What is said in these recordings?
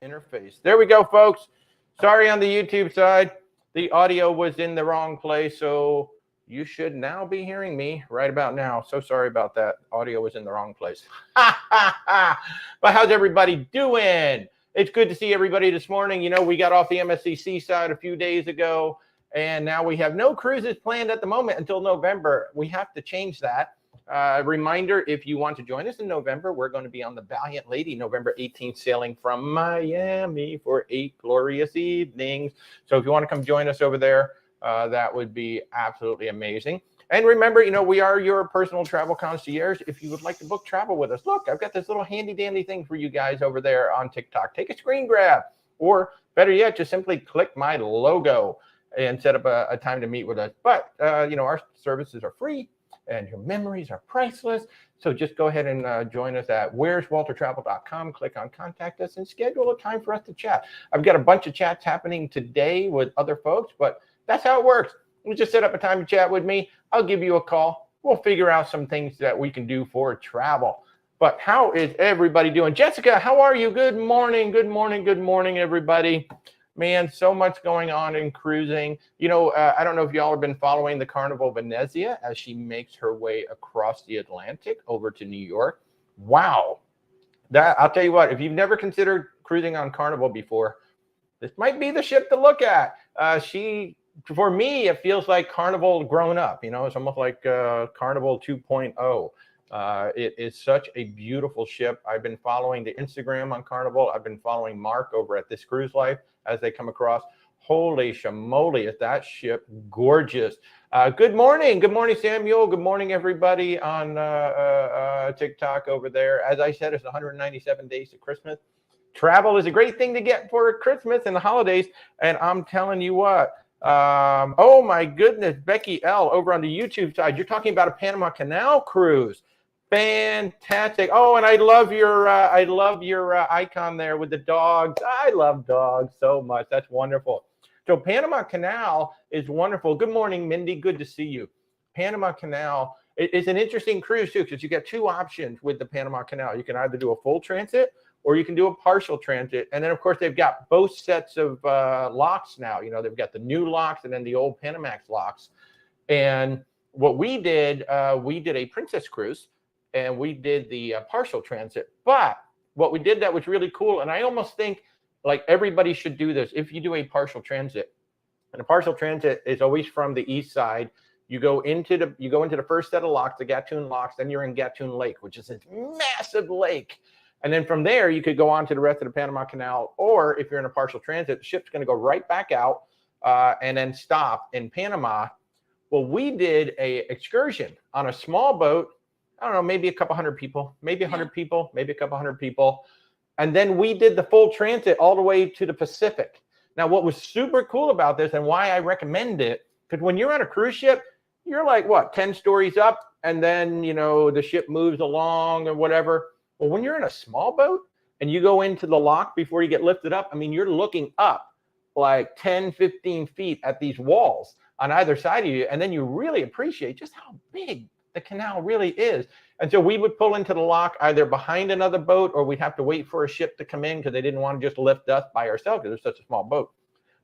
Interface. There we go, folks. Sorry on the YouTube side. The audio was in the wrong place, so you should now be hearing me right about now. So sorry about that. Audio was in the wrong place. But how's everybody doing? It's good to see everybody this morning. You know, we got off the MSCC side a few days ago, and now we have no cruises planned at the moment until November. We have to change that. Reminder, if you want to join us in November, we're going to be on the Valiant Lady, November 18th, sailing from Miami for 8 glorious evenings. So if you want to come join us over there, that would be absolutely amazing. And remember, you know, we are your personal travel concierge. If you would like to book travel with us, look, I've got this little handy dandy thing for you guys over there on TikTok. Take a screen grab, or better yet, just simply click my logo and set up a time to meet with us. But, you know, our services are free, and your memories are priceless. So just go ahead and join us at where'swaltertravel.com. Click on contact us and schedule a time for us to chat. I've got a bunch of chats happening today with other folks, but that's how it works. You just set up a time to chat with me. I'll give you a call. We'll figure out some things that we can do for travel. But how is everybody doing? Jessica, how are you? Good morning, good morning, good morning, everybody. Man, so much going on in cruising. You know, I don't know if y'all have been following the Carnival Venezia as she makes her way across the Atlantic over to New York. Wow. That, I'll tell you what, if you've never considered cruising on Carnival before, this might be the ship to look at. For me, it feels like Carnival grown up. You know, it's almost like Carnival 2.0. It is such a beautiful ship. I've been following the Instagram on Carnival. I've been following Mark over at This Cruise Life as they come across. Holy shamoly, is that ship gorgeous. Good morning. Good morning, Samuel. Good morning, everybody on TikTok over there. As I said, it's 197 days to Christmas. Travel is a great thing to get for Christmas and the holidays. And I'm telling you what, oh my goodness, Becky L over on the YouTube side, you're talking about a Panama Canal cruise. Fantastic. Oh, and I love your icon there with the dogs. I love dogs so much. That's wonderful. So Panama Canal is wonderful. Good morning, Mindy. Good to see you. Panama Canal is an interesting cruise too, because you get two options with the Panama Canal. You can either do a full transit or you can do a partial transit. And then, of course, they've got both sets of locks now. You know, they've got the new locks and then the old Panamax locks. And what we did a Princess cruise, and we did the partial transit. But what we did that was really cool, and I almost think like everybody should do this. If you do a partial transit, and a partial transit is always from the east side, you go into the first set of locks, the Gatun locks, then you're in Gatun Lake, which is a massive lake. And then from there, you could go on to the rest of the Panama Canal, or if you're in a partial transit, the ship's going to go right back out and then stop in Panama. Well, we did a excursion on a small boat. I don't know, maybe a couple hundred people, maybe 100 people, maybe a couple hundred people. And then we did the full transit all the way to the Pacific. Now, what was super cool about this and why I recommend it, because when you're on a cruise ship, you're like, what, 10 stories up, and then, you know, the ship moves along or whatever. Well, when you're in a small boat and you go into the lock before you get lifted up, I mean, you're looking up like 10, 15 feet at these walls on either side of you. And then you really appreciate just how big the canal really is. And so we would pull into the lock either behind another boat, or we'd have to wait for a ship to come in because they didn't want to just lift us by ourselves because it's such a small boat.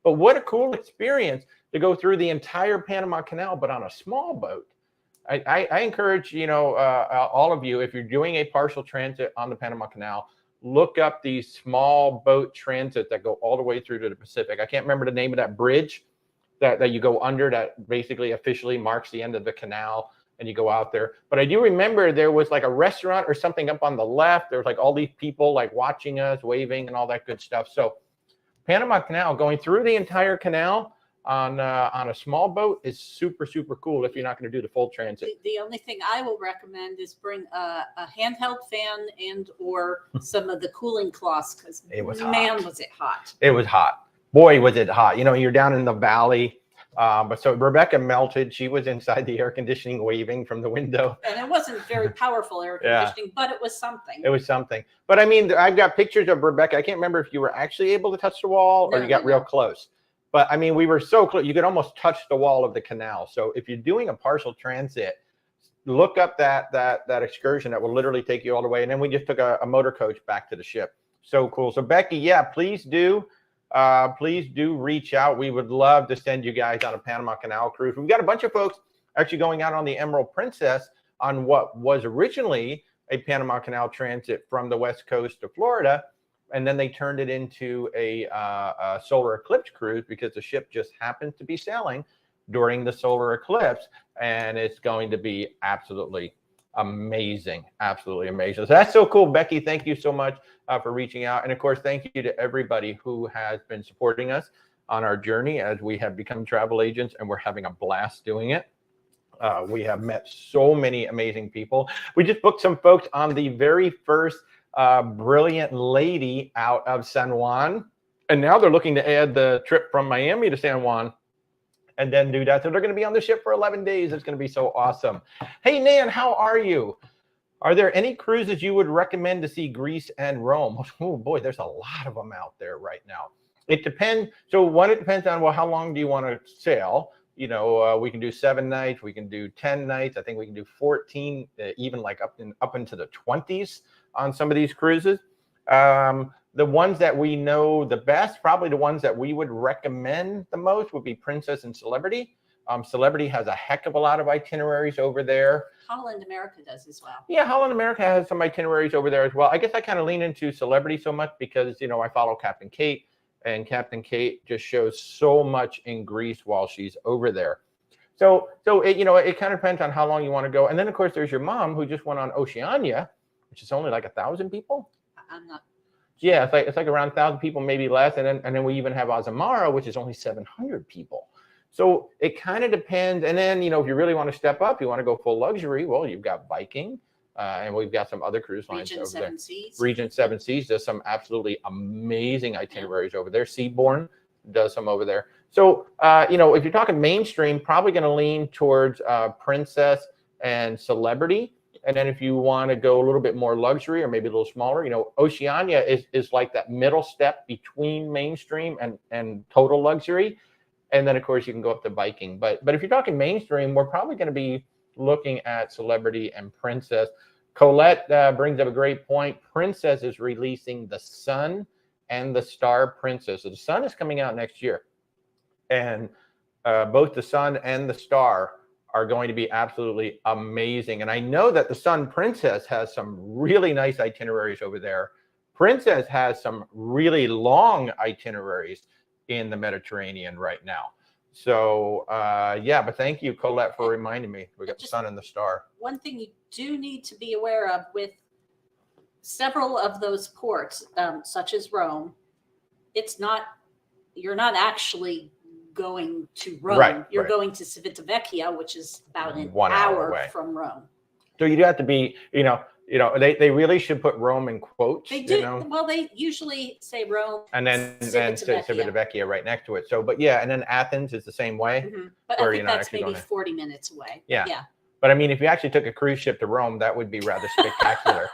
But what a cool experience to go through the entire Panama Canal, but on a small boat. I encourage, you know, all of you, if you're doing a partial transit on the Panama Canal, look up these small boat transits that go all the way through to the Pacific. I can't remember the name of that bridge that you go under that basically officially marks the end of the canal, and you go out there. But I do remember there was like a restaurant or something up on the left. There was like all these people like watching us, waving and all that good stuff. So Panama Canal, going through the entire canal on a small boat is super, super cool if you're not going to do the full transit. The only thing I will recommend is bring a handheld fan and or some of the cooling cloths, because man, was it hot. It was hot. Boy, was it hot. You know, you're down in the valley. But so Rebecca melted. She was inside the air conditioning waving from the window. And it wasn't very powerful air conditioning, but it was something. It was something. But I mean, I've got pictures of Rebecca. I can't remember if you were actually able to touch the wall or you got real close. But I mean, we were so close. You could almost touch the wall of the canal. So if you're doing a partial transit, look up that excursion that will literally take you all the way. And then we just took a motor coach back to the ship. So cool. So Becky, yeah, please do reach out. We would love to send you guys on a Panama Canal cruise. We've got a bunch of folks actually going out on the Emerald Princess on what was originally a Panama Canal transit from the West Coast to Florida. And then they turned it into a solar eclipse cruise because the ship just happens to be sailing during the solar eclipse. And it's going to be absolutely amazing. Absolutely amazing. So that's so cool. Becky, thank you so much for reaching out. And of course, thank you to everybody who has been supporting us on our journey as we have become travel agents, and we're having a blast doing it. We have met so many amazing people. We just booked some folks on the very first brilliant lady out of San Juan. And now they're looking to add the trip from Miami to San Juan and then do that. So they're going to be on the ship for 11 days. It's going to be so awesome. Hey, Nan, how are you? Are there any cruises you would recommend to see Greece and Rome? Oh, boy, there's a lot of them out there right now. It depends. So one, it depends on, well, how long do you want to sail? You know, we can do 7 nights. We can do 10 nights. I think we can do 14, even like up into the 20s on some of these cruises. The ones that we know the best, probably the ones that we would recommend the most would be Princess and Celebrity. Celebrity has a heck of a lot of itineraries over there. Holland America does as well. Yeah, Holland America has some itineraries over there as well. I guess I kind of lean into Celebrity so much because, you know, I follow Captain Kate, and Captain Kate just shows so much in Greece while she's over there. So it, you know, it kind of depends on how long you want to go. And then, of course, there's your mom who just went on Oceania, which is only like 1,000 people. I'm not. Yeah, it's like around 1,000 people, maybe less. And then we even have Azamara, which is only 700 people. So it kind of depends. And then, you know, if you really want to step up, you want to go full luxury, well, you've got Viking, and we've got some other cruise lines Regent over Seven there. Seas. Regent Seven Seas does some absolutely amazing itineraries over there. Seabourn does some over there. So, you know, if you're talking mainstream, probably going to lean towards Princess and Celebrity. And then if you want to go a little bit more luxury or maybe a little smaller, you know, Oceania is like that middle step between mainstream and total luxury. And then, of course, you can go up to Viking. But if you're talking mainstream, we're probably going to be looking at Celebrity and Princess. Colette brings up a great point. Princess is releasing the Sun and the Star Princess. So the Sun is coming out next year. And both the Sun and the Star are going to be absolutely amazing. And I know that the Sun Princess has some really nice itineraries over there. Princess has some really long itineraries in the Mediterranean right now. So yeah, but thank you, Colette, for reminding me. We got the Sun and the Star. One thing you do need to be aware of with several of those ports, such as Rome, you're not actually going to Rome. Right, You're right. going to Civitavecchia, which is about an 1 hour hour away from Rome. So you do have to be, they really should put Rome in quotes. They do. Well, they usually say Rome and then Civitavecchia right next to it. So, but yeah, and then Athens is the same way. Mm-hmm. But I think that's maybe 40 minutes away. Yeah. Yeah. But I mean, if you actually took a cruise ship to Rome, that would be rather spectacular.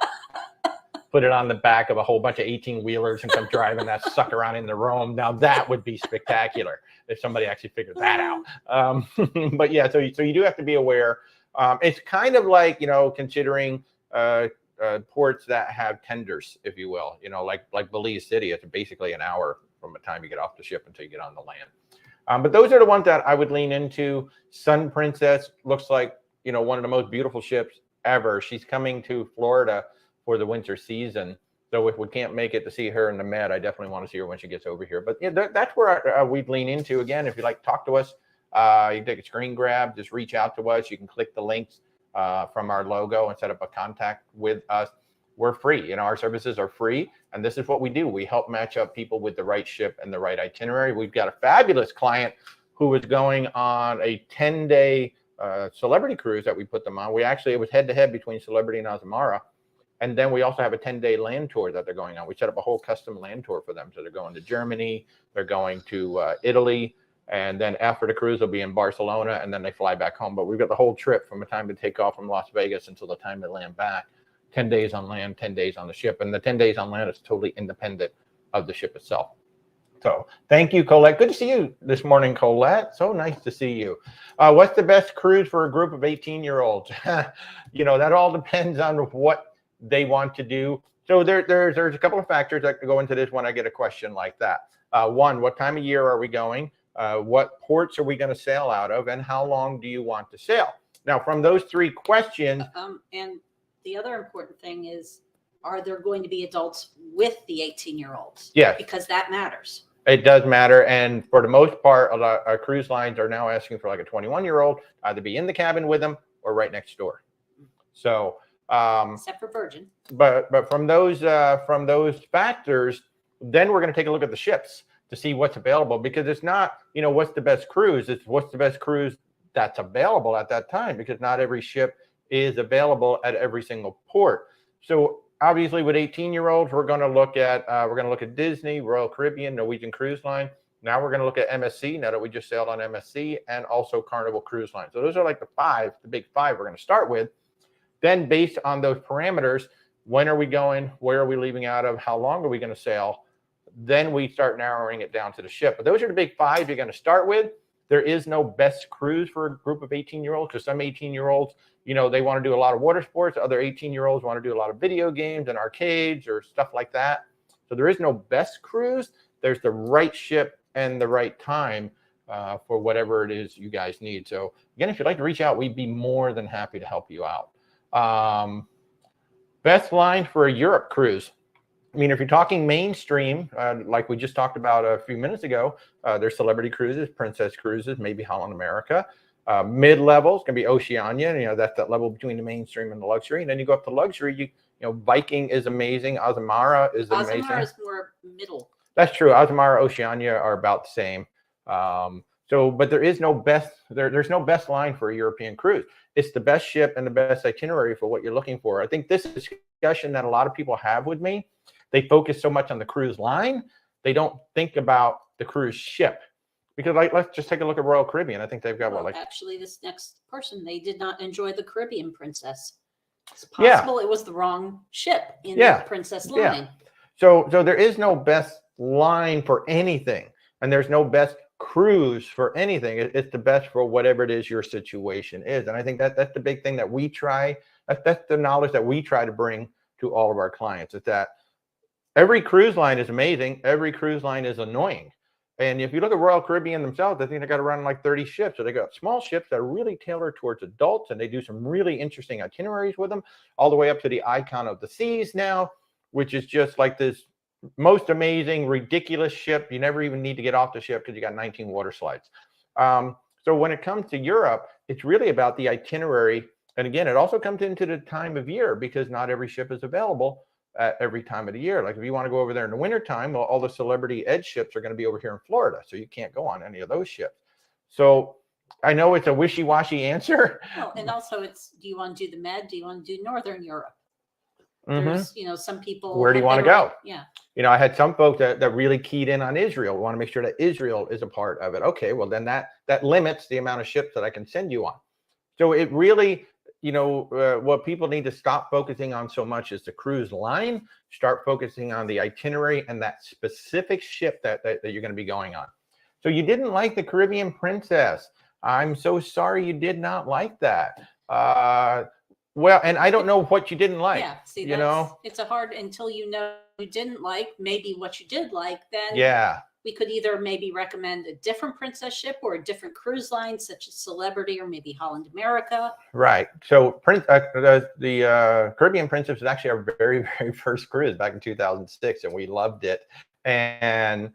Put it on the back of a whole bunch of 18-wheelers and come driving that sucker on into Rome. Now that would be spectacular if somebody actually figured that out. But yeah, so you do have to be aware. It's kind of like, considering ports that have tenders, if you will, like Belize City. It's basically an hour from the time you get off the ship until you get on the land. But those are the ones that I would lean into. Sun Princess looks like, one of the most beautiful ships ever. She's coming to Florida for the winter season. So if we can't make it to see her in the Med, I definitely want to see her when she gets over here. But yeah, that's where we'd lean into. Again, if you'd like to talk to us, you can take a screen grab, just reach out to us. You can click the links from our logo and set up a contact with us. We're free. Our services are free. And this is what we do. We help match up people with the right ship and the right itinerary. We've got a fabulous client who is going on a 10-day celebrity cruise that we put them on. It was head-to-head between Celebrity and Azamara. And then we also have a 10-day land tour that they're going on. We set up a whole custom land tour for them. So they're going to Germany, they're going to Italy, and then after the cruise, they'll be in Barcelona, and then they fly back home. But we've got the whole trip from the time they take off from Las Vegas until the time they land back. 10 days on land, 10 days on the ship. And the 10 days on land is totally independent of the ship itself. So thank you, Colette. Good to see you this morning, Colette. So nice to see you. What's the best cruise for a group of 18-year-olds? That all depends on what they want to do. So there's a couple of factors that go into this when I get a question like that. One, what time of year are we going? What ports are we going to sail out of? And how long do you want to sail? Now, from those three questions. And the other important thing is, are there going to be adults with the 18-year-olds? Yes. Because that matters. It does matter. And for the most part, our cruise lines are now asking for like a 21-year-old either be in the cabin with them or right next door. So, except for Virgin. But from those factors, then we're going to take a look at the ships to see what's available, because it's not, what's the best cruise. It's what's the best cruise that's available at that time, because not every ship is available at every single port. So obviously with 18-year-olds, we're going to look at Disney, Royal Caribbean, Norwegian Cruise Line. Now we're going to look at MSC, now that we just sailed on MSC, and also Carnival Cruise Line. So those are like the big five we're going to start with. Then based on those parameters, when are we going? Where are we leaving out of? How long are we going to sail? Then we start narrowing it down to the ship. But those are the big five you're going to start with. There is no best cruise for a group of 18-year-olds, because some 18-year-olds, they want to do a lot of water sports. Other 18-year-olds want to do a lot of video games and arcades or stuff like that. So there is no best cruise. There's the right ship and the right time for whatever it is you guys need. So again, if you'd like to reach out, we'd be more than happy to help you out. Best line for a Europe cruise. I mean, if you're talking mainstream, like we just talked about a few minutes ago, there's Celebrity Cruises, Princess Cruises, maybe Holland America. Mid-levels can be Oceania. That's that level between the mainstream and the luxury. And then you go up to luxury. Viking is amazing. Azamara is amazing. Azamara is more middle. That's true. Azamara, Oceania are about the same. But there is no best. There's no best line for a European cruise. It's the best ship and the best itinerary for what you're looking for. I think this is a discussion that a lot of people have with me. They focus so much on the cruise line, they don't think about the cruise ship. Because let's just take a look at Royal Caribbean. I think they've got actually, this next person, they did not enjoy the Caribbean Princess. It's possible it was the wrong ship in the Princess line. Yeah. So there is no best line for anything, and there's no best cruise for anything. It's the best for whatever it is your situation is. And I think that's the big thing that we try. That's the knowledge that we try to bring to all of our clients, is that every cruise line is amazing. Every cruise line is annoying. And if you look at Royal Caribbean themselves, I think they got around like 30 ships. So they got small ships that are really tailored towards adults, and they do some really interesting itineraries with them, all the way up to the Icon of the Seas now, which is just like this most amazing, ridiculous ship. You never even need to get off the ship because you got 19 water slides. So when it comes to Europe, it's really about the itinerary. And again, it also comes into the time of year, because not every ship is available at every time of the year. Like if you want to go over there in the wintertime, well, all the celebrity edge ships are going to be over here in Florida. So you can't go on any of those ships. So I know it's a wishy-washy answer. Well, and also it's, do you want to do the Med? Do you want to do Northern Europe? Mm-hmm. There's, you know, some people. Where do you want to go? Yeah. You know, I had some folks that really keyed in on Israel. We want to make sure that Israel is a part of it. Okay, well then that limits the amount of ships that I can send you on. So it really, you know, what people need to stop focusing on so much is the cruise line. Start focusing on the itinerary and that specific ship that you're going to be going on. So you didn't like the Caribbean Princess. I'm so sorry you did not like that. Well, and I don't know what you didn't like. Yeah, see, you know, it's a hard, until you know you didn't like, maybe what you did like, then yeah, we could either maybe recommend a different princess ship or a different cruise line, such as Celebrity or maybe Holland America. Right. So the Caribbean Princess was actually our very, very first cruise back in 2006, and we loved it. And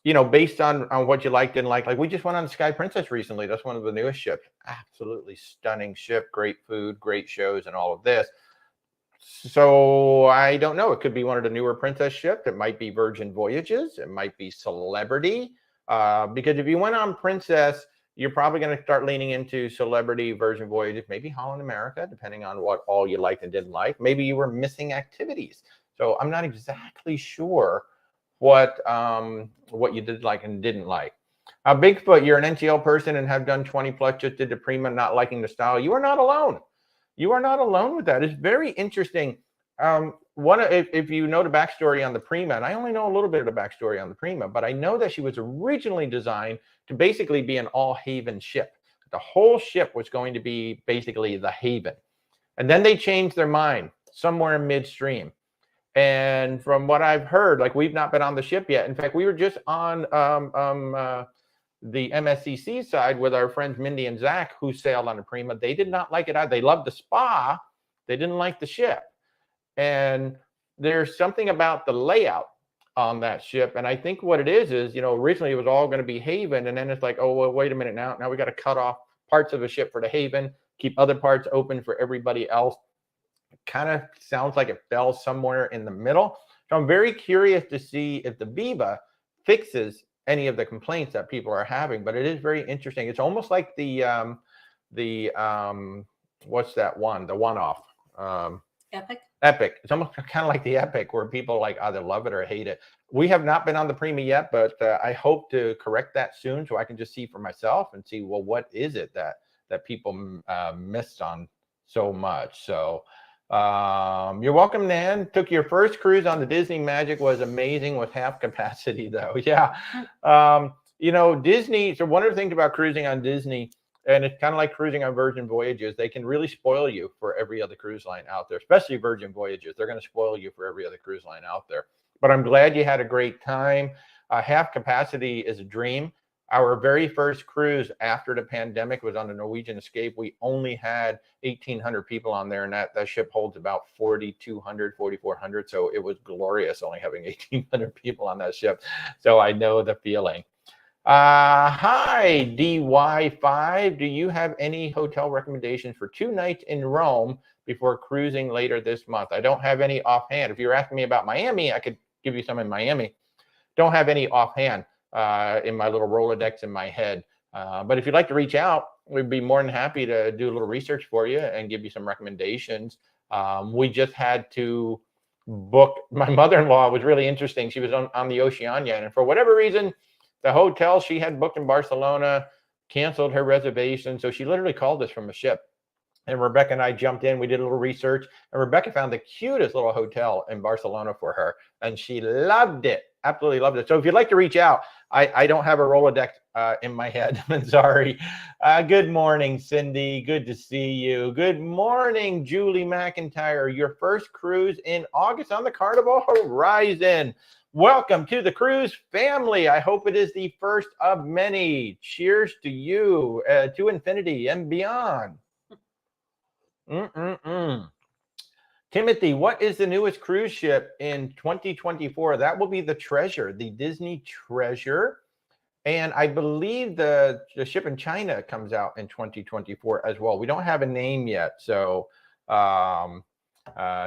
you know, based on what you liked and like we just went on Sky Princess recently. That's one of the newest ships. Absolutely stunning ship, great food, great shows, and all of this. So I don't know. It could be one of the newer Princess ships. It might be Virgin Voyages. It might be Celebrity. Because if you went on Princess, you're probably going to start leaning into Celebrity, Virgin Voyages, maybe Holland America, depending on what all you liked and didn't like. Maybe you were missing activities. So I'm not exactly sure what you did like and didn't like. Bigfoot, you're an NTL person and have done 20 plus, just did the Prima, not liking the style. You are not alone. You are not alone with that. It's very interesting. If you know the backstory on the Prima, and I only know a little bit of the backstory on the Prima, but I know that she was originally designed to basically be an all-haven ship. The whole ship was going to be basically the haven. And then they changed their mind somewhere in midstream. And from what I've heard, like we've not been on the ship yet. In fact, we were just on the MSCC side with our friends Mindy and Zach, who sailed on the Prima. They did not like it either. They loved the spa. They didn't like the ship. And there's something about the layout on that ship. And I think what it is, you know, originally it was all going to be haven. And then it's like, oh, well, wait a minute now. Now we got to cut off parts of the ship for the haven, keep other parts open for everybody else. It kind of sounds like it fell somewhere in the middle. So I'm very curious to see if the Viva fixes any of the complaints that people are having, but it is very interesting. It's almost like the what's that one? The one-off. Epic. Epic. It's almost kind of like the Epic, where people like either love it or hate it. We have not been on the Prima yet, but I hope to correct that soon, so I can just see for myself and see, well, what is it that people missed on so much. So you're welcome, Nan. Took your first cruise on the Disney Magic, was amazing with half capacity though. Yeah. You know, Disney, so one of the things about cruising on Disney, and it's kind of like cruising on Virgin Voyages, they can really spoil you for every other cruise line out there, especially Virgin Voyages. They're going to spoil you for every other cruise line out there. But I'm glad you had a great time. Half capacity is a dream. Our very first cruise after the pandemic was on the Norwegian Escape. We only had 1,800 people on there, and that ship holds about 4,200, 4,400. So it was glorious only having 1,800 people on that ship. So I know the feeling. Hi, DY5. Do you have any hotel recommendations for 2 nights in Rome before cruising later this month? I don't have any offhand. If you're asking me about Miami, I could give you some in Miami. Don't have any offhand in my little Rolodex in my head. But if you'd like to reach out, we'd be more than happy to do a little research for you and give you some recommendations. We just had to book. My mother-in-law was really interesting. She was on the Oceania, and for whatever reason, the hotel she had booked in Barcelona canceled her reservation. So she literally called us from a ship. And Rebecca and I jumped in. We did a little research. And Rebecca found the cutest little hotel in Barcelona for her. And she loved it. Absolutely loved it. So if you'd like to reach out, I don't have a Rolodex in my head. I'm sorry. Good morning, Cindy. Good to see you. Good morning, Julie McIntyre. Your first cruise in August on the Carnival Horizon. Welcome to the cruise family. I hope it is the first of many. Cheers to you, to infinity and beyond. Timothy, what is the newest cruise ship in 2024? That will be the Treasure, the Disney Treasure. And I believe the ship in China comes out in 2024 as well. We don't have a name yet. So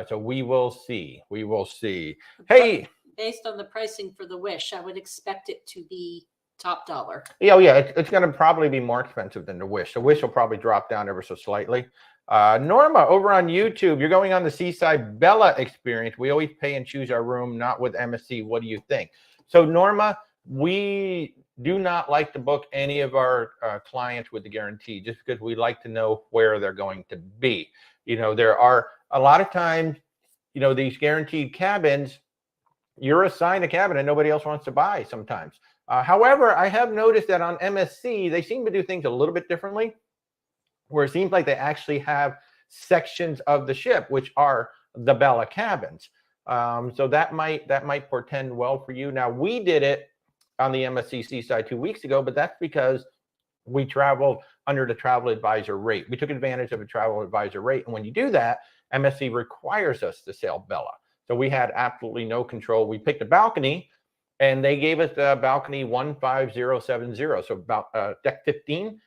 So we will see. We will see. Hey, based on the pricing for the Wish, I would expect it to be top dollar. Yeah, it's going to probably be more expensive than the Wish. The Wish will probably drop down ever so slightly. Norma, over on YouTube, you're going on the Seaside Bella experience. We always pay and choose our room, not with MSC. What do you think? So, Norma, we do not like to book any of our clients with the guarantee just because we like to know where they're going to be. You know, there are a lot of times, you know, these guaranteed cabins, you're assigned a cabin and nobody else wants to buy sometimes. However, I have noticed that on MSC, they seem to do things a little bit differently, where it seems like they actually have sections of the ship, which are the Bella cabins. So that might portend well for you. Now, we did it on the MSC Seaside 2 weeks ago, but that's because we traveled under the travel advisor rate. We took advantage of a travel advisor rate. And when you do that, MSC requires us to sail Bella. So we had absolutely no control. We picked a balcony, and they gave us balcony 15070, so about deck 15.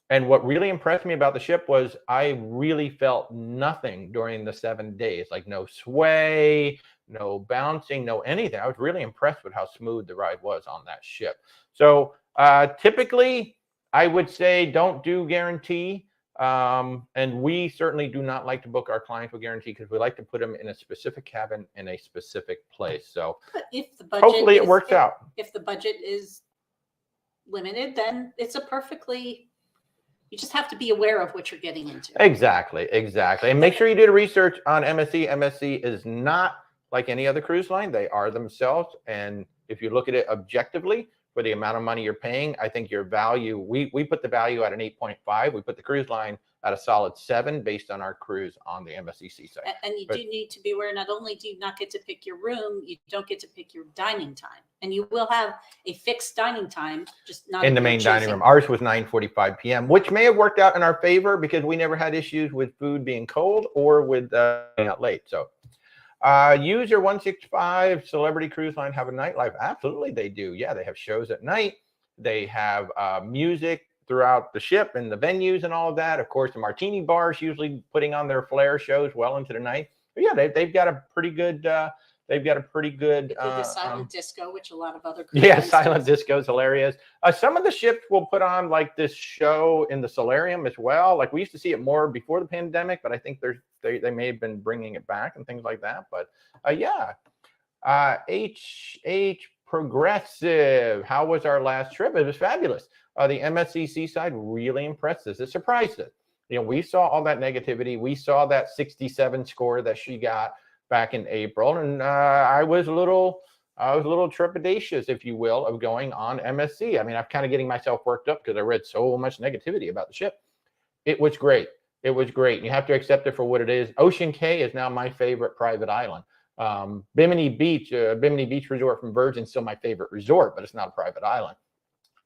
And what really impressed me about the ship was I really felt nothing during the 7 days, like no sway, no bouncing, no anything. I was really impressed with how smooth the ride was on that ship. So typically, I would say don't do guarantee. And we certainly do not like to book our clients with guarantee because we like to put them in a specific cabin in a specific place. So but if the budget hopefully it works out. If the budget is limited, then it's a perfectly, you just have to be aware of what you're getting into. Exactly. And make sure you do the research on MSC. MSC is not like any other cruise line. They are themselves. And if you look at it objectively, for the amount of money you're paying, I think your value, we put the value at an 8.5. We put the cruise line at a solid 7 based on our cruise on the MSC Seaside. And you do need to be aware, not only do you not get to pick your room, you don't get to pick your dining time. And you will have a fixed dining time, just not in the main dining room. Ours was 9:45 p.m., which may have worked out in our favor because we never had issues with food being cold or with being out late. So user 165, Celebrity Cruise Line have a nightlife? Absolutely they do. Yeah, they have shows at night. They have music throughout the ship and the venues and all of that. Of course, the martini bars usually putting on their flair shows well into the night. But yeah, they've got a pretty good the silent disco, which a lot of other cruise lines silent disco is hilarious. Some of the ships will put on like this show in the solarium as well. Like we used to see it more before the pandemic, but I think they may have been bringing it back and things like that. But yeah, HH Progressive. How was our last trip? It was fabulous. The MSC Seaside really impressed us. It surprised us. You know, we saw all that negativity. We saw that 67 score that she got back in April, and I was a little trepidatious, if you will, of going on MSC. I mean, I'm kind of getting myself worked up because I read so much negativity about the ship. It was great. It was great. You have to accept it for what it is. Ocean Cay is now my favorite private island. Bimini Beach Resort from Virgin is still my favorite resort, but it's not a private island.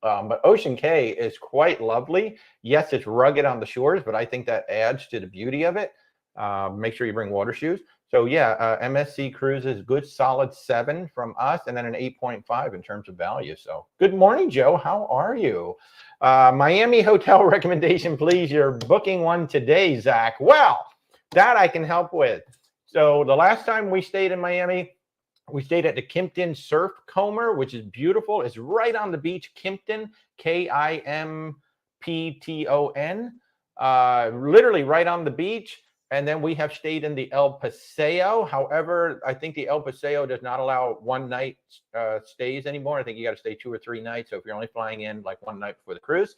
But Ocean Cay is quite lovely. Yes, it's rugged on the shores, but I think that adds to the beauty of it. Make sure you bring water shoes. So yeah, MSC Cruises, good solid 7 from us, and then an 8.5 in terms of value. So good morning, Joe. How are you? Miami hotel recommendation, please. You're booking one today, Zach. Well, that I can help with. So the last time we stayed in Miami, we stayed at the Kimpton Surf Comber, which is beautiful. It's right on the beach, Kimpton, Kimpton, literally right on the beach. And then we have stayed in the El Paseo. However, I think the El Paseo does not allow one night stays anymore. I think you got to stay 2 or 3 nights. So if you're only flying in like one night before the cruise.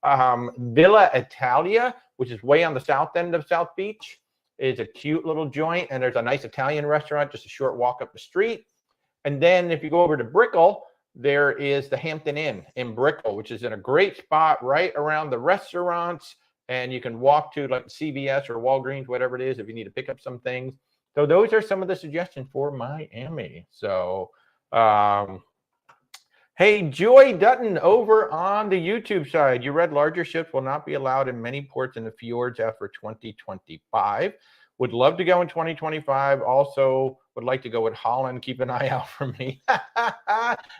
Villa Italia, which is way on the south end of South Beach, is a cute little joint. And there's a nice Italian restaurant, just a short walk up the street. And then if you go over to Brickell, there is the Hampton Inn in Brickell, which is in a great spot right around the restaurants. And you can walk to like CVS or Walgreens, whatever it is, if you need to pick up some things. So those are some of the suggestions for Miami. So, hey, Joy Dutton over on the YouTube side. You read larger ships will not be allowed in many ports in the fjords after 2025. Would love to go in 2025. Also would like to go with Holland. Keep an eye out for me.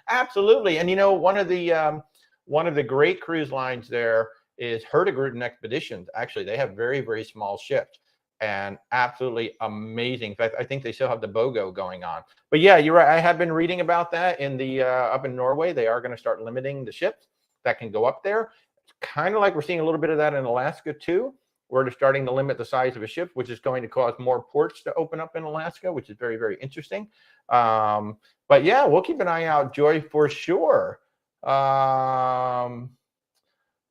Absolutely. And, you know, one of the great cruise lines there is Hurtigruten Expeditions. Actually, they have very, very small ships. and absolutely amazing. In fact, I think they still have the BOGO going on. But yeah, you're right. I have been reading about that in the up in Norway. They are going to start limiting the ships that can go up there. It's kind of like we're seeing a little bit of that in Alaska too. We're starting to limit the size of a ship, which is going to cause more ports to open up in Alaska, which is very, very interesting. But yeah, we'll keep an eye out, Joy, for sure.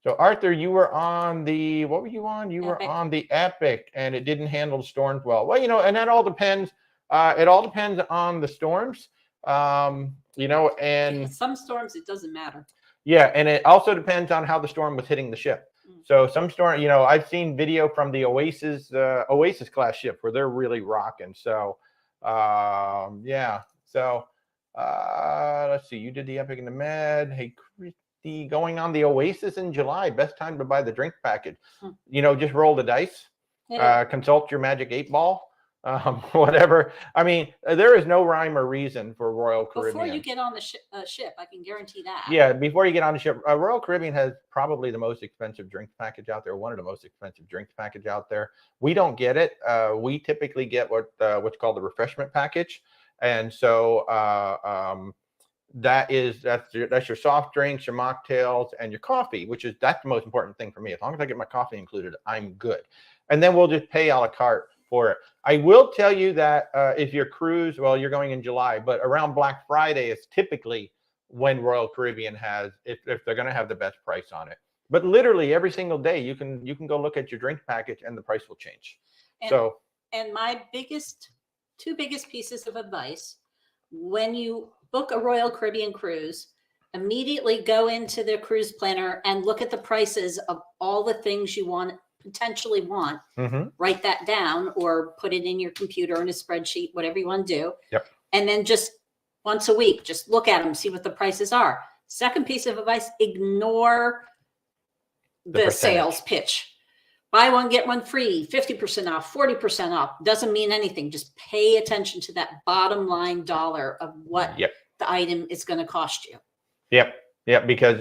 So Arthur, you were on the, what were you on? You were on the Epic, and it didn't handle the storms well. Well, you know, and that all depends. It all depends on the storms, you know, and some storms, it doesn't matter. Yeah, and it also depends on how the storm was hitting the ship. So some storm, you know, I've seen video from the Oasis class ship where they're really rocking. So yeah. So let's see. You did the Epic and the Med. Hey, Christy, going on the Oasis in July. Best time to buy the drink package. You know, just roll the dice. Consult your magic 8 ball. Whatever. I mean, there is no rhyme or reason for Royal Caribbean. Before you get on the ship, I can guarantee that. Yeah, before you get on the ship, Royal Caribbean has probably the most expensive drink package out there. One of the most expensive drinks package out there. We don't get it. We typically get what's called the refreshment package, and so that's your soft drinks, your mocktails, and your coffee, that's the most important thing for me. As long as I get my coffee included, I'm good. And then we'll just pay a la carte for it. I will tell you that if your cruise, well, you're going in July, but around Black Friday is typically when Royal Caribbean has, if they're going to have the best price on it. But literally every single day you can go look at your drink package and the price will change. And my two biggest pieces of advice: when you book a Royal Caribbean cruise, immediately go into the cruise planner and look at the prices of all the things you potentially want. Write that down or put it in your computer in a spreadsheet, whatever you want to do. Yep. And then just once a week, just look at them, see what the prices are. Second piece of advice: ignore the sales pitch. Buy one, get one free, 50% off, 40% off. Doesn't mean anything. Just pay attention to that bottom line dollar of what the item is going to cost you. Yep, because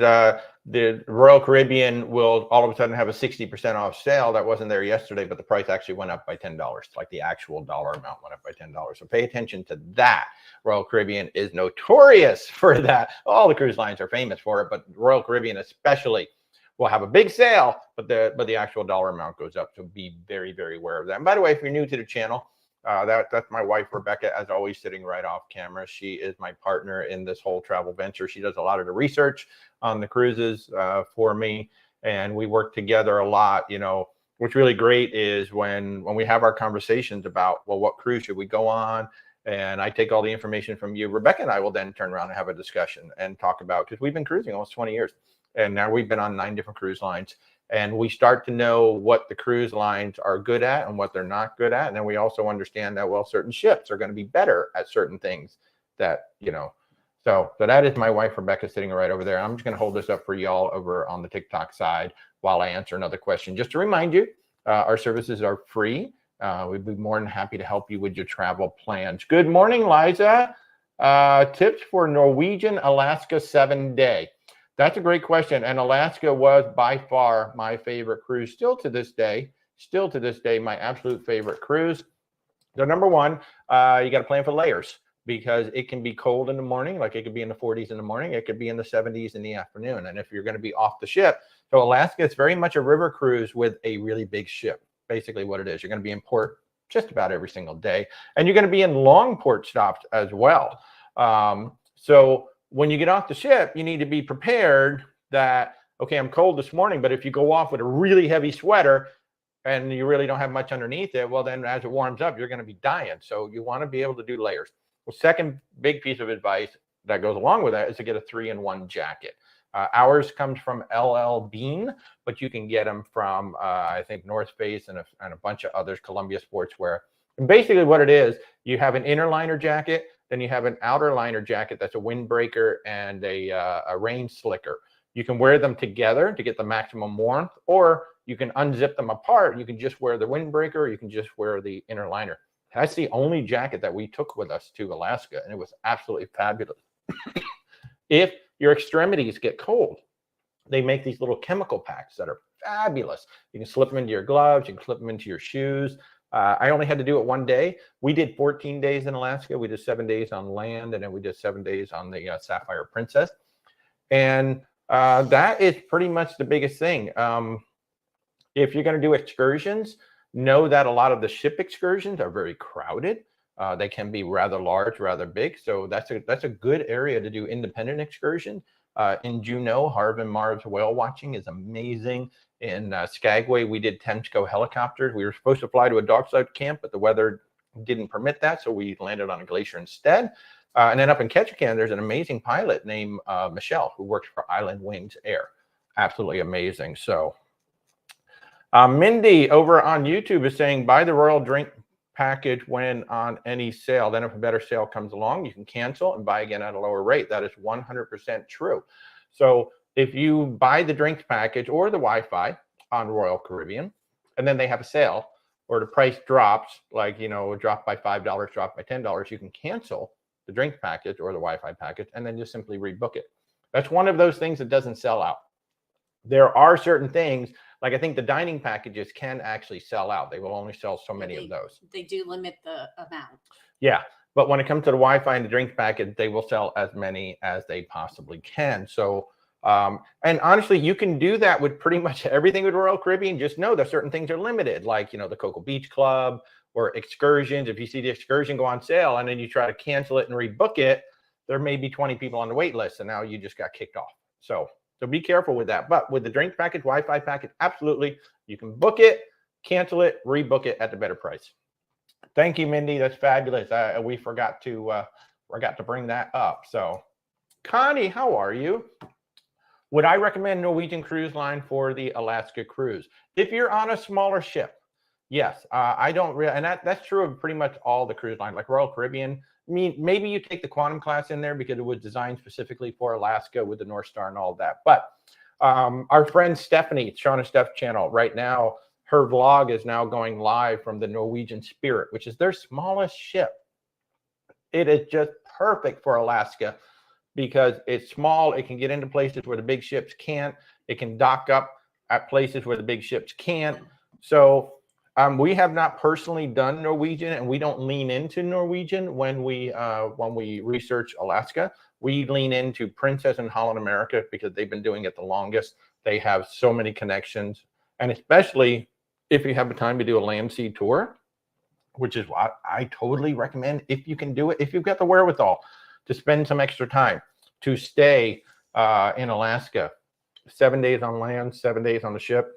the Royal Caribbean will all of a sudden have a 60% off sale that wasn't there yesterday, but the price actually went up by $10. Like the actual dollar amount went up by $10. So pay attention to that. Royal Caribbean is notorious for that. All the cruise lines are famous for it, but Royal Caribbean especially will have a big sale, but the actual dollar amount goes up. So be very, very aware of that. And by the way, if you're new to the channel, that's my wife, Rebecca, as always, sitting right off camera. She is my partner in this whole travel venture. She does a lot of the research on the cruises for me, and we work together a lot. You know, what's really great is when we have our conversations about, well, what cruise should we go on? And I take all the information from you. Rebecca and I will then turn around and have a discussion and talk about, because we've been cruising almost 20 years, and now we've been on 9 different cruise lines. And we start to know what the cruise lines are good at and what they're not good at. And then we also understand that, well, certain ships are going to be better at certain things that, you know. So that is my wife, Rebecca, sitting right over there. I'm just going to hold this up for y'all over on the TikTok side while I answer another question. Just to remind you, our services are free. We'd be more than happy to help you with your travel plans. Good morning, Liza. Tips for Norwegian Alaska 7-day. That's a great question. And Alaska was by far my favorite cruise, still to this day, my absolute favorite cruise. So number one, you got to plan for layers, because it can be cold in the morning. Like it could be in the 40s in the morning. It could be in the 70s in the afternoon. And if you're going to be off the ship, so Alaska is very much a river cruise with a really big ship. Basically what it is, you're going to be in port just about every single day. And you're going to be in long port stops as well. So when you get off the ship, you need to be prepared that, okay, I'm cold this morning, but if you go off with a really heavy sweater and you really don't have much underneath it, well, then as it warms up, you're going to be dying. So you want to be able to do layers. Well, second big piece of advice that goes along with that is to get a 3-in-1 jacket. Ours comes from LL Bean, but you can get them from, I think, North Face and a bunch of others, Columbia Sportswear. And basically what it is, you have an inner liner jacket, then you have an outer liner jacket that's a windbreaker and a rain slicker. You can wear them together to get the maximum warmth, or you can unzip them apart. You can just wear the windbreaker, or you can just wear the inner liner. That's the only jacket that we took with us to Alaska, and it was absolutely fabulous. If your extremities get cold, they make these little chemical packs that are fabulous. You can slip them into your gloves, you can slip them into your shoes. I only had to do it one day. We did 14 days in Alaska. We did 7 days on land, and then we did 7 days on the Sapphire Princess. And that is pretty much the biggest thing. If you're going to do excursions, know that a lot of the ship excursions are very crowded. They can be rather large, rather big. So that's a good area to do independent excursions. In Juneau, Harv and Marv's whale watching is amazing. In Skagway, we did Temsco helicopters. We were supposed to fly to a dockside camp, but the weather didn't permit that, so we landed on a glacier instead. And then up in Ketchikan, there's an amazing pilot named Michelle, who works for Island Wings Air. Absolutely amazing. So Mindy over on YouTube is saying, buy the Royal drink package when on any sale. Then if a better sale comes along, you can cancel and buy again at a lower rate. That is 100% true. So if you buy the drinks package or the Wi-Fi on Royal Caribbean, and then they have a sale or the price drops, like, you know, drop by $5, drop by $10, you can cancel the drink package or the Wi-Fi package and then just simply rebook it. That's one of those things that doesn't sell out. There are certain things, like I think the dining packages can actually sell out. They will only sell so many of those. They do limit the amount. Yeah. But when it comes to the Wi-Fi and the drink package, they will sell as many as they possibly can. So, and honestly, you can do that with pretty much everything with Royal Caribbean. Just know that certain things are limited, like, you know, the Cocoa Beach Club or excursions. If you see the excursion go on sale and then you try to cancel it and rebook it, there may be 20 people on the wait list, and now you just got kicked off. So be careful with that. But with the drink package, Wi-Fi package, absolutely, you can book it, cancel it, rebook it at the better price. Thank you, Mindy. That's fabulous. We forgot to bring that up. So, Connie, how are you? Would I recommend Norwegian Cruise Line for the Alaska cruise? If you're on a smaller ship, yes. I don't really, and that's true of pretty much all the cruise lines, like Royal Caribbean. I mean, maybe you take the Quantum class in there because it was designed specifically for Alaska with the North Star and all that. But our friend Stephanie, Sean and Steph's channel, right now, her vlog is now going live from the Norwegian Spirit, which is their smallest ship. It is just perfect for Alaska because it's small. It can get into places where the big ships can't. It can dock up at places where the big ships can't. So we have not personally done Norwegian, and we don't lean into Norwegian when we research Alaska. We lean into Princess and Holland America because they've been doing it the longest. They have so many connections, and especially if you have the time to do a land sea tour, which is what I totally recommend if you can do it, if you've got the wherewithal to spend some extra time to stay in Alaska. 7 days on land, 7 days on the ship.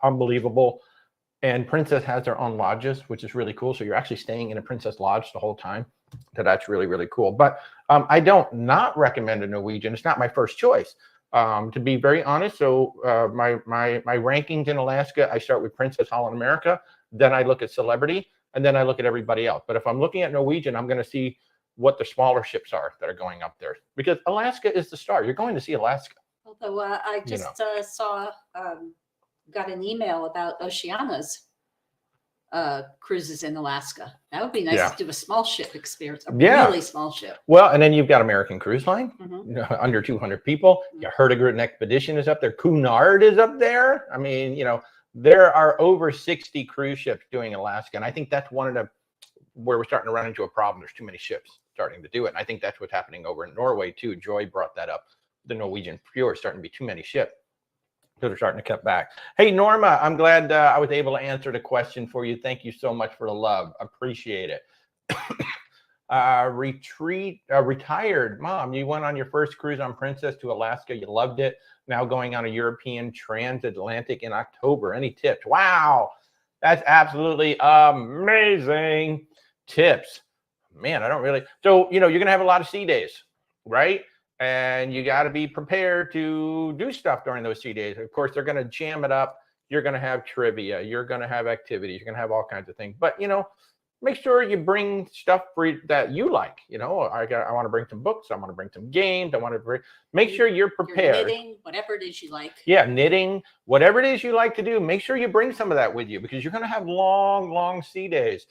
Unbelievable. And Princess has their own lodges, which is really cool. So you're actually staying in a Princess Lodge the whole time. So that's really, really cool. But I don't not recommend a Norwegian. It's not my first choice, to be very honest. So my rankings in Alaska, I start with Princess Holland America. Then I look at Celebrity, and then I look at everybody else. But if I'm looking at Norwegian, I'm going to see what the smaller ships are that are going up there, because Alaska is the star. You're going to see Alaska. Although I just got an email about Oceana's cruises in Alaska. That would be nice to do a small ship experience, a really small ship. Well, and then you've got American Cruise Line, under 200 people. Yeah, Hurtigruten Expedition is up there. Cunard is up there. I mean, you know, there are over 60 cruise ships doing Alaska, and I think that's one of the where we're starting to run into a problem. There's too many ships starting to do it, and I think that's what's happening over in Norway too. Joy brought that up. The Norwegian fjord starting to be too many ships. So they're starting to cut back. Hey, Norma, I'm glad I was able to answer the question for you. Thank you so much for the love. Appreciate it. Retired mom, you went on your first cruise on Princess to Alaska. You loved it. Now going on a European transatlantic in October. Any tips? Wow, that's absolutely amazing. Tips. Man, I don't really. So, you know, you're going to have a lot of sea days, right? And you got to be prepared to do stuff during those sea days. Of course, they're going to jam it up. You're going to have trivia. You're going to have activities. You're going to have all kinds of things. But, you know, make sure you bring stuff that you like. You know, I want to bring some books. I want to bring some games. I want to make sure you're prepared. You're knitting, whatever it is you like. Yeah, knitting, whatever it is you like to do. Make sure you bring some of that with you, because you're going to have long, long sea days.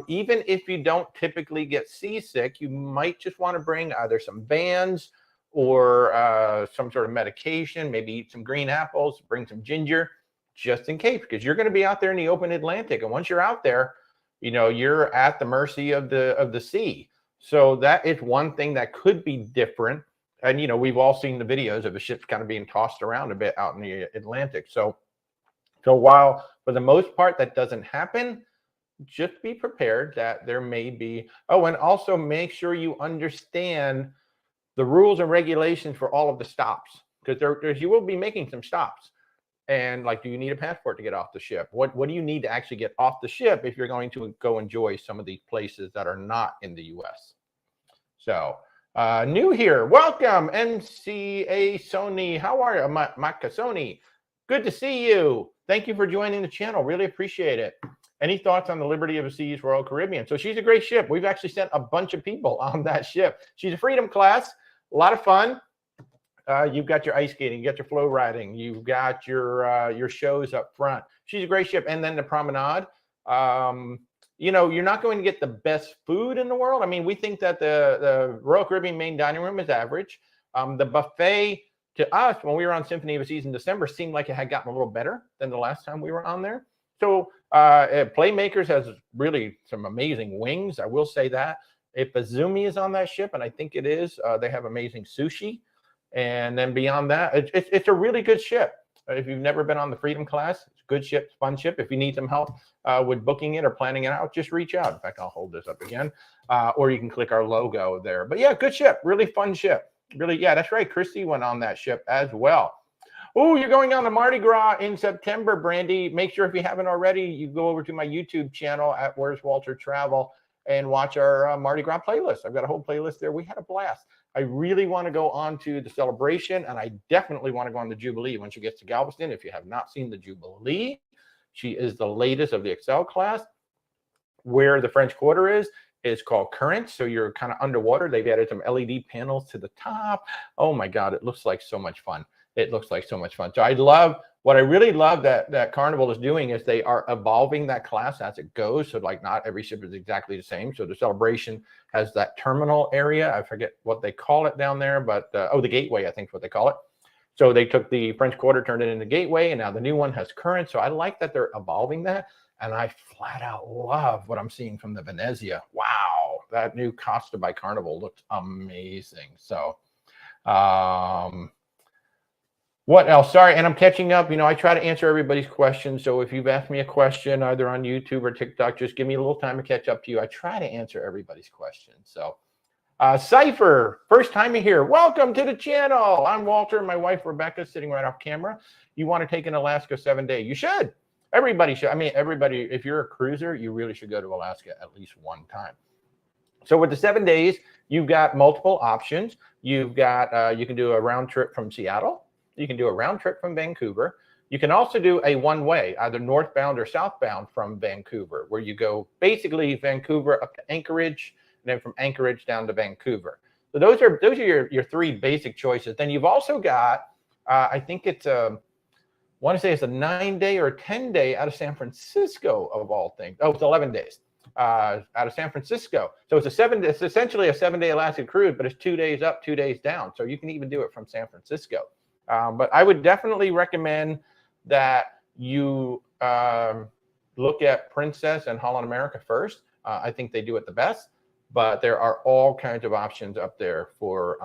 Even if you don't typically get seasick, you might just want to bring either some bands or some sort of medication, maybe eat some green apples, bring some ginger. just in case, because you're going to be out there in the open Atlantic. And once you're out there, you're at the mercy of the sea. So that is one thing that could be different. And, we've all seen the videos of the ships kind of being tossed around a bit out in the Atlantic. So while for the most part that doesn't happen, just be prepared that there may be. Oh, and also make sure you understand the rules and regulations for all of the stops, because you will be making some stops. And do you need a passport to get off the ship? What do you need to actually get off the ship if you're going to go enjoy some of these places that are not in the US? So new here, welcome MCA Sony. How are you, Maka Sony? Good to see you. Thank you for joining the channel. Really appreciate it. Any thoughts on the Liberty of the Seas Royal Caribbean? So she's a great ship. We've actually sent a bunch of people on that ship. She's a freedom class, a lot of fun. You've got your ice skating, you got your flow riding, you've got your shows up front. She's a great ship. And then the promenade. You're not going to get the best food in the world. I mean, we think that the Royal Caribbean main dining room is average. The buffet to us, when we were on Symphony of the Seas in December, seemed like it had gotten a little better than the last time we were on there. So Playmakers has really some amazing wings. I will say that. If Azumi is on that ship, and I think it is, they have amazing sushi. And then beyond that, it's a really good ship. If you've never been on the Freedom class, it's a good ship, fun ship. If you need some help with booking it or planning it out, just reach out. In fact, I'll hold this up again. Or you can click our logo there. But yeah, good ship, really fun ship. Really, yeah, that's right. Christy went on that ship as well. Oh, you're going on the Mardi Gras in September, Brandy. Make sure if you haven't already, you go over to my YouTube channel at Where's Walter Travel and watch our Mardi Gras playlist. I've got a whole playlist there. We had a blast. I really want to go on to the celebration, and I definitely want to go on the Jubilee when she gets to Galveston. If you have not seen the Jubilee, she is the latest of the Excel class. Where the French Quarter is called Current, so you're kind of underwater. They've added some LED panels to the top. Oh my God, it looks like so much fun. It looks like so much fun. So what I really love that Carnival is doing is they are evolving that class as it goes. So not every ship is exactly the same. So the Celebration has that terminal area. I forget what they call it down there, but the Gateway, I think is what they call it. So they took the French Quarter, turned it into Gateway, and now the new one has Current. So I like that they're evolving that. And I flat out love what I'm seeing from the Venezia. Wow, that new Costa by Carnival looks amazing. So what else? Sorry, and I'm catching up. I try to answer everybody's questions. So if you've asked me a question either on YouTube or TikTok, just give me a little time to catch up to you. I try to answer everybody's questions. So Cypher, first time you're here. Welcome to the channel. I'm Walter and my wife, Rebecca, sitting right off camera. You want to take an Alaska 7-day? You should. Everybody should. I mean, everybody, if you're a cruiser, you really should go to Alaska at least one time. So with the 7 days, you've got multiple options. You've got, you can do a round trip from Seattle. You can do a round trip from Vancouver. You can also do a one-way, either northbound or southbound from Vancouver, where you go basically Vancouver up to Anchorage, and then from Anchorage down to Vancouver. So those are your three basic choices. Then you've also got, I think it's I want to say it's a 9-day or a 10-day out of San Francisco of all things. Oh, it's 11 days out of San Francisco. So it's it's essentially a 7-day Alaska cruise, but it's 2 days up, 2 days down. So you can even do it from San Francisco. But I would definitely recommend that you look at Princess and Holland America first. I think they do it the best, but there are all kinds of options up there for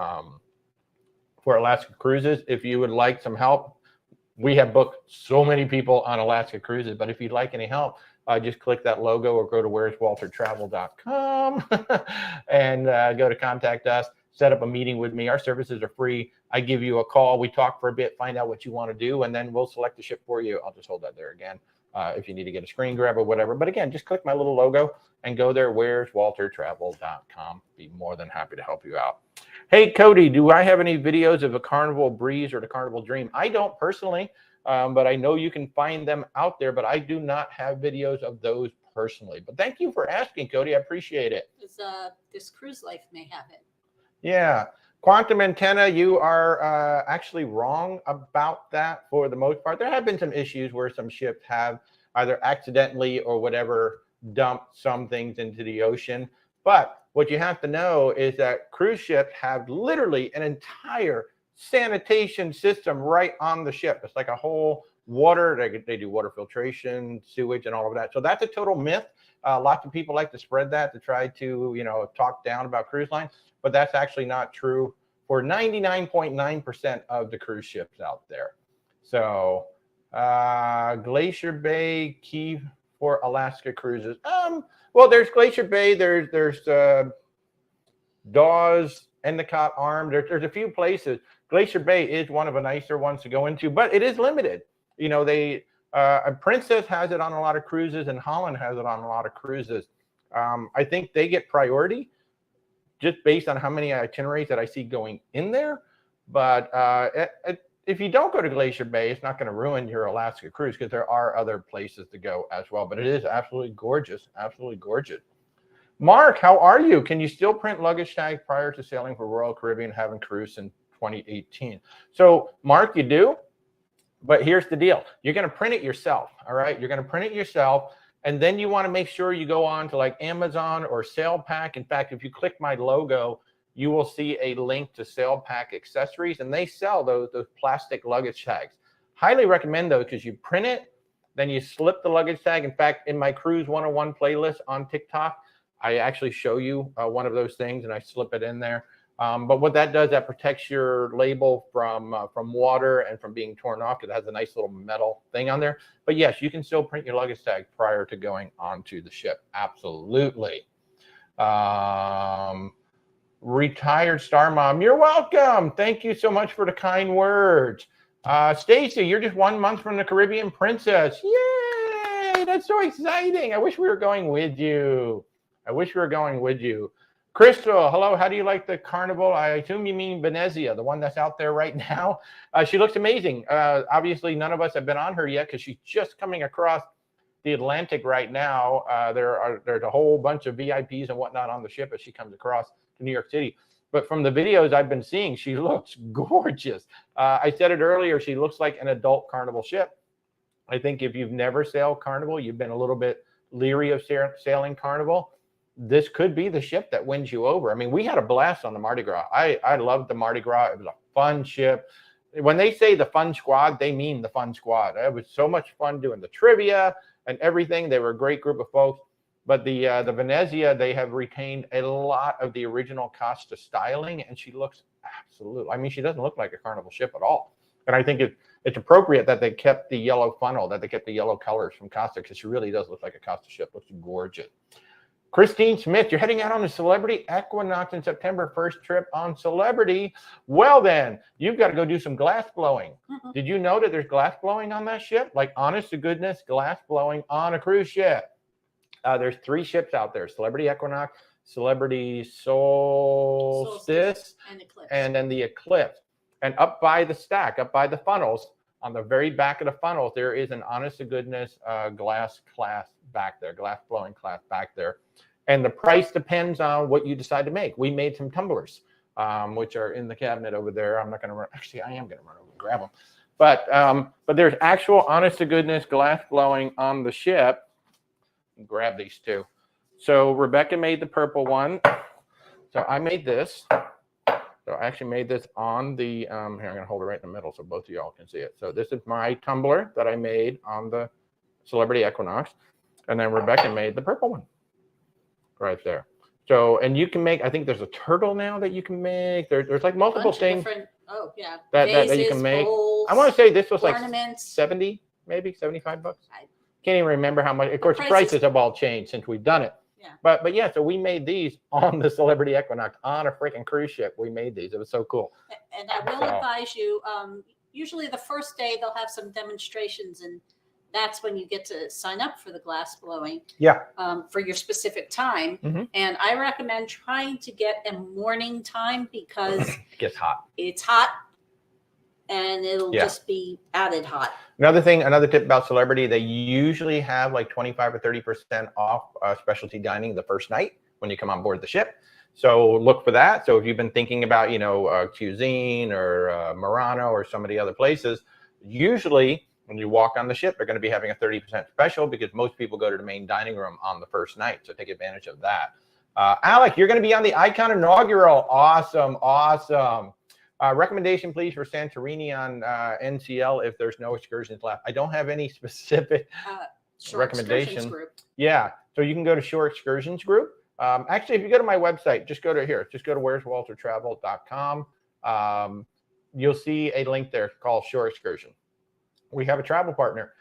Alaska cruises. If you would like some help, we have booked so many people on Alaska cruises, but if you'd like any help, just click that logo or go to where'swaltertravel.com and go to contact us, set up a meeting with me. Our services are free. I give you a call. We talk for a bit, find out what you want to do, and then we'll select the ship for you. I'll just hold that there again if you need to get a screen grab or whatever. But again, just click my little logo and go there, where'swaltertravel.com. Be more than happy to help you out. Hey, Cody, do I have any videos of a Carnival Breeze or the Carnival Dream? I don't personally, but I know you can find them out there, but I do not have videos of those personally. But thank you for asking, Cody. I appreciate it. This Cruise Life may have it. Yeah. Quantum Antenna, you are actually wrong about that for the most part. There have been some issues where some ships have either accidentally or whatever dumped some things into the ocean. But what you have to know is that cruise ships have literally an entire sanitation system right on the ship. It's like a whole water. They do water filtration, sewage, and all of that. So that's a total myth. Lots of people like to spread that to try to, talk down about cruise lines, but that's actually not true for 99.9% of the cruise ships out there. So Glacier Bay, key for Alaska cruises. Well, there's Glacier Bay, there's Dawes, Endicott Arm. There's a few places. Glacier Bay is one of the nicer ones to go into, but it is limited. Princess has it on a lot of cruises, and Holland has it on a lot of cruises. I think they get priority just based on how many itineraries that I see going in there. But if you don't go to Glacier Bay, it's not going to ruin your Alaska cruise, because there are other places to go as well. But it is absolutely gorgeous, absolutely gorgeous. Mark, how are you? Can you still print luggage tags prior to sailing for Royal Caribbean having cruise in 2018? So, Mark, you do, but here's the deal. You're going to print it yourself, all right? You're going to print it yourself, and then you want to make sure you go on to like Amazon or SailPak. In fact, if you click my logo, you will see a link to SailPak accessories, and they sell those plastic luggage tags. Highly recommend those, because you print it, then you slip the luggage tag. In fact, in my Cruise 101 playlist on TikTok, I actually show you one of those things, and I slip it in there. But what that does, that protects your label from water and from being torn off, because it has a nice little metal thing on there. But yes, you can still print your luggage tag prior to going onto the ship. Absolutely. Retired Star Mom, you're welcome. Thank you so much for the kind words. Stacy, you're just 1 month from the Caribbean Princess. Yay! That's so exciting. I wish we were going with you. Crystal, hello. How do you like the Carnival? I assume you mean Venezia, the one that's out there right now. She looks amazing. Obviously, none of us have been on her yet, because she's just coming across the Atlantic right now. There's a whole bunch of VIPs and whatnot on the ship as she comes across to New York City. But from the videos I've been seeing, she looks gorgeous. I said it earlier, she looks like an adult Carnival ship. I think if you've never sailed Carnival, you've been a little bit leery of sailing Carnival, this could be the ship that wins you over. I mean, we had a blast on the Mardi Gras. I loved the Mardi Gras. It was a fun ship. When they say the fun squad, they mean the fun squad. It was so much fun doing the trivia and everything. They were a great group of folks. But the Venezia, they have retained a lot of the original Costa styling, and she looks absolute. I mean, she doesn't look like a Carnival ship at all. And I think it's appropriate that they kept the yellow funnel, that they kept the yellow colors from Costa, because she really does look like a Costa ship. Looks gorgeous. Christine Smith, you're heading out on a Celebrity Equinox in September, first trip on Celebrity. Well, then, you've got to go do some glass blowing. Did you know that there's glass blowing on that ship? Like, honest to goodness, glass blowing on a cruise ship. There's 3 ships out there: Celebrity Equinox, Celebrity Solstice, and then the Eclipse. And up by the stack, up by the funnels, on the very back of the funnels, there is an honest to goodness glass class back there, glass blowing class back there. And the price depends on what you decide to make. We made some tumblers, which are in the cabinet over there. I'm not going to run. Actually, I am going to run over and grab them. But there's actual honest to goodness glass blowing on the ship. Grab these 2. So Rebecca made the purple one. So I made this. So I actually made this on the, here, I'm going to hold it right in the middle so both of y'all can see it. So this is my tumbler that I made on the Celebrity Equinox. And then Rebecca made the purple one right there. So, and you can make, I think there's a turtle now that you can make. There's like multiple things. Oh, yeah. That you can make. Bowls, I want to say this was ornaments. Like 70, maybe $75. Can't even remember how much. Of course, prices have all changed since we've done it. Yeah. But yeah, so we made these on the Celebrity Equinox on a freaking cruise ship. We made these. It was so cool. And I will advise you, usually the first day they'll have some demonstrations, and that's when you get to sign up for the glass blowing. Yeah. For your specific time. And I recommend trying to get a morning time, because it gets hot. It's hot, and it'll just be added hot. Another tip about Celebrity, they usually have like 25 or 30% off specialty dining the first night when you come on board the ship. So look for that. So if you've been thinking about, Cuisine or Murano or some of the other places, usually when you walk on the ship, they're going to be having a 30% special, because most people go to the main dining room on the first night. So take advantage of that. Alec, you're going to be on the Icon inaugural. Awesome. Recommendation, please, for Santorini on NCL if there's no excursions left. I don't have any specific recommendation. Yeah, so you can go to Shore Excursions Group. Actually, if you go to my website, just go to where'swaltertravel.com. You'll see a link there called Shore Excursion. We have a travel partner,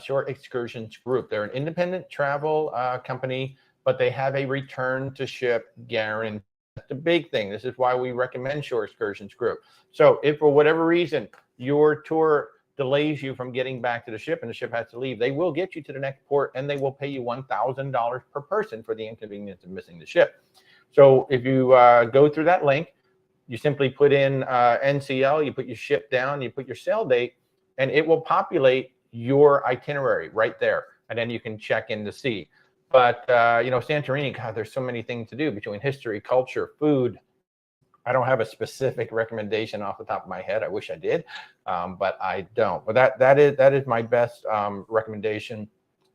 Shore Excursions Group. They're an independent travel company, but they have a return to ship guarantee. That's the big thing. This is why we recommend Shore Excursions Group. So if for whatever reason your tour delays you from getting back to the ship and the ship has to leave, they will get you to the next port and they will pay you $1,000 per person for the inconvenience of missing the ship. So if you go through that link, you simply put in NCL, you put your ship down, you put your sail date, and it will populate your itinerary right there. And then you can check in to see. But, Santorini, God, there's so many things to do between history, culture, food. I don't have a specific recommendation off the top of my head. I wish I did, but I don't. But that is my best recommendation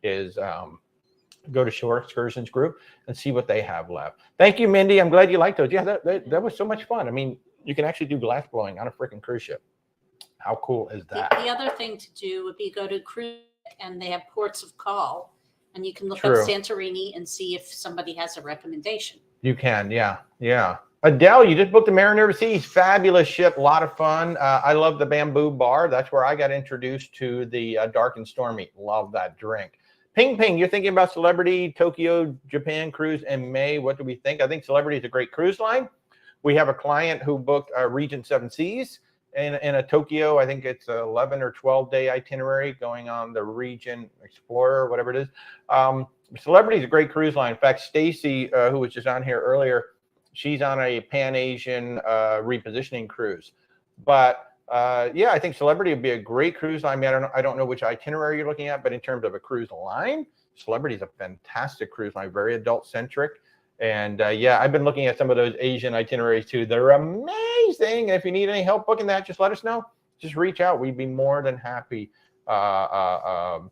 is go to Shore Excursions Group and see what they have left. Thank you, Mindy. I'm glad you liked those. Yeah, that was so much fun. I mean, you can actually do glass blowing on a freaking cruise ship. How cool is that? The other thing to do would be go to cruise and they have ports of call. And you can look up Santorini and see if somebody has a recommendation. You can, yeah. Adele, you just booked the Mariner Seas. Fabulous ship, a lot of fun. I love the Bamboo Bar. That's where I got introduced to the Dark and Stormy. Love that drink. Ping Ping, you're thinking about Celebrity Tokyo, Japan cruise in May. What do we think? I think Celebrity is a great cruise line. We have a client who booked Regent Seven Seas in a Tokyo. I think it's 11 or 12 day itinerary going on the Regent Explorer, whatever it is. Celebrity is a great cruise line. In fact, Stacy, who was just on here earlier, she's on a Pan-Asian repositioning cruise. But yeah, I think Celebrity would be a great cruise line. I mean, I don't know which itinerary you're looking at, but in terms of a cruise line, Celebrity is a fantastic cruise line, very adult centric. And yeah, I've been looking at some of those Asian itineraries too. They're amazing. And if you need any help booking that, just let us know. Just reach out. We'd be more than happy to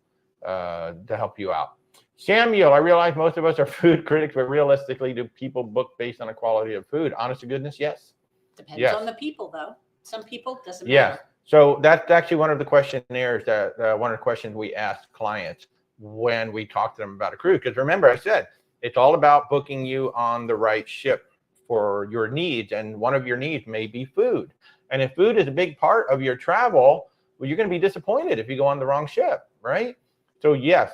help you out. Samuel, I realize most of us are food critics, but realistically, do people book based on the quality of food? Honest to goodness, yes. Depends on the people, though. Some people doesn't matter. So that's actually one of the questionnaires that one of the questions we ask clients when we talk to them about a cruise. Because remember, I said, it's all about booking you on the right ship for your needs. And one of your needs may be food. And if food is a big part of your travel, well, you're going to be disappointed if you go on the wrong ship, right? So yes,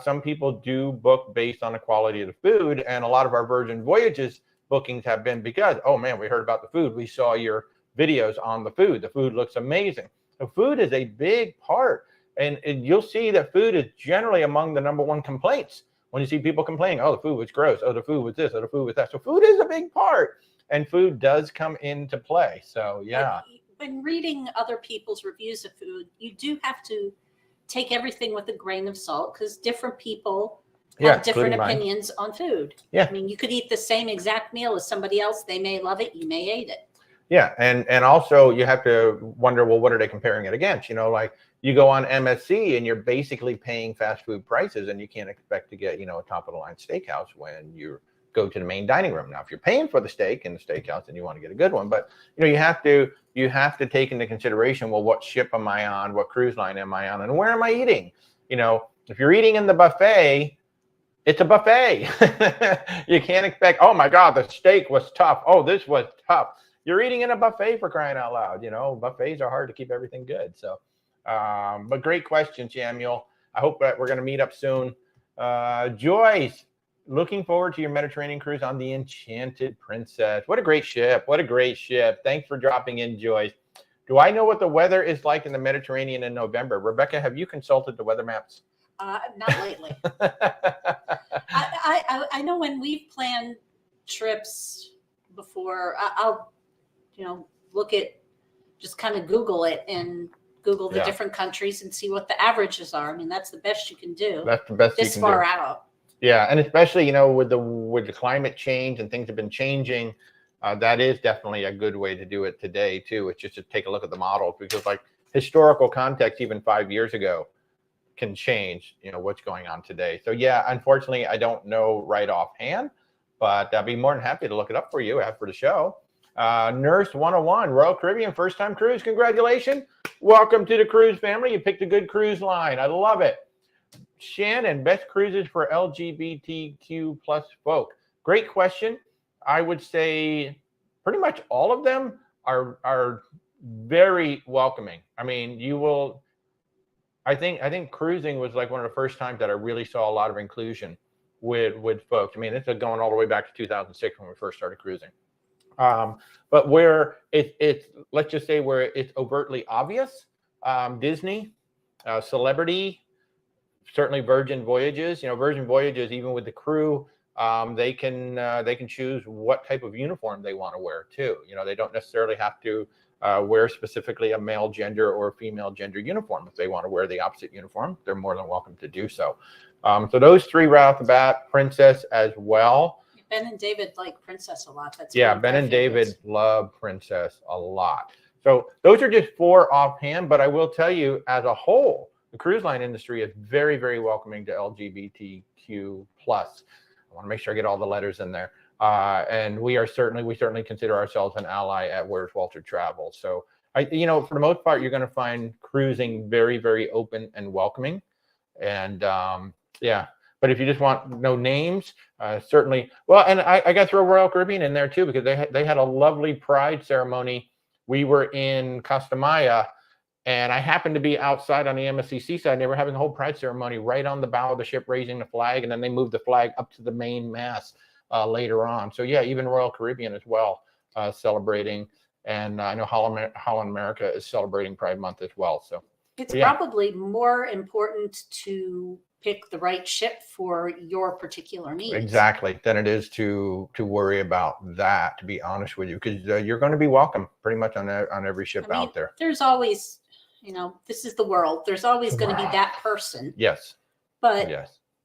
some people do book based on the quality of the food. And a lot of our Virgin Voyages bookings have been because, oh man, we heard about the food. We saw your videos on the food. The food looks amazing. So food is a big part. And you'll see that food is generally among the #1 complaints. When you see people complaining, oh, the food was gross, oh, the food was this, oh, the food was that. So food is a big part, and food does come into play. So, yeah. When reading other people's reviews of food, you do have to take everything with a grain of salt because different people have different opinions on food. Yeah. I mean, you could eat the same exact meal as somebody else. They may love it. You may hate it. Yeah. And also you have to wonder, well, what are they comparing it against? You know, like you go on MSC and you're basically paying fast food prices and you can't expect to get, a top of the line steakhouse when you go to the main dining room. Now, if you're paying for the steak in the steakhouse, then you want to get a good one. But, you have to take into consideration, well, what ship am I on? What cruise line am I on? And where am I eating? If you're eating in the buffet, it's a buffet. You can't expect, oh my God, the steak was tough. Oh, this was tough. You're eating in a buffet for crying out loud. Buffets are hard to keep everything good. So, but great question, Samuel. I hope that we're going to meet up soon. Joyce, looking forward to your Mediterranean cruise on the Enchanted Princess. What a great ship. What a great ship. Thanks for dropping in, Joyce. Do I know what the weather is like in the Mediterranean in November? Rebecca, have you consulted the weather maps? Not lately. I know when we've planned trips before, I'll look at, just kind of Google it and Google the different countries and see what the averages are. I mean, that's the best you can do. That's the best this far out. Yeah, and especially with the climate change and things have been changing, that is definitely a good way to do it today too. It's just to take a look at the models because like historical context even 5 years ago can change what's going on today. So yeah, unfortunately I don't know right offhand, but I'd be more than happy to look it up for you after the show. Nurse 101, Royal Caribbean, first time cruise. Congratulations. Welcome to the cruise family. You picked a good cruise line. I love it. Shannon, best cruises for LGBTQ plus folk. Great question. I would say pretty much all of them are very welcoming. I mean, you will. I think cruising was like one of the first times that I really saw a lot of inclusion with folks. I mean, it's going all the way back to 2006 when we first started cruising. But where it's let's just say where it's overtly obvious, Disney, celebrity, certainly Virgin Voyages. You know, Virgin Voyages, even with the crew, they can choose what type of uniform they want to wear too. You know, they don't necessarily have to wear specifically a male gender or a female gender uniform. If they want to wear the opposite uniform, they're more than welcome to do so. So those three right off the bat, Princess as well. Ben and David like Princess a lot. That's Ben and David love Princess a lot. So those are just four offhand, but I will tell you, as a whole, the cruise line industry is very, very welcoming to LGBTQ plus. I want to make sure I get all the letters in there. And we certainly consider ourselves an ally at Where's Walter Travel. So for the most part, you're going to find cruising very, very open and welcoming. And but if you just want no names, certainly. Well, and I got to throw Royal Caribbean in there too, because they had a lovely pride ceremony. We were in Costa Maya, and I happened to be outside on the MSCC side. And they were having the whole pride ceremony right on the bow of the ship, raising the flag, and then they moved the flag up to the main mast later on. So yeah, even Royal Caribbean as well celebrating, and I know Holland America is celebrating Pride Month as well. So it's probably more important to pick the right ship for your particular needs. Exactly, than it is to worry about that, to be honest with you, because you're going to be welcome pretty much on every ship out there. There's always, this is the world. There's always going to be that person. Yes. But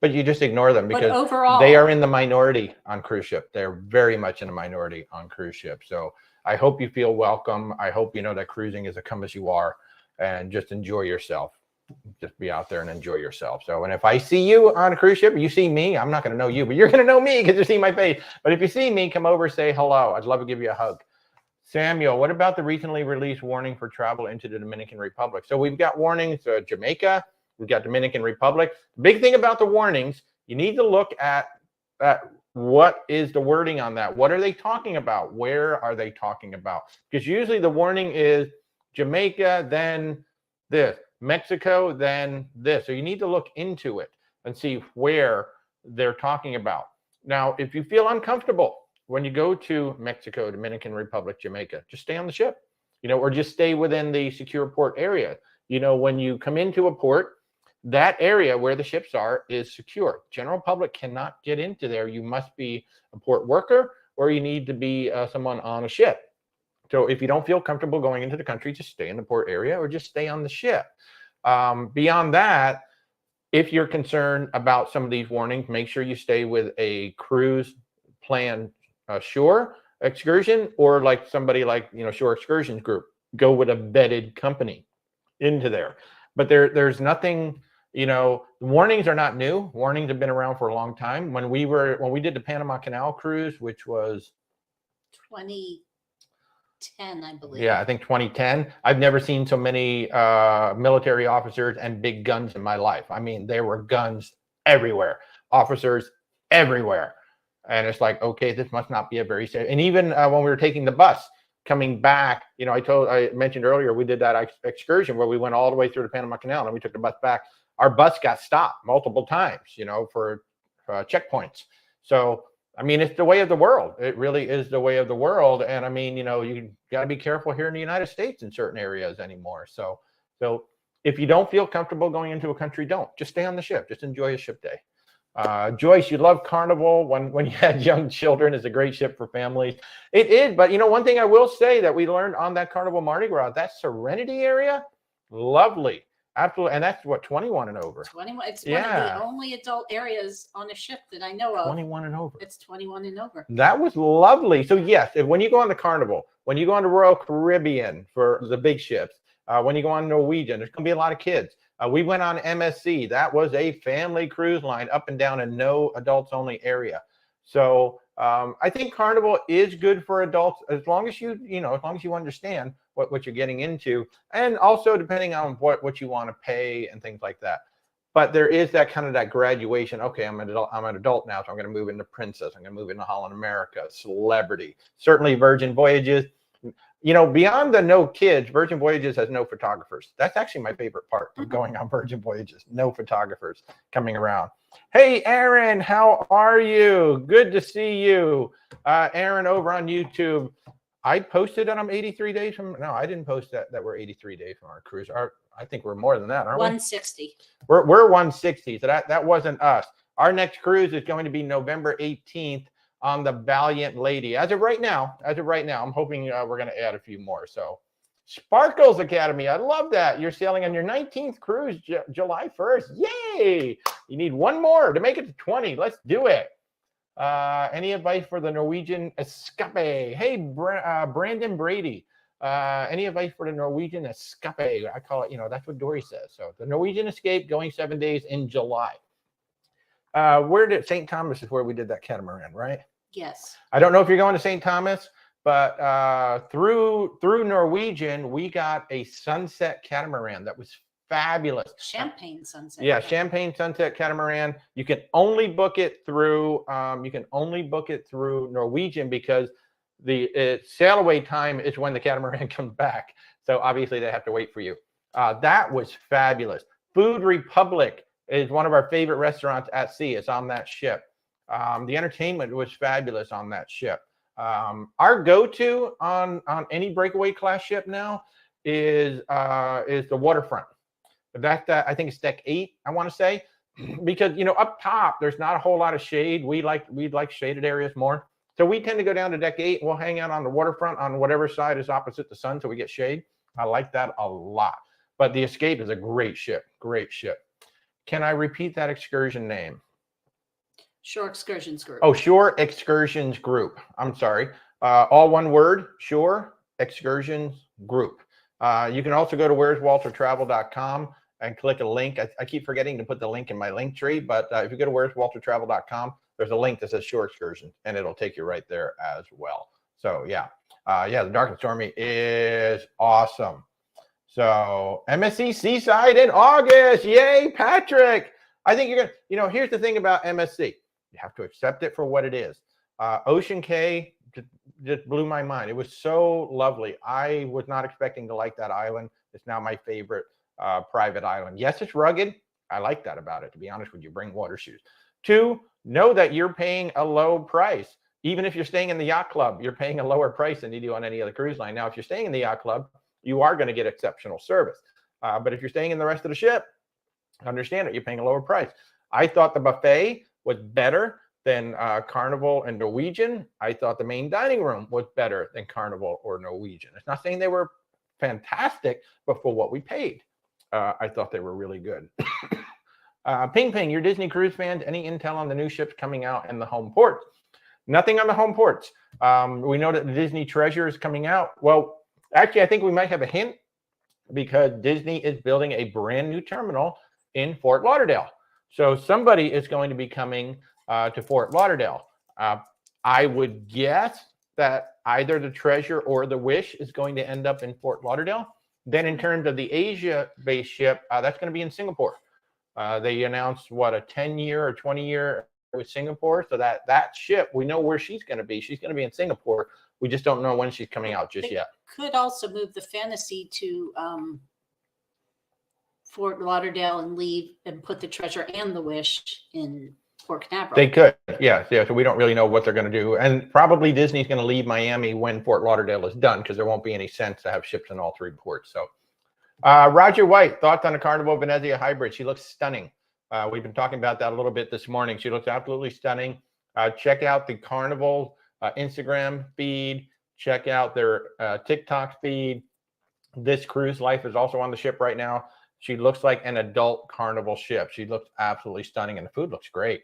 you just ignore them, because overall, they are in the minority on cruise ship. They're very much in a minority on cruise ship. So I hope you feel welcome. I hope you know that cruising is a come as you are, and just enjoy yourself. Just be out there and enjoy yourself. So, and if I see you on a cruise ship, you see me, I'm not going to know you, but you're going to know me because you see my face. But if you see me, come over, say hello. I'd love to give you a hug. Samuel, what about the recently released warning for travel into the Dominican Republic? So we've got warnings, Jamaica, we've got Dominican Republic. The big thing about the warnings, you need to look at what is the wording on that? What are they talking about? Where are they talking about? Because usually the warning is Jamaica, then this. Mexico, then this. So you need to look into it and see where they're talking about. Now, if you feel uncomfortable when you go to Mexico, Dominican Republic, Jamaica, just stay on the ship, or just stay within the secure port area. When you come into a port, that area where the ships are is secure. General public cannot get into there. You must be a port worker, or you need to be someone on a ship. So if you don't feel comfortable going into the country, just stay in the port area or just stay on the ship. Beyond that, if you're concerned about some of these warnings, make sure you stay with a cruise plan shore excursion, or like somebody like, Shore Excursions Group. Go with a vetted company into there. But there's nothing, warnings are not new. Warnings have been around for a long time. When we did the Panama Canal cruise, which was 2010, I believe. Yeah, I think 2010. I've never seen so many military officers and big guns in my life. I mean, there were guns everywhere, officers everywhere. And it's like, okay, this must not be a very safe. And even when we were taking the bus coming back, I mentioned earlier, we did that excursion where we went all the way through the Panama Canal and we took the bus back. Our bus got stopped multiple times, for checkpoints. So, I mean, it's the way of the world. It really is the way of the world. And I mean, you got to be careful here in the United States in certain areas anymore. So if you don't feel comfortable going into a country, don't. Just stay on the ship. Just enjoy a ship day. Joyce, you love Carnival when you had young children. It's a great ship for families. It is. But, one thing I will say that we learned on that Carnival Mardi Gras, that Serenity area, lovely. Absolutely. And that's what, 21 and over. 21. It's one of the only adult areas on a ship that I know of. 21 and over. It's 21 and over. That was lovely. So yes, when you go on the Carnival, when you go on the Royal Caribbean for the big ships, when you go on Norwegian, there's going to be a lot of kids. We went on MSC. That was a family cruise line up and down a no adults only area. So I think Carnival is good for adults as long as as long as you understand what you're getting into, and also depending on what you want to pay and things like that. But there is that kind of that graduation. Okay, I'm an adult now, so I'm going to move into Princess. I'm going to move into Holland America, Celebrity. Certainly Virgin Voyages. Beyond the no kids, Virgin Voyages has no photographers. That's actually my favorite part of going on Virgin Voyages. No photographers coming around. Hey, Aaron, how are you? Good to see you. Aaron over on YouTube. I posted that I'm 83 days from. No, I didn't post that we're 83 days from our cruise. I think we're more than that, aren't we? 160. We're 160. So that wasn't us. Our next cruise is going to be November 18th on the Valiant Lady. As of right now, I'm hoping we're going to add a few more. So Sparkles Academy, I love that. You're sailing on your 19th cruise, July 1st. Yay! You need one more to make it to 20. Let's do it. Any advice for the Norwegian Escape? Hey, Brandon Brady. Any advice for the Norwegian Escape? I call it, that's what Dory says. So the Norwegian Escape going 7 days in July. Where did St. Thomas is where we did that catamaran, right? Yes. I don't know if you're going to St. Thomas, but through Norwegian, we got a sunset catamaran that was fabulous. Champagne sunset. Yeah, Champagne sunset catamaran. You can only book it through Norwegian because the sail away time is when the catamaran comes back. So obviously they have to wait for you. That was fabulous. Food Republic is one of our favorite restaurants at sea. It's on that ship. The entertainment was fabulous on that ship. Our go-to on any breakaway class ship now is the waterfront. That I think it's deck 8, I want to say, because up top there's not a whole lot of shade. We'd like shaded areas more, so we tend to go down to deck 8. We'll hang out on the waterfront on whatever side is opposite the sun, so we get shade. I like that a lot. But the Escape is a great ship. Great ship. Can I repeat that excursion name? Shore Excursions Group. Oh, Shore Excursions Group. I'm sorry. All one word, Shore Excursions Group. You can also go to where'swaltertravel.com and click a link. I keep forgetting to put the link in my link tree, but if you go to where'swaltertravel.com, there's a link that says Shore Excursions, and it'll take you right there as well. So yeah, the Dark and Stormy is awesome. So MSC Seaside in August. Yay, Patrick. I think you're gonna, here's the thing about MSC. You have to accept it for what it is. Ocean Cay just blew my mind. It was so lovely. I was not expecting to like that island. It's now my favorite private island. Yes, it's rugged. I like that about it, to be honest with you. Bring water shoes. 2, know that you're paying a low price. Even if you're staying in the yacht club, you're paying a lower price than you do on any other cruise line. Now, if you're staying in the yacht club, you are going to get exceptional service. But if you're staying in the rest of the ship, understand it, you're paying a lower price. I thought the buffet was better than Carnival and Norwegian. I thought the main dining room was better than Carnival or Norwegian. It's not saying they were fantastic, but for what we paid, I thought they were really good. Ping Ping, you're Disney cruise fans. Any intel on the new ships coming out and the home ports? Nothing on the home ports. We know that the Disney Treasure is coming out. Well, actually, I think we might have a hint because Disney is building a brand new terminal in Fort Lauderdale. So somebody is going to be coming to Fort Lauderdale. I would guess that either the Treasure or the Wish is going to end up in Fort Lauderdale. Then in terms of the Asia-based ship, that's going to be in Singapore. They announced, a 10-year or 20-year with Singapore. So that ship, we know where she's going to be. She's going to be in Singapore. We just don't know when she's coming out just yet. Could also move the Fantasy to Fort Lauderdale and leave and put the Treasure and the Wish in Port Canaveral. They could, yeah. So we don't really know what they're going to do, and probably Disney's going to leave Miami when Fort Lauderdale is done because there won't be any sense to have ships in all 3 ports. So, Roger White, thoughts on the Carnival Venezia hybrid? She looks stunning. We've been talking about that a little bit this morning. She looks absolutely stunning. Check out the Carnival Instagram feed. Check out their TikTok feed. This cruise life is also on the ship right now. She looks like an adult Carnival ship. She looks absolutely stunning, and the food looks great.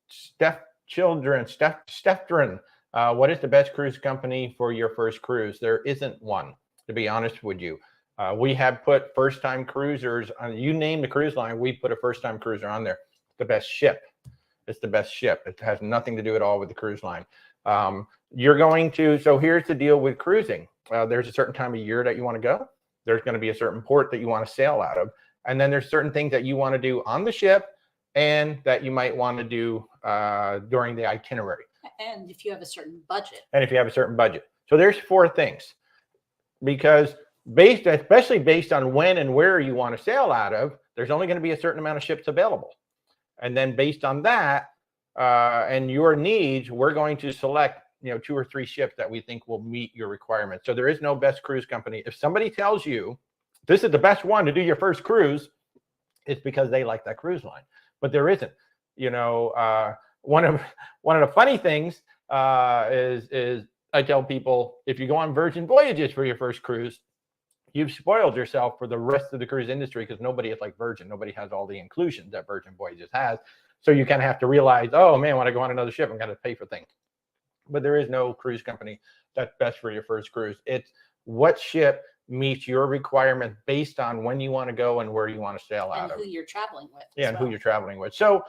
Steph Dren, what is the best cruise company for your first cruise? There isn't one, to be honest with you. We have put first-time cruisers on. You name the cruise line, we put a first-time cruiser on there. The best ship. it's the best ship. It has nothing to do at all with the cruise line. You're going to, so here's the deal with cruising. There's a certain time of year that you want to go. There's going to be a certain port that you want to sail out of. And then there's certain things that you want to do on the ship and that you might want to do during the itinerary. And if you have a certain budget. And if you have a certain budget. So there's 4 things. Because especially based on when and where you want to sail out of, there's only going to be a certain amount of ships available. And then based on that and your needs, we're going to select 2 or 3 ships that we think will meet your requirements. So there is no best cruise company. If somebody tells you this is the best one to do your first cruise, it's because they like that cruise line. But there isn't. One of the funny things is I tell people, if you go on Virgin Voyages for your first cruise, you've spoiled yourself for the rest of the cruise industry, because nobody is like Virgin. Nobody has all the inclusions that Virgin Voyages has. So you kind of have to realize, oh man, when I go on another ship, I'm going to pay for things. But there is no cruise company that's best for your first cruise. It's what ship meets your requirements based on when you want to go and where you want to sail out of. And who you're traveling with. Yeah, and who you're traveling with. So,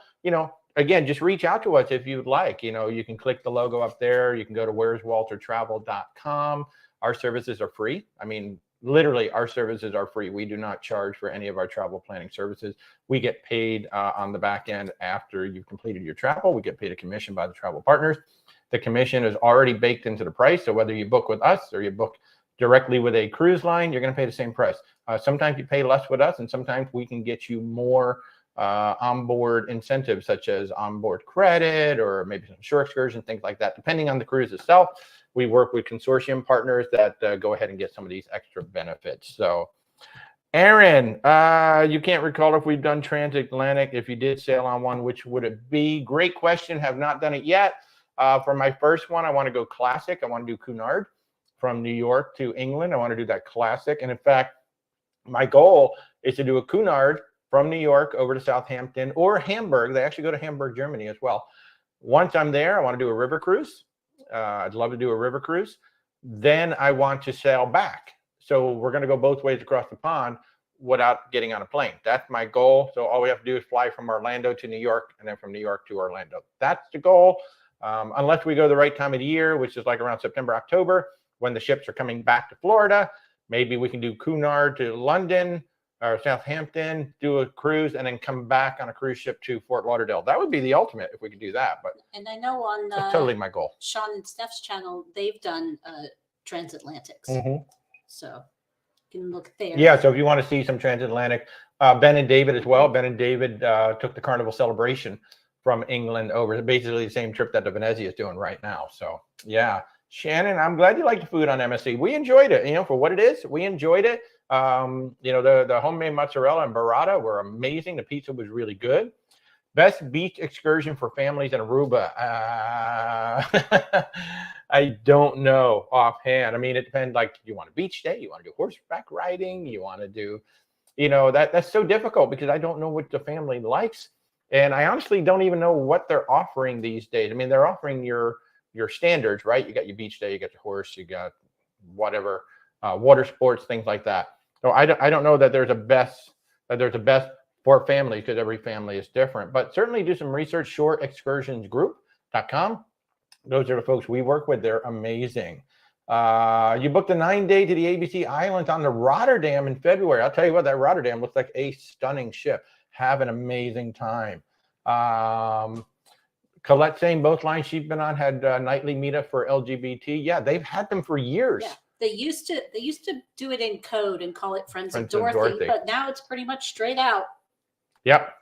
again, just reach out to us if you'd like. You can click the logo up there. You can go to where'swaltertravel.com. Our services are free. I mean, literally, our services are free. We do not charge for any of our travel planning services. We get paid on the back end after you've completed your travel. We get paid a commission by the travel partners. The commission is already baked into the price. So whether you book with us or you book directly with a cruise line, you're going to pay the same price. Sometimes you pay less with us, and sometimes we can get you more onboard incentives, such as onboard credit or maybe some shore excursion, things like that. Depending on the cruise itself, we work with consortium partners that go ahead and get some of these extra benefits. So, Aaron, you can't recall if we've done transatlantic. If you did sail on one, which would it be? Great question. Have not done it yet. For my first one, I want to go classic. I want to do Cunard from New York to England. I want to do that classic. And in fact, my goal is to do a Cunard from New York over to Southampton or Hamburg. They actually go to Hamburg, Germany as well. Once I'm there, I want to do a river cruise. I'd love to do a river cruise. Then I want to sail back. So we're going to go both ways across the pond without getting on a plane. That's my goal. So all we have to do is fly from Orlando to New York, and then from New York to Orlando. That's the goal. Unless we go the right time of the year, which is like around September, October, when the ships are coming back to Florida. Maybe we can do Cunard to London or Southampton, do a cruise, and then come back on a cruise ship to Fort Lauderdale. That would be the ultimate if we could do that. But and I know on that's totally my goal. Sean and Steph's channel, they've done transatlantics. So you can look there. Yeah, so if you want to see some transatlantic, Ben and David as well. Ben and David took the Carnival celebration from England over, basically the same trip that the Venezia is doing right now. So yeah, Shannon, I'm glad you like the food on MSC. We enjoyed it, for what it is. We enjoyed it. The homemade mozzarella and burrata were amazing. The pizza was really good. Best beach excursion for families in Aruba. I don't know offhand. I mean, it depends. Like, you want a beach day, you want to do horseback riding, you want to do, that's so difficult because I don't know what the family likes. And I honestly don't even know what they're offering these days. I mean, they're offering your standards, right? You got your beach day, you got your horse, you got whatever, water sports, things like that. So I don't know that there's a best for families, because every family is different. But certainly do some research. ShoreExcursionsGroup.com. Those are the folks we work with. They're amazing. You booked a 9-day to the ABC Islands on the Rotterdam in February. I'll tell you what, that Rotterdam looks like a stunning ship. Have an amazing time. Colette saying both lines she's been on had nightly meetup for LGBT. Yeah, they've had them for years. Yeah. They used to do it in code and call it Friends of Dorothy, but now it's pretty much straight out. Yep.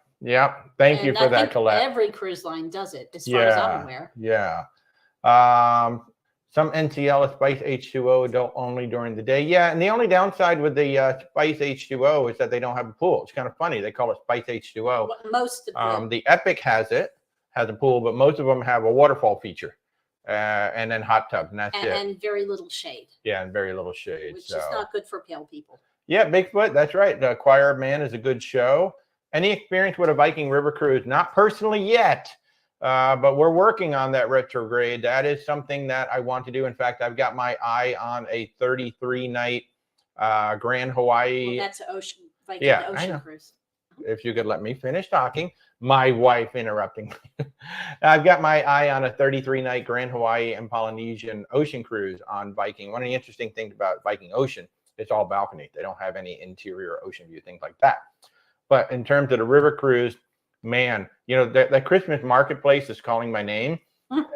Thank you for that, Colette. Every cruise line does it, as far as I'm aware. Yeah. Some NCL is Spice H2O adult only during the day. Yeah, and the only downside with the Spice H2O is that they don't have a pool. It's kind of funny. They call it Spice H2O. Most of them. The Epic has a pool, but most of them have a waterfall feature. And then hot tub, and that's it. And very little shade. Yeah, and very little shade. Which is not good for pale people. Yeah, Bigfoot, that's right. The Choir of Man is a good show. Any experience with a Viking river cruise? Not personally yet, but we're working on that retrograde. That is something that I want to do. In fact, I've got my eye on a 33-night Grand Hawaii. Well, that's an ocean, Viking ocean cruise. if you could let me finish talking. My wife interrupting me. I've got my eye on a 33-night Grand Hawaii and Polynesian ocean cruise on Viking. One of the interesting things about Viking Ocean, it's all balcony. They don't have any interior ocean view, things like that. But in terms of the river cruise, man, you know, that Christmas marketplace is calling my name.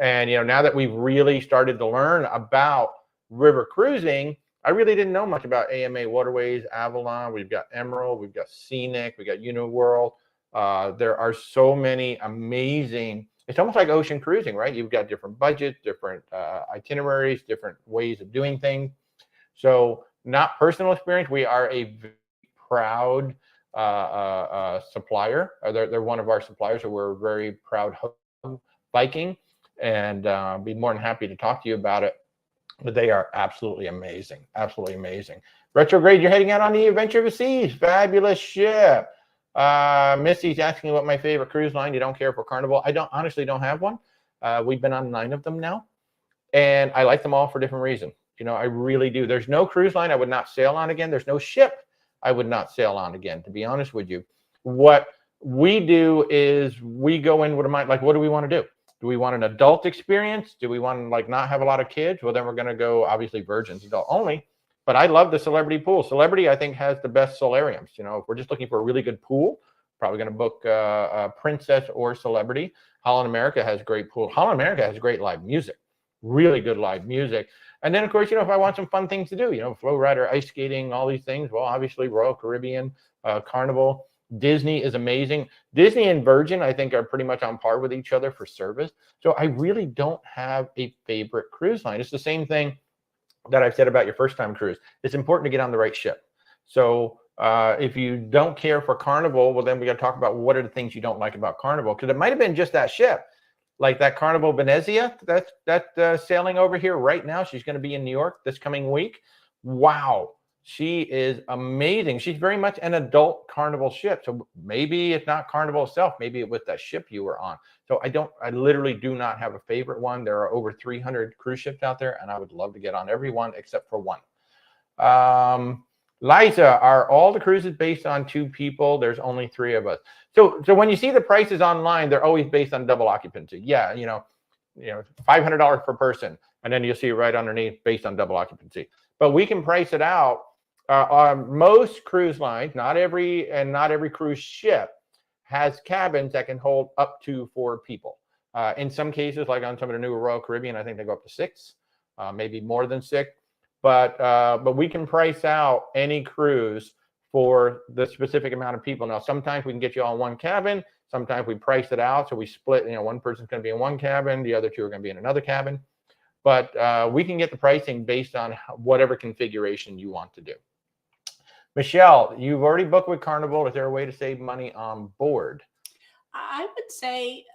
And, you know, now that we've really started to learn about river cruising, I really didn't know much about AMA Waterways, Avalon. We've got Emerald, we've got Scenic, we got Uniworld. There are so many amazing, it's almost like ocean cruising, right? You've got different budgets, different itineraries, different ways of doing things. So not personal experience. We are a very proud supplier. They're one of our suppliers, so we're very proud of Viking, and be more than happy to talk to you about it. But they are absolutely amazing, absolutely amazing. Retrograde, you're heading out on the Adventure of the Seas. Fabulous ship. Missy's asking what my favorite cruise line. You don't care for Carnival? I honestly don't have one. We've been on 9 of them now, and I like them all for different reasons. You know, I really do. There's no cruise line I would not sail on again. There's no ship I would not sail on again, to be honest with you. What we do is we go in with a mind, like, what do we want to do? Do we want an adult experience? Do we want to, like, not have a lot of kids? Well, then we're going to go, obviously, virgins, adult only. But I love the Celebrity pool. Celebrity, I think, has the best solariums. You know, if we're just looking for a really good pool, probably going to book Princess or Celebrity. Holland America has great pool. Holland America has great live music, really good live music. And then, of course, you know, if I want some fun things to do, you know, flow rider, ice skating, all these things, well, obviously, Royal Caribbean, Carnival. Disney is amazing. Disney and Virgin, I think, are pretty much on par with each other for service. So I really don't have a favorite cruise line. It's the same thing that I've said about your first time cruise. It's important to get on the right ship. So if you don't care for Carnival, well, then we got to talk about what are the things you don't like about Carnival, because it might have been just that ship, like that Carnival Venezia that's sailing over here right now. She's going to be in New York this coming week. Wow. She is amazing. She's very much an adult Carnival ship. So maybe it's not Carnival itself. Maybe it was that ship you were on. So I literally do not have a favorite one. There are over 300 cruise ships out there, and I would love to get on every one except for one. Liza, are all the cruises based on 2 people? There's only 3 of us. So when you see the prices online, they're always based on double occupancy. Yeah, you know, $500 per person, and then you'll see right underneath based on double occupancy. But we can price it out. On most cruise lines, not every cruise ship has cabins that can hold up to 4 people. In some cases, like on some of the newer Royal Caribbean, I think they go up to 6, maybe more than 6. But we can price out any cruise for the specific amount of people. Now, sometimes we can get you all in one cabin. Sometimes we price it out, so we split. You know, one person's going to be in one cabin, the other 2 are going to be in another cabin. But we can get the pricing based on whatever configuration you want to do. Michelle, you've already booked with Carnival. Is there a way to save money on board? I would say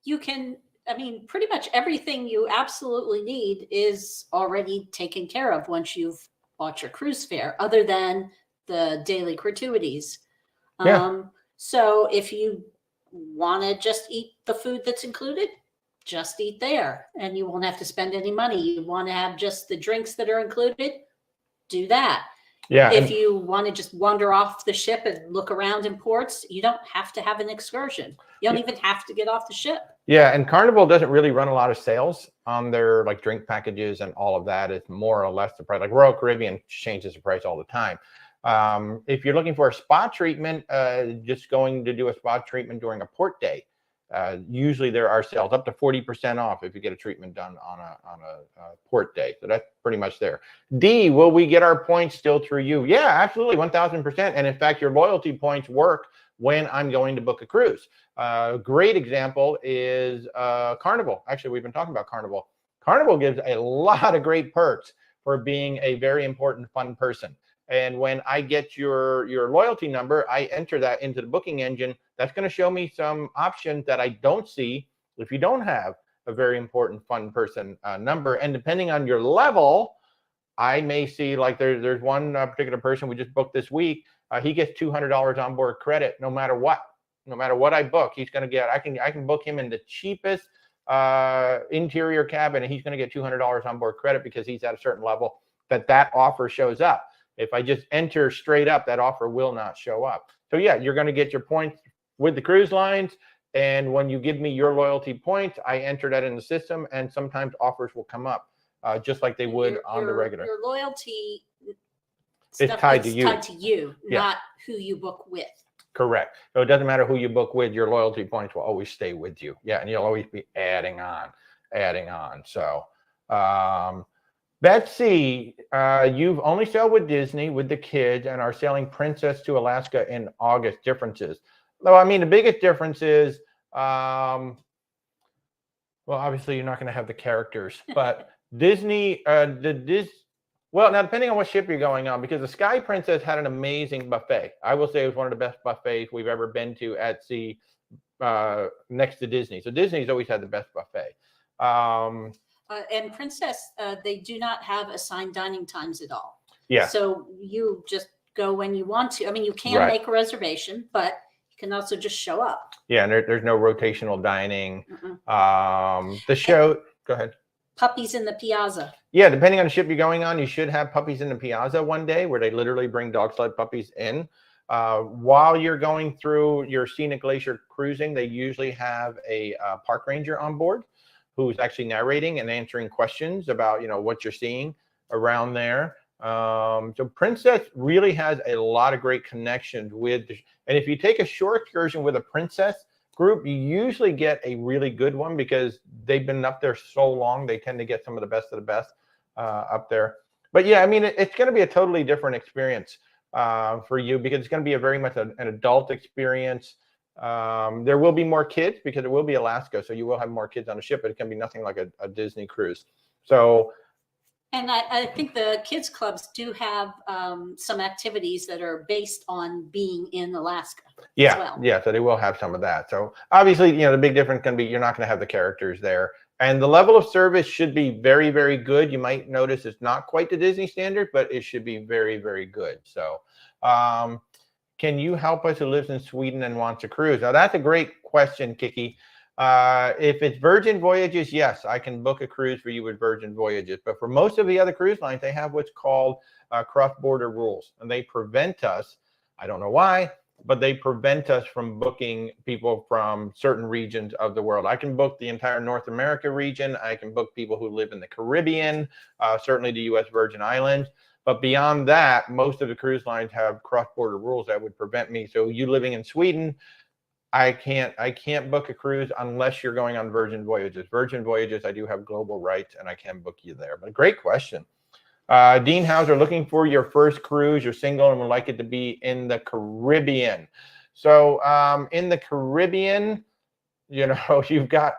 you can, I mean, pretty much everything you absolutely need is already taken care of once you've bought your cruise fare, other than the daily gratuities. Yeah. So if you want to just eat the food that's included, just eat there and you won't have to spend any money. You want to have just the drinks that are included, do that. Yeah. If you want to just wander off the ship and look around in ports, you don't have to have an excursion. You don't even have to get off the ship. Yeah, and Carnival doesn't really run a lot of sales on their like drink packages and all of that. It's more or less the price. Like Royal Caribbean changes the price all the time. If you're looking for a spa treatment, just going to do a spa treatment during a port day, usually there are sales up to 40% off if you get a treatment done on a port day. So that's pretty much there. D, will we get our points still through you? Yeah, absolutely, 1000%. And in fact, your loyalty points work when I'm going to book a cruise. Great example is Carnival. Actually, we've been talking about Carnival. Carnival gives a lot of great perks for being a very important, fun person. And when I get your loyalty number, I enter that into the booking engine. That's going to show me some options that I don't see if you don't have a very important, fun person number. And depending on your level, I may see, like there's one particular person we just booked this week. He gets $200 on board credit no matter what. No matter what I book, he's going to get, I can book him in the cheapest interior cabin, and he's going to get $200 on board credit because he's at a certain level that offer shows up. If I just enter straight up, that offer will not show up. So yeah, you're going to get your points with the cruise lines. And when you give me your loyalty points, I enter that in the system, and sometimes offers will come up just like they would on the regular. Your loyalty It's tied to you. Tied to you, not who you book with. Correct. So it doesn't matter who you book with, your loyalty points will always stay with you. Yeah, and you'll always be adding on. So, Betsy, you've only sailed with Disney with the kids and are sailing Princess to Alaska in August. Differences? Well, I mean, the biggest difference is, well, obviously you're not going to have the characters, but Disney, well, now depending on what ship you're going on, because the Sky Princess had an amazing buffet. I will say it was one of the best buffets we've ever been to at sea, next to Disney. So Disney's always had the best buffet. And Princess, they do not have assigned dining times at all. Yeah. So you just go when you want to. I mean, you can make a reservation, but you can also just show up. Yeah, and there's no rotational dining. The show, go ahead. Puppies in the piazza. Yeah, depending on the ship you're going on, you should have puppies in the piazza one day where they literally bring dog sled puppies in. While you're going through your scenic glacier cruising, they usually have a park ranger on board who's actually narrating and answering questions about, you know, what you're seeing around there. So Princess really has a lot of great connections with, and if you take a short excursion with a Princess group, you usually get a really good one because they've been up there so long. They tend to get some of the best of the best up there. But yeah, I mean, it's going to be a totally different experience for you because it's going to be a very much an adult experience. There will be more kids because it will be Alaska, so you will have more kids on the ship, but it can be nothing like a Disney cruise. So, and I think the kids clubs do have some activities that are based on being in Alaska. Yeah, as well. Yeah. So they will have some of that. So obviously, you know, the big difference can be you're not going to have the characters there, and the level of service should be very, very good. You might notice it's not quite the Disney standard, but it should be very, very good. So, can you help us who lives in Sweden and wants a cruise? Now that's a great question, Kiki. If it's Virgin Voyages, yes, I can book a cruise for you with Virgin Voyages. But for most of the other cruise lines, they have what's called cross-border rules. And they prevent us, I don't know why, but they prevent us from booking people from certain regions of the world. I can book the entire North America region. I can book people who live in the Caribbean, certainly the U.S. Virgin Islands. But beyond that, most of the cruise lines have cross-border rules that would prevent me. So you living in Sweden, I can't book a cruise unless you're going on Virgin Voyages. Virgin Voyages, I do have global rights and I can book you there. But great question. Dean Hauser, looking for your first cruise. You're single and would like it to be in the Caribbean. So in the Caribbean, you know, you've got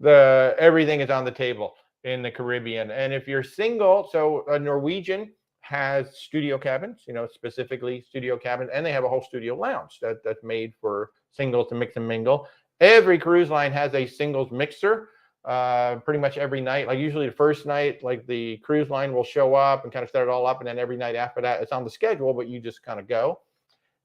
everything is on the table in the Caribbean. And if you're single, so a Norwegian has studio cabins, you know, specifically studio cabins, and they have a whole studio lounge that's made for singles to mix and mingle. Every cruise line has a singles mixer pretty much every night. Like usually the first night, like the cruise line will show up and kind of set it all up, and then every night after that, it's on the schedule, but you just kind of go.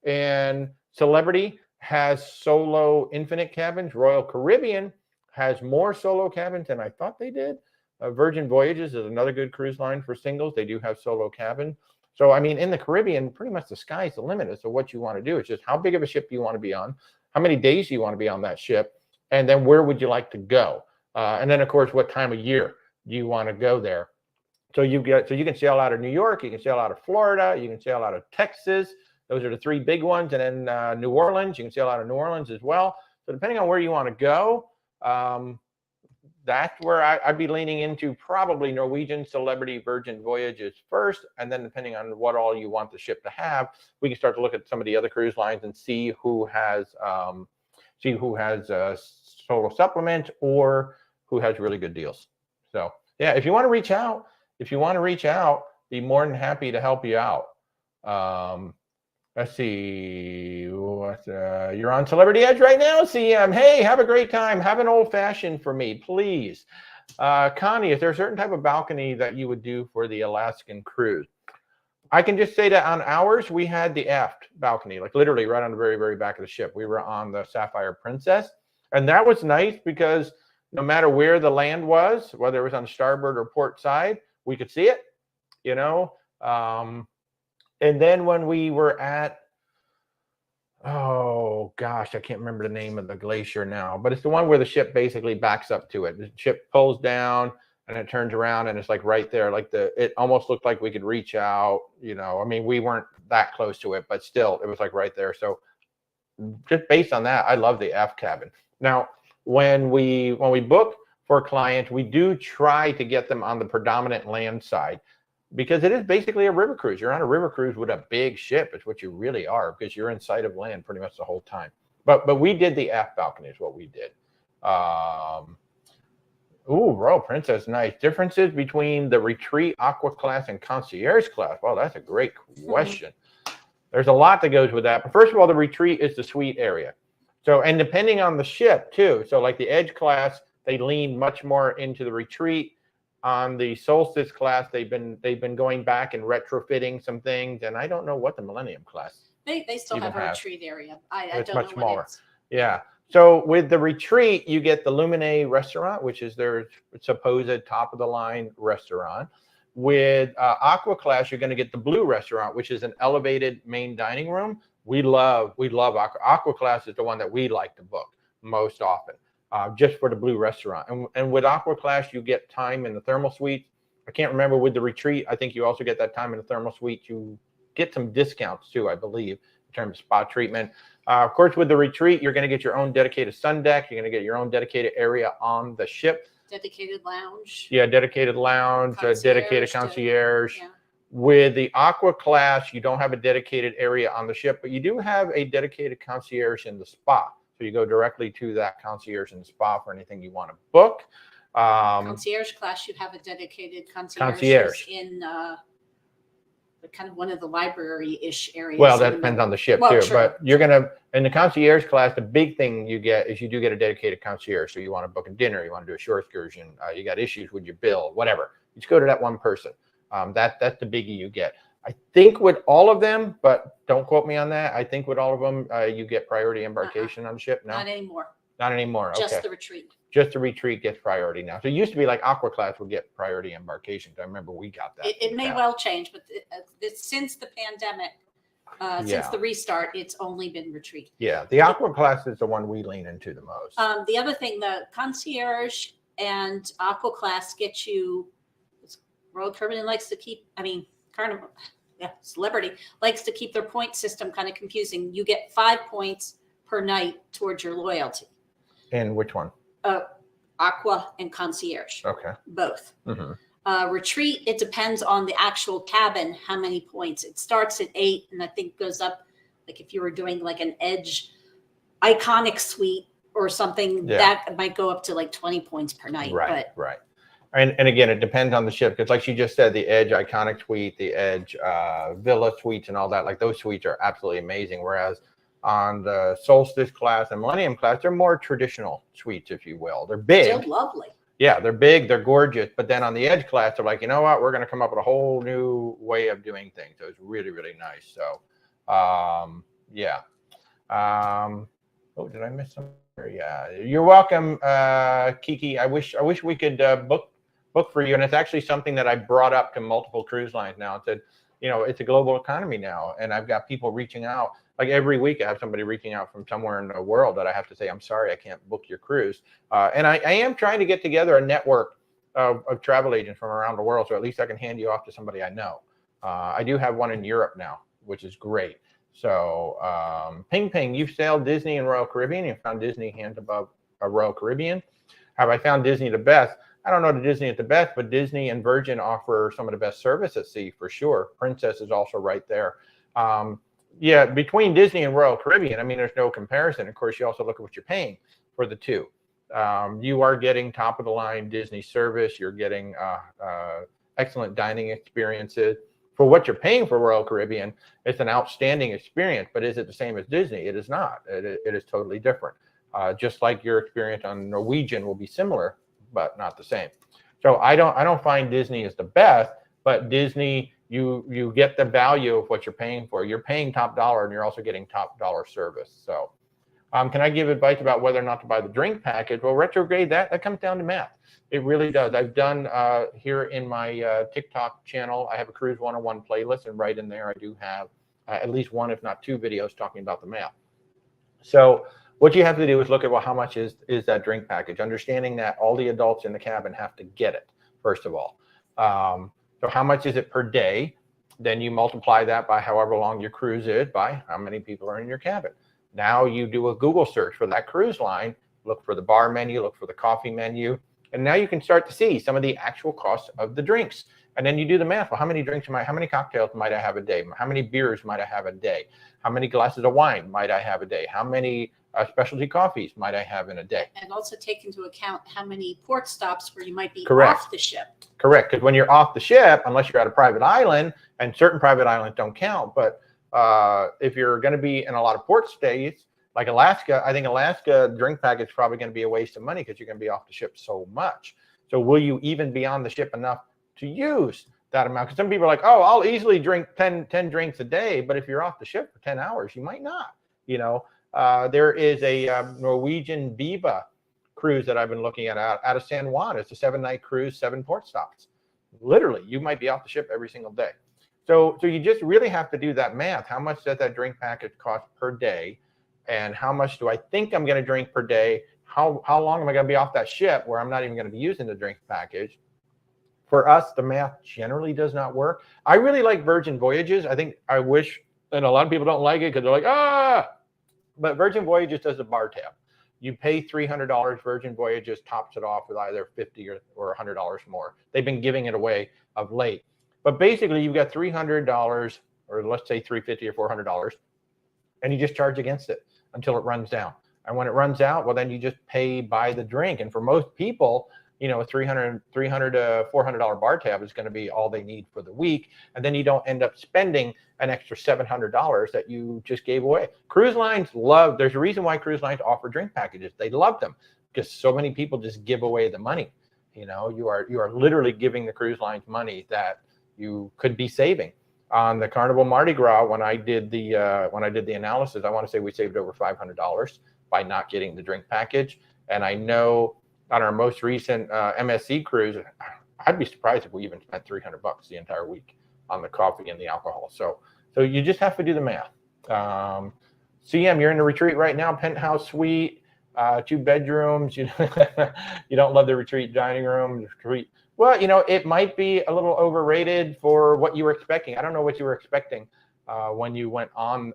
And Celebrity has solo infinite cabins. Royal Caribbean has more solo cabins than I thought they did. Virgin Voyages is another good cruise line for singles. They do have solo cabin. So, I mean, in the Caribbean, pretty much the sky's the limit as to what you want to do. It's just how big of a ship do you want to be on? How many days do you want to be on that ship? And then where would you like to go? And then, of course, what time of year do you want to go there? So you can sail out of New York, you can sail out of Florida, you can sail out of Texas. Those are the three big ones. And then New Orleans, you can sail out of New Orleans as well. So depending on where you want to go, that's where I'd be leaning into probably Norwegian, Celebrity, Virgin Voyages first. And then depending on what all you want the ship to have, we can start to look at some of the other cruise lines and see who has solo supplement or who has really good deals. So yeah, if you want to reach out, be more than happy to help you out. Let's see, you're on Celebrity Edge right now, CM. Hey, have a great time. Have an old fashioned for me, please. Connie, is there a certain type of balcony that you would do for the Alaskan cruise? I can just say that on ours, we had the aft balcony, like literally right on the very, very back of the ship. We were on the Sapphire Princess. And that was nice because no matter where the land was, whether it was on starboard or port side, we could see it, you know. And then when we were at, oh gosh, I can't remember the name of the glacier now, but it's the one where the ship basically backs up to it. The ship pulls down and it turns around and it's like right there. Like it almost looked like we could reach out, you know. I mean, we weren't that close to it, but still it was like right there. So just based on that, I love the aft cabin. Now, when we book for clients, we do try to get them on the predominant land side, because it is basically a river cruise. You're on a river cruise with a big ship. It's what you really are, because you're in sight of land pretty much the whole time. But we did the aft balcony is what we did. Ooh, Royal Princess, nice. Differences between the Retreat, Aqua Class, and Concierge Class. Well, that's a great question. There's a lot that goes with that. But first of all, the Retreat is the suite area. So, and depending on the ship too. So like the Edge Class, they lean much more into the Retreat. On the Solstice Class, they've been going back and retrofitting some things, and I don't know what the Millennium Class. They still have a retreat area. I don't much know smaller. what it's. Yeah. So with the Retreat, you get the Lumine restaurant, which is their supposed top of the line restaurant. With Aqua Class, you're going to get the Blue restaurant, which is an elevated main dining room. We love Aqua Class is the one that we like to book most often. Just for the Blue restaurant. And with Aqua Class, you get time in the thermal suite. I can't remember with the Retreat. I think you also get that time in the thermal suite. You get some discounts too, I believe, in terms of spa treatment. Of course, with the Retreat, you're going to get your own dedicated sun deck. You're going to get your own dedicated area on the ship. Dedicated lounge. Yeah, dedicated lounge, dedicated concierge. Yeah. With the Aqua Class, you don't have a dedicated area on the ship, but you do have a dedicated concierge in the spa. So you go directly to that concierge in the spa for anything you want to book. Concierge Class, you have a dedicated concierge in kind of one of the library-ish areas. Well, that depends on the ship too. True. But you're going to, in the Concierge Class, the big thing you get is you do get a dedicated concierge. So you want to book a dinner, you want to do a shore excursion, you got issues with your bill, whatever. You just go to that one person. That's the biggie you get. I think with all of them, but don't quote me on that. I think with all of them, you get priority embarkation on the ship. No, not anymore. Not anymore. Just okay. the Retreat. Just the Retreat gets priority now. So it used to be like Aqua Class would get priority embarkation. I remember we got that. It may well change, but since the pandemic, since the restart, it's only been Retreat. Yeah, the Aqua Class is the one we lean into the most. The other thing, the Concierge and Aqua Class get you. Royal Caribbean likes to keep. I mean, Carnival. Yeah, Celebrity likes to keep their point system kind of confusing. You get 5 points per night towards your loyalty. And which one? Aqua and Concierge. Okay. Both. Mm-hmm. Retreat, it depends on the actual cabin, how many points. It starts at 8 and I think goes up, like if you were doing like an Edge iconic suite or something, that might go up to like 20 points per night. Right, right. And again, it depends on the ship, because like she just said, the Edge iconic suite, the Edge villa suites and all that, like those suites are absolutely amazing. Whereas on the Solstice Class and Millennium Class, they're more traditional suites, if you will. They're big. Still lovely. Yeah, they're big, they're gorgeous. But then on the Edge Class, they're like, you know what? We're going to come up with a whole new way of doing things. So it's really, really nice. So, yeah. Oh, did I miss something? Yeah, you're welcome, Kiki. I wish we could book for you. And it's actually something that I brought up to multiple cruise lines now. It said, you know, it's a global economy now. And I've got people reaching out. Like every week I have somebody reaching out from somewhere in the world that I have to say, I'm sorry, I can't book your cruise. And I am trying to get together a network of travel agents from around the world. So at least I can hand you off to somebody I know. I do have one in Europe now, which is great. So Ping Ping, you've sailed Disney and Royal Caribbean. You found Disney hands above a Royal Caribbean. Have I found Disney the best? I don't know the Disney at the best, but Disney and Virgin offer some of the best service at sea for sure. Princess is also right there. Yeah, between Disney and Royal Caribbean, I mean, there's no comparison. Of course, you also look at what you're paying for the two. You are getting top of the line Disney service. You're getting excellent dining experiences. For what you're paying for Royal Caribbean, it's an outstanding experience. But is it the same as Disney? It is not. It is totally different. Just like your experience on Norwegian will be similar, but not the same. So I don't find Disney is the best, but Disney, you get the value of what you're paying for. You're paying top dollar, and you're also getting top dollar service. So Can I give advice about whether or not to buy the drink package? Well, retrograde, that comes down to math. It really does. I've done here in my TikTok channel, I have a Cruise 101 playlist, and right in there I do have at least one, if not two videos talking about the math. So what you have to do is look at, well, how much is that drink package? Understanding that all the adults in the cabin have to get it, first of all. So how much is it per day? Then you multiply that by however long your cruise is by how many people are in your cabin. Now you do a Google search for that cruise line, look for the bar menu, look for the coffee menu, and now you can start to see some of the actual costs of the drinks. And then you do the math. Well, how many cocktails might I have a day? How many beers might I have a day? How many glasses of wine might I have a day? How many specialty coffees might I have in a day? And also take into account how many port stops where you might be Correct. off the ship. Correct, because when you're off the ship, unless you're at a private island, and certain private islands don't count, but if you're going to be in a lot of port stays, like Alaska, I think Alaska drink package is probably going to be a waste of money because you're going to be off the ship so much. So will you even be on the ship enough to use that amount? Because some people are like, oh, I'll easily drink 10 drinks a day. But if you're off the ship for 10 hours, you might not. There is a Norwegian Viva cruise that I've been looking at out of San Juan. It's a 7-night cruise, 7 port stops. Literally, you might be off the ship every single day. So you just really have to do that math. How much does that drink package cost per day? And how much do I think I'm going to drink per day? How long am I going to be off that ship where I'm not even going to be using the drink package? For us, the math generally does not work. I really like Virgin Voyages. I wish, and a lot of people don't like it because they're like, but Virgin Voyages does a bar tab. You pay $300, Virgin Voyages tops it off with either $50 or $100 more. They've been giving it away of late. But basically, you've got $300, or let's say $350 or $400, and you just charge against it until it runs down. And when it runs out, well, then you just pay by the drink. And for most people, a $300 to $400 bar tab is going to be all they need for the week. And then you don't end up spending an extra $700 that you just gave away. Cruise lines there's a reason why cruise lines offer drink packages. They love them because so many people just give away the money. You are literally giving the cruise lines money that you could be saving. On the Carnival Mardi Gras, when I did the analysis, I want to say we saved over $500 by not getting the drink package. And I know on our most recent MSC cruise, I'd be surprised if we even spent $300 the entire week on the coffee and the alcohol. So you just have to do the math. CM, you're in the retreat right now, penthouse suite, 2 bedrooms. You don't love the retreat dining room, retreat. Well, it might be a little overrated for what you were expecting. I don't know what you were expecting when you went on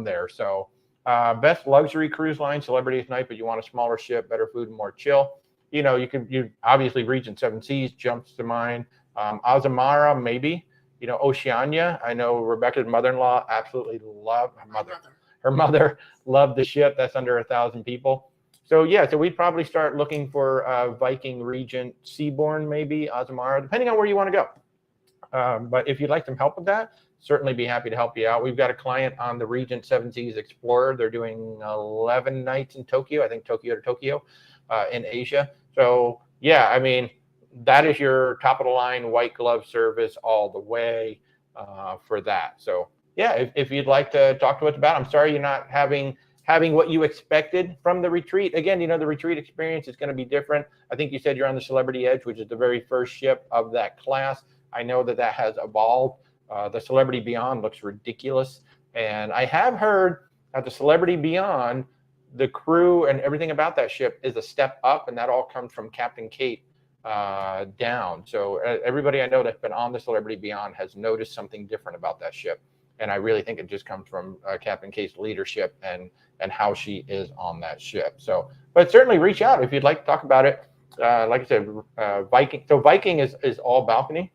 there. So best luxury cruise line, Celebrity Night, but you want a smaller ship, better food, and more chill. You obviously Regent 7 Seas jumps to mind. Azamara, maybe. Oceania. I know Rebecca's mother-in-law absolutely loved her mother loved the ship. That's under 1,000 people. So we'd probably start looking for Viking, Regent, Seabourn, maybe Azamara, depending on where you want to go. But if you'd like some help with that, certainly be happy to help you out. We've got a client on the Regent 7 Seas Explorer. They're doing 11 nights in Tokyo, I think Tokyo to Tokyo in Asia. So that is your top of the line white glove service all the way for that. So if you'd like to talk to us about it, I'm sorry you're not having what you expected from the retreat. Again, the retreat experience is going to be different. I think you said you're on the Celebrity Edge, which is the very first ship of that class. I know that has evolved. The Celebrity Beyond looks ridiculous. And I have heard that the Celebrity Beyond, the crew and everything about that ship is a step up, and that all comes from Captain Kate down. So everybody I know that's been on the Celebrity Beyond has noticed something different about that ship. And I really think it just comes from Captain Kate's leadership and how she is on that ship. So, but certainly reach out if you'd like to talk about it. Like I said, Viking. So Viking is all balcony,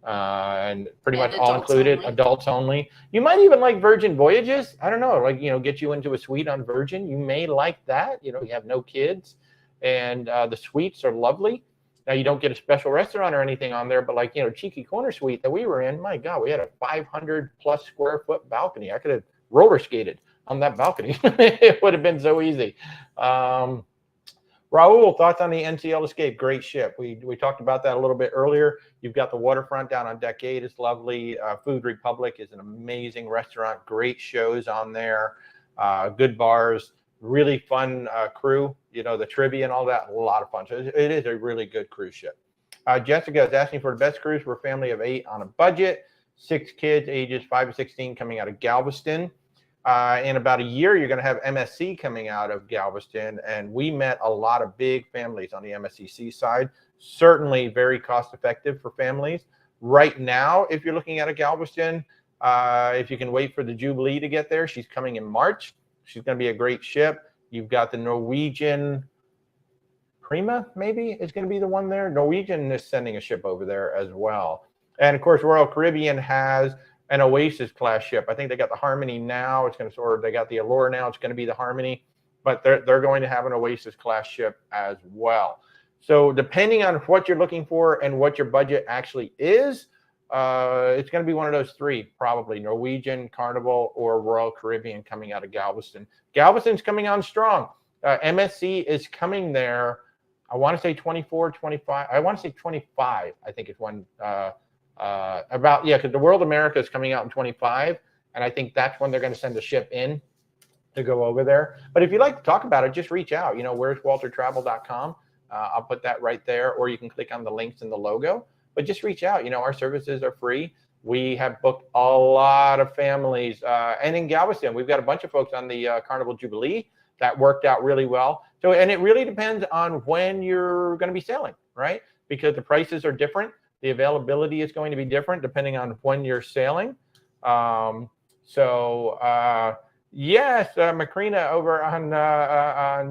and pretty much all included, adults only. You might even like Virgin Voyages. I don't know, get you into a suite on Virgin. You may like that. You have no kids, and the suites are lovely. Now, you don't get a special restaurant or anything on there, but Cheeky Corner Suite that we were in, my God, we had a 500 plus square foot balcony. I could have roller skated on that balcony. It would have been so easy. Raul, thoughts on the NCL Escape? Great ship. We talked about that a little bit earlier. You've got the waterfront down on Deck 8. It's lovely. Food Republic is an amazing restaurant. Great shows on there. good bars, really fun crew. The trivia and all that, a lot of fun. So it is a really good cruise ship. Jessica is asking for the best cruise for a family of 8 on a budget, 6 kids ages 5 to 16 coming out of Galveston. In about a year, you're going to have MSC coming out of Galveston, and we met a lot of big families on the MSCC side. Certainly very cost effective for families. Right now, if you're looking at a Galveston, if you can wait for the Jubilee to get there, she's coming in March. She's going to be a great ship. You've got the Norwegian Prima, maybe, is going to be the one there. Norwegian is sending a ship over there as well. And of course, Royal Caribbean has an Oasis class ship. I think they got the Harmony now. It's going to, or they got the Allure now. It's going to be the Harmony, but they're going to have an Oasis class ship as well. So depending on what you're looking for and what your budget actually is, it's going to be one of those 3, probably Norwegian, Carnival, or Royal Caribbean coming out of Galveston. Galveston's coming on strong. MSC is coming there. I want to say 24, 25. I want to say 25, I think is when, because the World America is coming out in 25. And I think that's when they're going to send a ship in to go over there. But if you'd like to talk about it, just reach out. Where's WalterTravel.com? I'll put that right there, or you can click on the links in the logo. But just reach out. Our services are free. We have booked a lot of families. And in Galveston, we've got a bunch of folks on the Carnival Jubilee that worked out really well. So, and it really depends on when you're going to be sailing, right? Because the prices are different. The availability is going to be different depending on when you're sailing. Yes, Macrina over on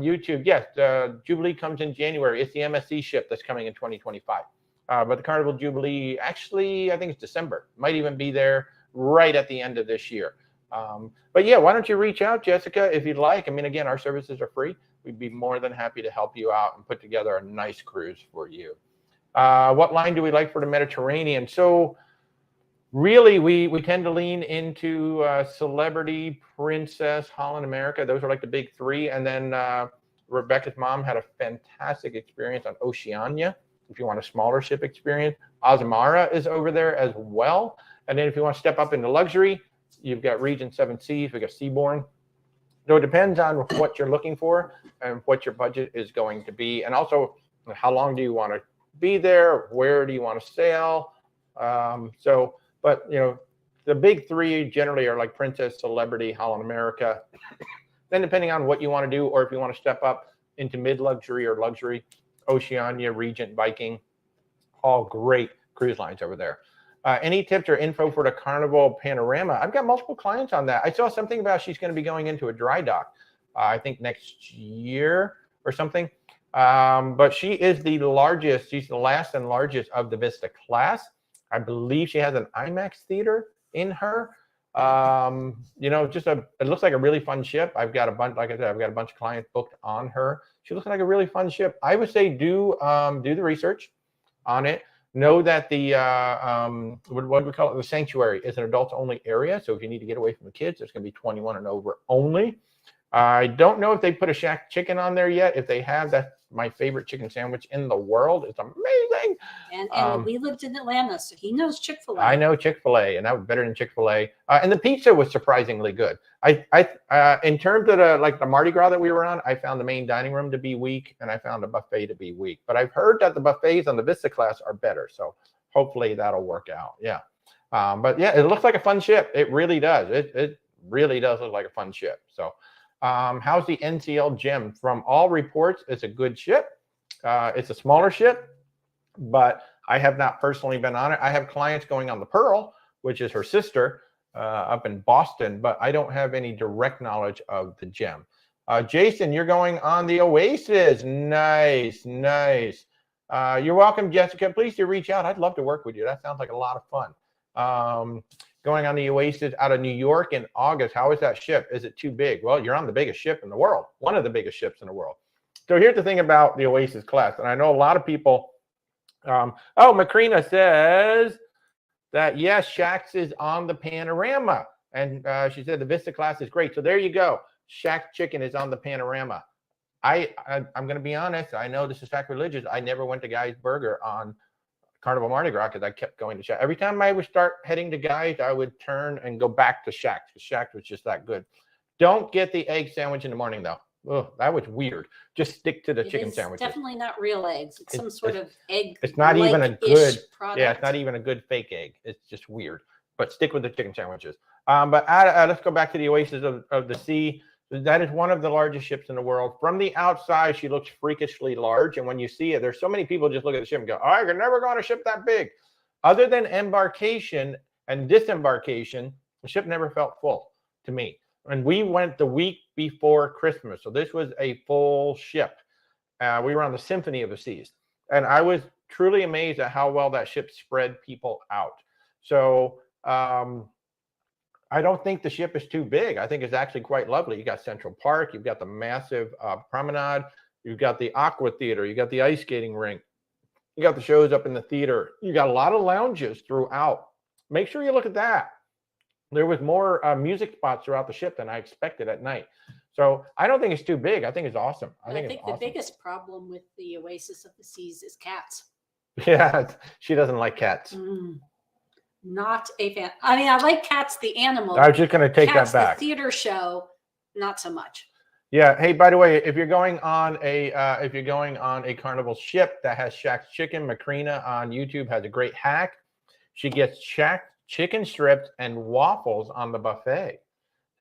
YouTube. Yes, Jubilee comes in January. It's the MSC ship that's coming in 2025. But the Carnival Jubilee, actually, I think it's December. Might even be there right at the end of this year. But yeah, why don't you reach out, Jessica, if you'd like. I mean, again, our services are free. We'd be more than happy to help you out and put together a nice cruise for you. What line do we like for the Mediterranean? So really, we tend to lean into Celebrity, Princess, Holland America. Those are like the big 3. And then Rebecca's mom had a fantastic experience on Oceania. If you want a smaller ship experience, Azamara is over there as well. And then if you want to step up into luxury, you've got Regent 7 Seas, we've got Seabourn. So it depends on what you're looking for and what your budget is going to be. And also, how long do you want to be there? Where do you want to sail? But the big 3 generally are like Princess, Celebrity, Holland America. Then depending on what you want to do, or if you want to step up into mid-luxury or luxury, Oceania, Regent, Viking, all great cruise lines over there. Any tips or info for the Carnival Panorama? I've got multiple clients on that. I saw something about she's going to be going into a dry dock, I think next year or something. But she is the largest. She's the last and largest of the Vista class. I believe she has an IMAX theater in her. It looks like a really fun ship. I've got a bunch, like I said, I've got a bunch of clients booked on her. She looks like a really fun ship. I would say do the research on it. Know that the what do we call it? The sanctuary is an adults only area. So if you need to get away from the kids, it's going to be 21 and over only. I don't know if they put a shack chicken on there yet. If they have, that's my favorite chicken sandwich in the world. It's amazing. And we lived in Atlanta, so he knows Chick-fil-A. I know Chick-fil-A, and that was better than Chick-fil-A. And the pizza was surprisingly good. In terms of the Mardi Gras that we were on, I found the main dining room to be weak, and I found the buffet to be weak. But I've heard that the buffets on the Vista class are better, so hopefully that'll work out. Yeah. But yeah, it looks like a fun ship. It really does. It really does look like a fun ship. So. How's the NCL Gem? From all reports, it's a good ship. It's a smaller ship, but I have not personally been on it. I have clients going on the Pearl, which is her sister up in Boston, but I don't have any direct knowledge of the Gem. Jason, you're going on the Oasis. Nice, nice. You're welcome, Jessica. Please do reach out. I'd love to work with you. That sounds like a lot of fun. Going on the Oasis out of New York in August. How is that ship? Is it too big? Well, you're on the biggest ship in the world, one of the biggest ships in the world. So here's the thing about the Oasis class, and I know a lot of people. Macrina says that yes, Shack's is on the Panorama, and she said the Vista class is great. So there you go. Shack Chicken is on the Panorama. I'm going to be honest. I know this is sacrilegious. I never went to Guy's Burger on Carnival Mardi Gras because I kept going to Shack. Every time I would start heading to Guy's, I would turn and go back to Shack because Shack was just that good. Don't get the egg sandwich in the morning, though. Oh, that was weird. Just stick to the chicken sandwiches. Definitely not real eggs. It's some sort of egg. It's not even a good product. Yeah, it's not even a good fake egg. It's just weird. But stick with the chicken sandwiches. But let's go back to the Oasis of the Sea. That is one of the largest ships in the world. From the outside, she looks freakishly large. And when you see it, there's so many people just look at the ship and go, oh, I could never go on a ship that big. Other than embarkation and disembarkation, the ship never felt full to me. And we went the week before Christmas. So this was a full ship. We were on the Symphony of the Seas. And I was truly amazed at how well that ship spread people out. So I don't think the ship is too big. I think it's actually quite lovely. You got Central Park. You've got the massive promenade. You've got the Aqua Theater. You got the ice skating rink. You got the shows up in the theater. You got a lot of lounges throughout. Make sure you look at that. There was more music spots throughout the ship than I expected at night. So I don't think it's too big. I think it's awesome. I think the biggest problem with the Oasis of the Seas is cats. Yeah, she doesn't like cats. Not a fan. I mean, I like Cats the animal. I was just going to take that back. The theater show, not so much. Yeah. Hey, by the way, if you're going on a Carnival ship that has Shaq's Chicken, Macrina on YouTube has a great hack. She gets Shaq's chicken strips and waffles on the buffet.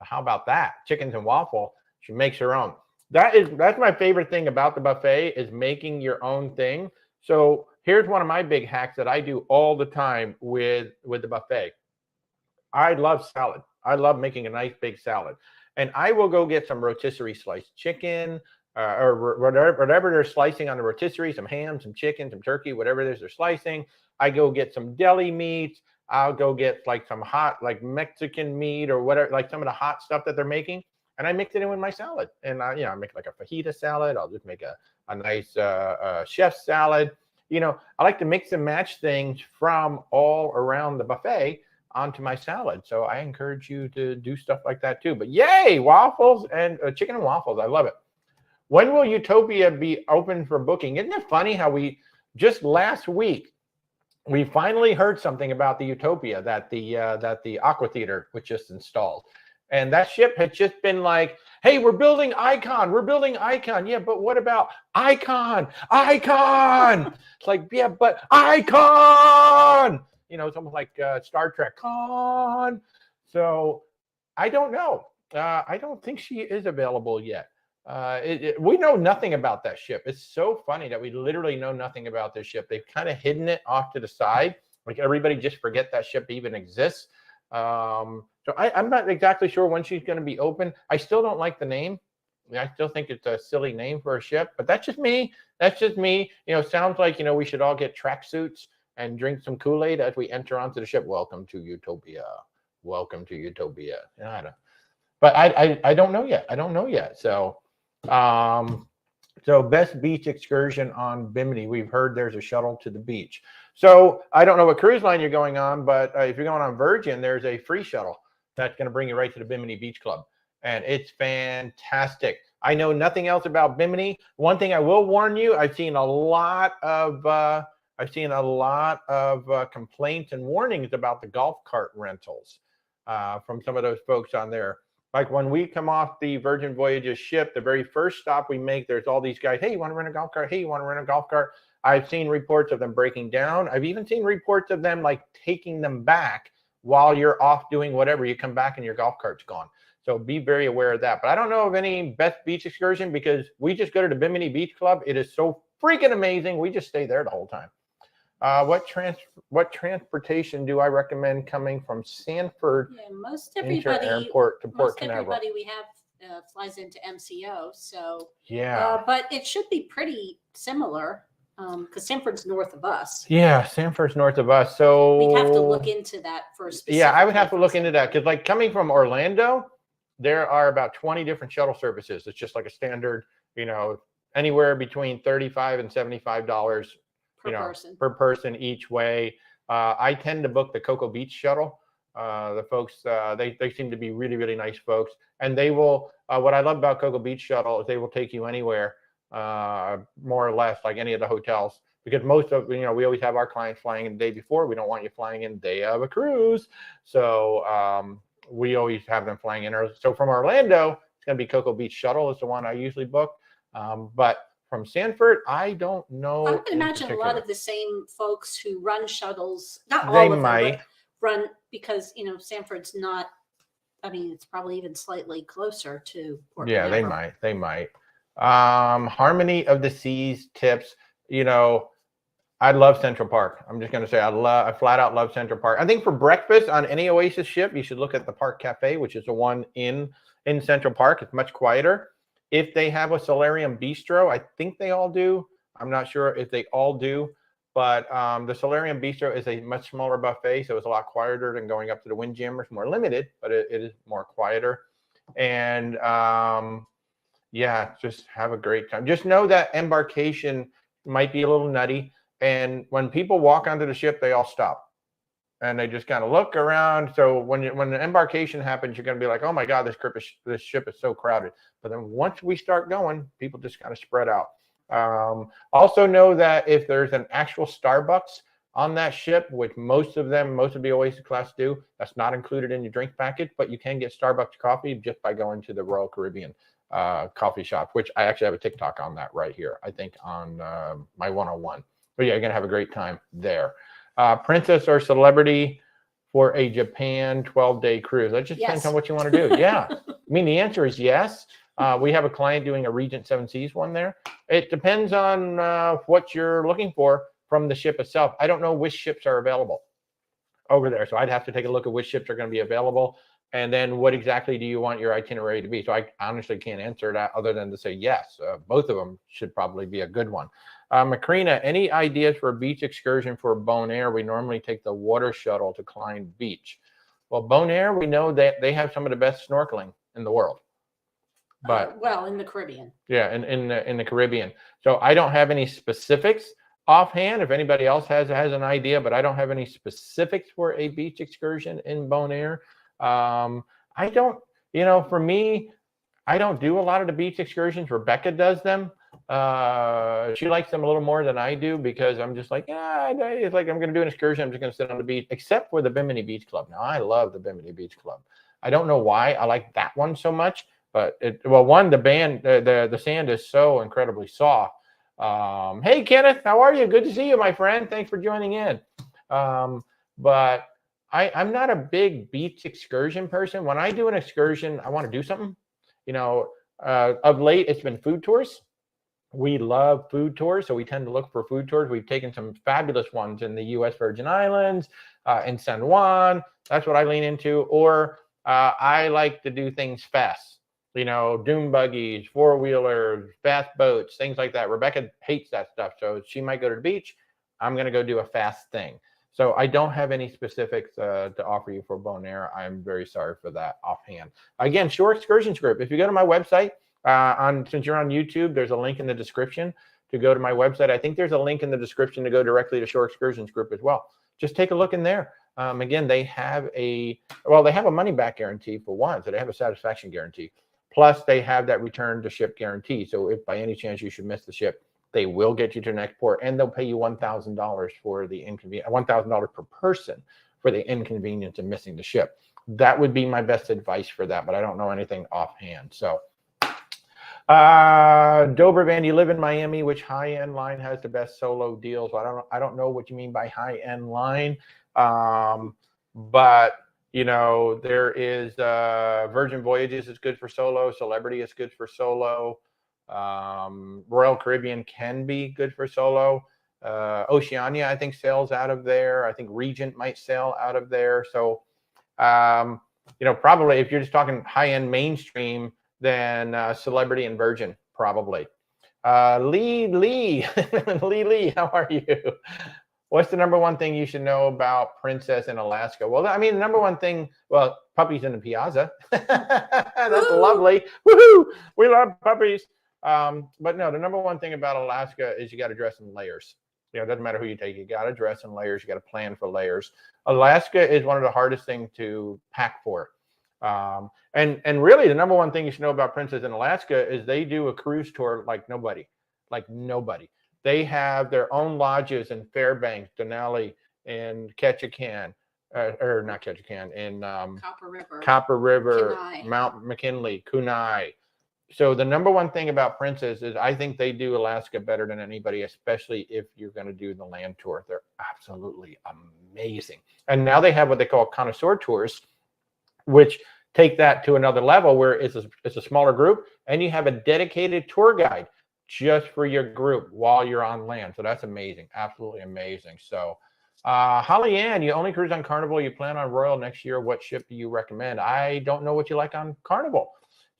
How about that? Chickens and waffle. She makes her own. That's my favorite thing about the buffet is making your own thing. So here's one of my big hacks that I do all the time with the buffet. I love salad. I love making a nice big salad. And I will go get some rotisserie sliced chicken or whatever they're slicing on the rotisserie, some ham, some chicken, some turkey, whatever it is they're slicing. I go get some deli meats. I'll go get like some hot, like Mexican meat or whatever, like some of the hot stuff that they're making. And I mix it in with my salad. And I make like a fajita salad. I'll just make a nice chef's salad. I like to mix and match things from all around the buffet onto my salad. So I encourage you to do stuff like that too. But yay, waffles and chicken and waffles. I love it. When will Utopia be open for booking? Isn't it funny how we just last week, we finally heard something about the Utopia that the Aqua Theater was just installed. And that ship had just been like, hey, we're building Icon. We're building Icon. Yeah, but what about Icon? Icon. It's like, yeah, but Icon. It's almost like Star Trek. Con. So I don't know. I don't think she is available yet. We know nothing about that ship. It's so funny that we literally know nothing about this ship. They've kind of hidden it off to the side. Like everybody just forget that ship even exists. So I'm not exactly sure when she's going to be open. I still don't like the name. I still think it's a silly name for a ship, but that's just me. That's just me. Sounds like, we should all get tracksuits and drink some Kool-Aid as we enter onto the ship. Welcome to Utopia. Welcome to Utopia. But I don't know yet. I don't know yet. So best beach excursion on Bimini. We've heard there's a shuttle to the beach. So I don't know what cruise line you're going on, but if you're going on Virgin, there's a free shuttle that's going to bring you right to the Bimini Beach Club. And it's fantastic. I know nothing else about Bimini. One thing I will warn you, I've seen a lot of complaints and warnings about the golf cart rentals from some of those folks on there. Like when we come off the Virgin Voyages ship, the very first stop we make, there's all these guys, hey, you want to rent a golf cart? Hey, you want to rent a golf cart? I've seen reports of them breaking down. I've even seen reports of them like taking them back while you're off doing whatever. You come back and your golf cart's gone. So be very aware of that. But I don't know of any best beach excursion because we just go to the Bimini Beach Club. It is so freaking amazing. We just stay there the whole time. What transportation do I recommend coming from Sanford Airport to Port Canaveral? Most everybody we have flies into MCO, so yeah. But it should be pretty similar because Sanford's north of us. Yeah, Sanford's north of us, so we'd have to look into that first. Yeah, I would have to look into that because, like, coming from Orlando, there are about 20 different shuttle services. It's just like a standard, anywhere between $35 and $75. Per person each way. I tend to book the Cocoa Beach shuttle. The folks, they seem to be really, really nice folks. And they will, what I love about Cocoa Beach shuttle is they will take you anywhere, more or less like any of the hotels. Because most of, we always have our clients flying in the day before. We don't want you flying in the day of a cruise. So we always have them flying in. So from Orlando, it's going to be Cocoa Beach Shuttle is the one I usually book. But from Sanford, I don't know. I would imagine a lot of the same folks who run shuttles, not They all of might. them, but run, because, you know, Sanford's not, I mean, it's probably even slightly closer to Port Canaveral. They might. Harmony of the Seas tips, you know, I love Central Park. I'm just going to say I flat out love Central Park. I think for breakfast on any Oasis ship, you should look at the Park Cafe, which is the one in Central Park. It's much quieter. If they have a Solarium Bistro, I think they all do. I'm not sure if they all do, but the Solarium Bistro is a much smaller buffet, so it's a lot quieter than going up to the Windjammers. More limited, but it is more quieter. And yeah, just have a great time. Just know that embarkation might be a little nutty. And when people walk onto the ship, they all stop and they just kind of look around. So when the embarkation happens, you're going to be like, oh my God, this ship is so crowded. But then once we start going, people just kind of spread out. Also know that if there's an actual Starbucks on that ship, which most of the Oasis class do, that's not included in your drink package, but you can get Starbucks coffee just by going to the Royal Caribbean coffee shop, which I actually have a TikTok on that right here, I think on my 101. But yeah, you're going to have a great time there. Princess or celebrity for a Japan 12-day cruise? That just depends on what you want to do. Yeah. I mean, the answer is yes. We have a client doing a Regent 7 Seas one there. It depends on what you're looking for from the ship itself. I don't know which ships are available over there. So I'd have to take a look at which ships are going to be available. And then what exactly do you want your itinerary to be? So I honestly can't answer that other than to say yes. Both of them should probably be a good one. Macrina, any ideas for a beach excursion for Bonaire? We normally take the water shuttle to Klein Beach. Well, Bonaire, we know that they have some of the best snorkeling in the world. But well, in the Caribbean. Yeah, in the Caribbean. So I don't have any specifics offhand. If anybody else has an idea, but I don't have any specifics for a beach excursion in Bonaire. I don't, for me, I don't do a lot of the beach excursions. Rebecca does them. She likes them a little more than I do because I'm just like, it's like I'm going to do an excursion. I'm just going to sit on the beach, except for the Bimini Beach Club. Now, I love the Bimini Beach Club. I don't know why I like that one so much, but the sand is so incredibly soft. Hey, Kenneth, how are you? Good to see you, my friend. Thanks for joining in. But I'm not a big beach excursion person. When I do an excursion, I want to do something. Of late, it's been food tours. We love food tours, so we tend to look for food tours. We've taken some fabulous ones in the U.S. Virgin Islands, in San Juan. That's what I lean into. Or I like to do things fast. Dune buggies, four-wheelers, fast boats, things like that. Rebecca hates that stuff, so she might go to the beach. I'm going to go do a fast thing. So I don't have any specifics to offer you for Bonaire. I'm very sorry for that offhand. Again, Shore Excursions Group. If you go to my website, since you're on YouTube, there's a link in the description to go to my website. I think there's a link in the description to go directly to Shore Excursions Group as well. Just take a look in there. Again, they have a money back guarantee for one, so they have a satisfaction guarantee. Plus, they have that return to ship guarantee. So if by any chance you should miss the ship, they will get you to the next port, and they'll pay you $1,000 for the inconvenience, $1,000 per person for the inconvenience of missing the ship. That would be my best advice for that, but I don't know anything offhand. So, Dobervan, you live in Miami. Which high-end line has the best solo deals? I don't know what you mean by high-end line, but there is Virgin Voyages is good for solo. Celebrity is good for solo. Royal Caribbean can be good for solo. Oceania, I think, sails out of there. I think Regent might sail out of there. So, probably if you're just talking high-end mainstream, then Celebrity and Virgin, probably. Lee, how are you? What's the number one thing you should know about Princess in Alaska? Well, I mean, the number one thing, puppies in the piazza. That's lovely. Woohoo! We love puppies. But no, the number one thing about Alaska is you got to dress in layers. It doesn't matter who you take. You got to dress in layers. You got to plan for layers. Alaska is one of the hardest things to pack for. And really, the number one thing you should know about Princess in Alaska is they do a cruise tour like nobody. They have their own lodges in Fairbanks, Denali, and Ketchikan, or not Ketchikan, in Copper River, Kenai. Mount McKinley, Kunai. So the number one thing about Princess is I think they do Alaska better than anybody, especially if you're going to do the land tour. They're absolutely amazing. And now they have what they call connoisseur tours, which take that to another level where it's a smaller group and you have a dedicated tour guide just for your group while you're on land. So that's amazing. Absolutely amazing. So Holly Ann, you only cruise on Carnival. You plan on Royal next year. What ship do you recommend? I don't know what you like on Carnival.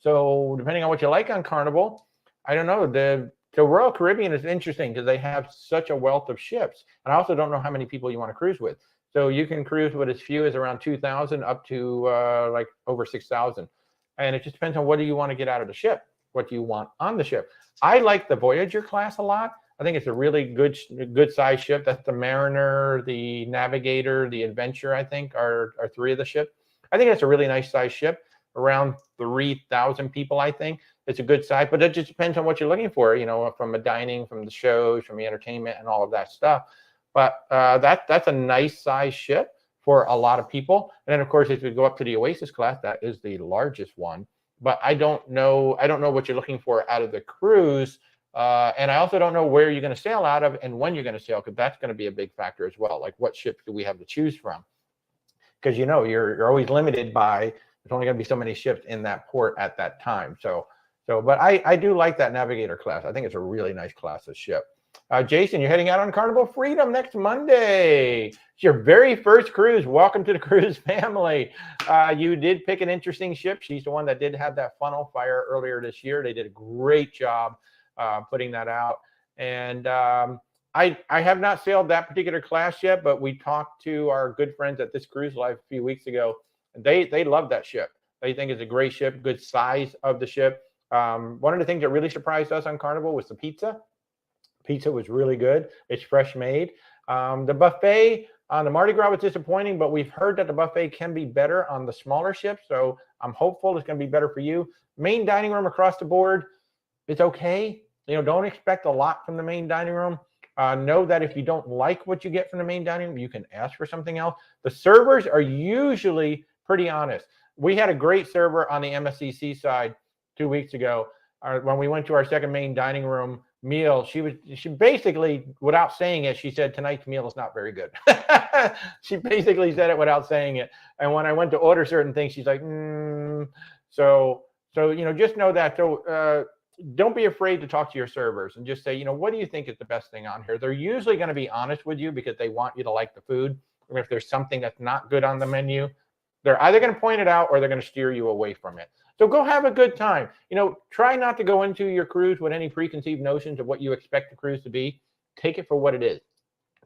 So depending on what you like on Carnival, I don't know. The Royal Caribbean is interesting because they have such a wealth of ships. And I also don't know how many people you want to cruise with. So you can cruise with as few as around 2,000 up to like over 6,000. And it just depends on what do you want to get out of the ship. What do you want on the ship? I like the Voyager class a lot. I think it's a really good size ship. That's the Mariner, the Navigator, the Adventure, I think, are three of the ships. I think that's a really nice size ship. Around 3,000 people, I think. It's a good size, but it just depends on what you're looking for, you know, from the dining, from the shows, from the entertainment and all of that stuff. But that's a nice size ship for a lot of people. And then, of course, if you go up to the Oasis class, that is the largest one. But I don't know what you're looking for out of the cruise. And I also don't know where you're going to sail out of and when you're going to sail, because that's going to be a big factor as well. Like, what ships do we have to choose from? Because, you know, you're always limited by, there's only going to be so many ships in that port at that time. But I do like that Navigator class. I think it's a really nice class of ship. Jason, you're heading out on Carnival Freedom next Monday. It's your very first cruise. Welcome to the cruise family. You did pick an interesting ship. She's the one that did have that funnel fire earlier this year. They did a great job putting that out. And I have not sailed that particular class yet, but we talked to our good friends at This Cruise Life a few weeks ago. They love that ship. They think it's a great ship, good size of the ship. One of the things that really surprised us on Carnival was the pizza. Pizza was really good. It's fresh made. The buffet on the Mardi Gras was disappointing, but we've heard that the buffet can be better on the smaller ships. So I'm hopeful it's going to be better for you. Main dining room across the board, it's okay. You know, don't expect a lot from the main dining room. Know that if you don't like what you get from the main dining room, you can ask for something else. The servers are usually pretty honest. We had a great server on the MSCC side 2 weeks ago. When we went to our second main dining room meal, she basically, without saying it, she said, tonight's meal is not very good. She basically said it without saying it. And when I went to order certain things, she's like, So, you know, just know that. So don't be afraid to talk to your servers and just say, you know, what do you think is the best thing on here? They're usually going to be honest with you because they want you to like the food. And if there's something that's not good on the menu, they're either going to point it out or they're going to steer you away from it. So go have a good time. You know, try not to go into your cruise with any preconceived notions of what you expect the cruise to be. Take it for what it is.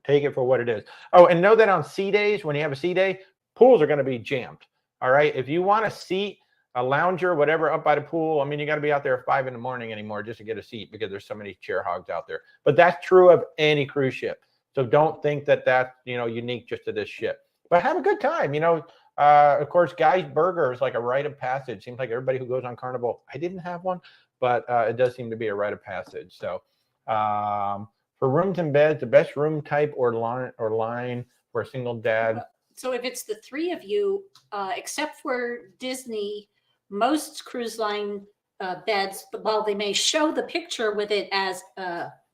Take it for what it is. Oh, and know that on sea days, when you have a sea day, pools are going to be jammed. All right. If you want a seat, a lounger, whatever, up by the pool, I mean, you got to be out there at 5 a.m. anymore just to get a seat because there's so many chair hogs out there. But that's true of any cruise ship. So don't think that that's, you know, unique just to this ship. But have a good time. You know, of course, Guy's Burger is like a rite of passage. Seems like everybody who goes on Carnival, I didn't have one, but it does seem to be a rite of passage. So for rooms and beds, the best room type or line for a single dad. So if it's the three of you, except for Disney, most cruise line beds, while they may show the picture with it as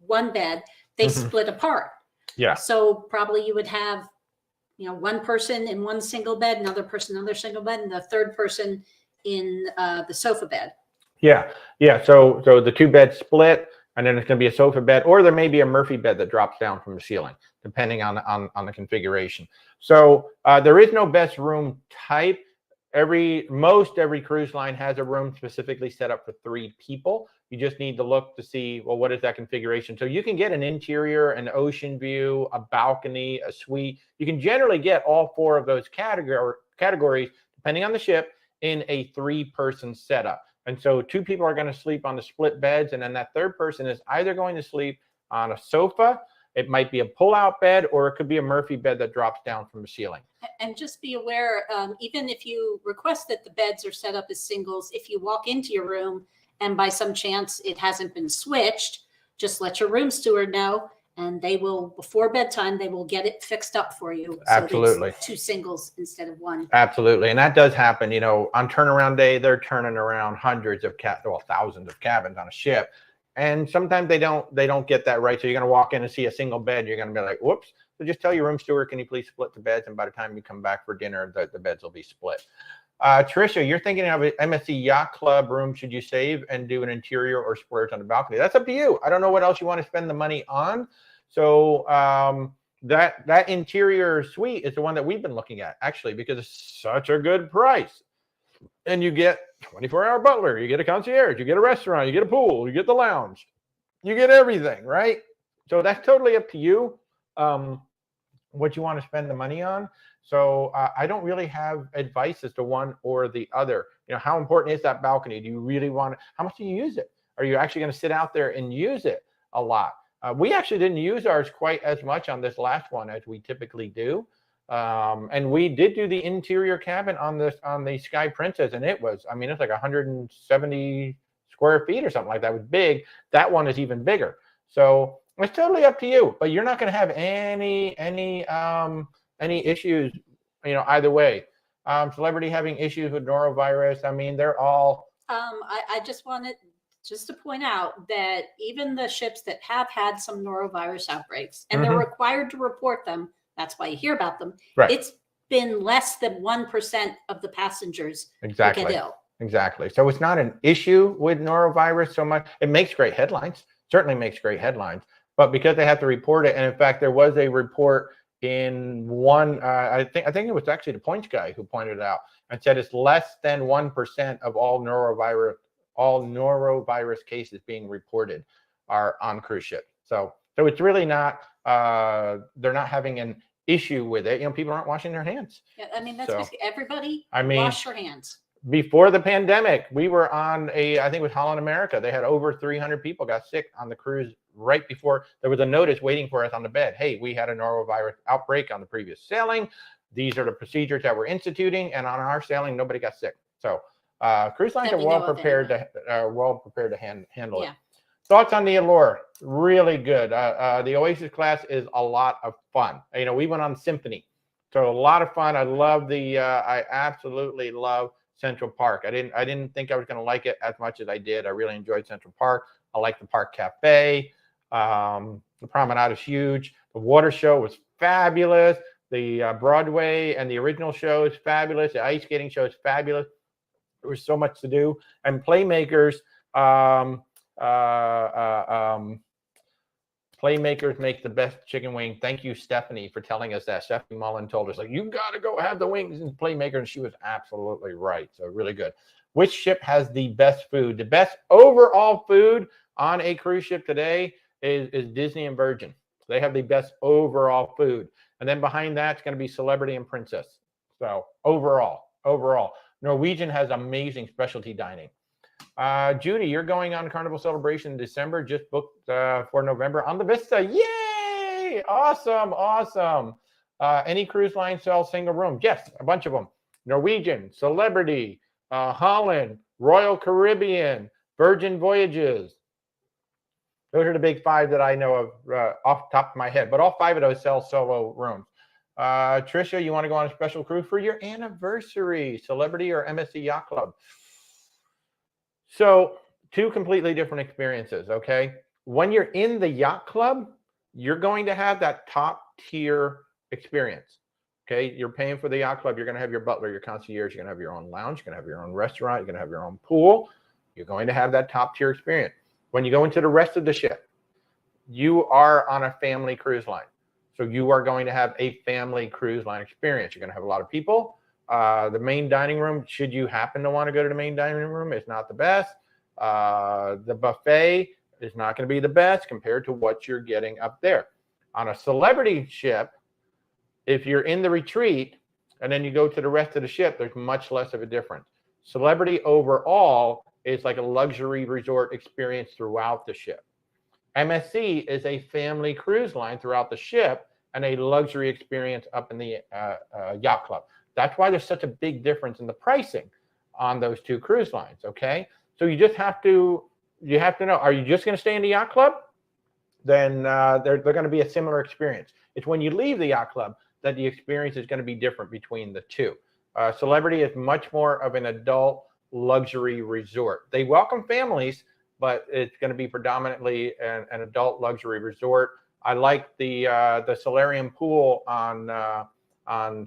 one bed, they split apart. Yeah. So probably you would have, you know, one person in one single bed, another person in another single bed, and the third person in the sofa bed. Yeah. So the two beds split, and then it's going to be a sofa bed, or there may be a Murphy bed that drops down from the ceiling, depending on the configuration. So there is no best room type. Every cruise line has a room specifically set up for 3 people. You just need to look to see, well, what is that configuration? So you can get an interior, an ocean view, a balcony, a suite. You can generally get all 4 of those categories, depending on the ship, in a 3-person setup. And so 2 people are going to sleep on the split beds, and then that third person is either going to sleep on a sofa. It might be a pull-out bed, or it could be a Murphy bed that drops down from the ceiling. And just be aware, even if you request that the beds are set up as singles, if you walk into your room and by some chance it hasn't been switched, just let your room steward know, and they will, before bedtime, they will get it fixed up for you. Absolutely. So it's 2 singles instead of 1. Absolutely. And that does happen. You know, on turnaround day, they're turning around hundreds of thousands of cabins on a ship. And sometimes they don't get that right. So you're going to walk in and see a single bed. You're going to be like, whoops. So just tell your room steward, can you please split the beds? And by the time you come back for dinner, the beds will be split. Tricia, you're thinking of an MSC Yacht Club room. Should you save and do an interior or splurge on the balcony? That's up to you. I don't know what else you want to spend the money on. So that interior suite is the one that we've been looking at, actually, because it's such a good price. And you get 24-hour butler, you get a concierge, you get a restaurant, you get a pool, you get the lounge, you get everything, right? So that's totally up to you, what you want to spend the money on. So I don't really have advice as to one or the other. You know, how important is that balcony? Do you really want it? How much do you use it? Are you actually going to sit out there and use it a lot? We actually didn't use ours quite as much on this last one as we typically do. And we did do the interior cabin on the Sky Princess, and it was, I mean, it's like 170 square feet or something like that. It was big. That one is even bigger. So it's totally up to you, but you're not going to have any issues, you know, either way. Celebrity having issues with norovirus. I mean, they're all. I just wanted to point out that even the ships that have had some norovirus outbreaks, and they're required to report them, that's why you hear about them. Right. It's been less than 1% of the passengers Exactly. who get ill. Exactly. So it's not an issue with norovirus so much. It makes great headlines. Certainly makes great headlines. But because they have to report it, and in fact, there was a report in one, I think it was actually the Points guy who pointed it out and said it's less than 1% of all norovirus cases being reported are on cruise ships. So it's really not, they're not having an issue with it. You know, people aren't washing their hands. Yeah, I mean, that's basically everybody. Wash your hands. Before the pandemic, we were on I think it was Holland America. They had over 300 people got sick on the cruise right before there was a notice waiting for us on the bed. Hey, we had a norovirus outbreak on the previous sailing. These are the procedures that we're instituting, and on our sailing, nobody got sick. So cruise lines are well prepared to handle it. Thoughts on the Allure? Really good. The Oasis class is a lot of fun. You know, we went on Symphony, so a lot of fun. I love I absolutely love Central Park. I didn't think I was going to like it as much as I did. I really enjoyed Central Park. I like the Park Cafe. The promenade is huge. The water show was fabulous. The Broadway and the original show is fabulous. The ice skating show is fabulous. There was so much to do. And Playmakers, Playmakers make the best chicken wing. Thank you, Stephanie, for telling us that. Stephanie Mullen told us, like, you got to go have the wings in Playmaker, and she was absolutely right. So really good. Which ship has the best food? The best overall food on a cruise ship today is Disney and Virgin. They have the best overall food. And then behind that, it's going to be Celebrity and Princess. So overall. Norwegian has amazing specialty dining. Judy, you're going on Carnival Celebration in December. Just booked for November on the Vista. Yay! Awesome. Any cruise line sells single room? Yes, a bunch of them. Norwegian, Celebrity, Holland, Royal Caribbean, Virgin Voyages. Those are the big 5 that I know of off the top of my head. But all 5 of those sell solo rooms. Tricia, you want to go on a special cruise for your anniversary? Celebrity or MSC Yacht Club? So 2 completely different experiences, okay? When you're in the yacht club, you're going to have that top tier experience, okay? You're paying for the yacht club. You're going to have your butler, your concierge. You're going to have your own lounge. You're going to have your own restaurant. You're going to have your own pool. You're going to have that top tier experience. When you go into the rest of the ship, you are on a family cruise line. So you are going to have a family cruise line experience. You're going to have a lot of people. The main dining room, should you happen to want to go to the main dining room, is not the best. The buffet is not going to be the best compared to what you're getting up there. On a Celebrity ship, if you're in the retreat and then you go to the rest of the ship, there's much less of a difference. Celebrity overall is like a luxury resort experience throughout the ship. MSC is a family cruise line throughout the ship and a luxury experience up in the yacht club. That's why there's such a big difference in the pricing on those 2 cruise lines, okay? So you just have to know, are you just going to stay in the yacht club? then they're going to be a similar experience. It's when you leave the yacht club that the experience is going to be different between the two. Celebrity is much more of an adult luxury resort. They welcome families, but it's going to be predominantly an adult luxury resort. I like the solarium pool on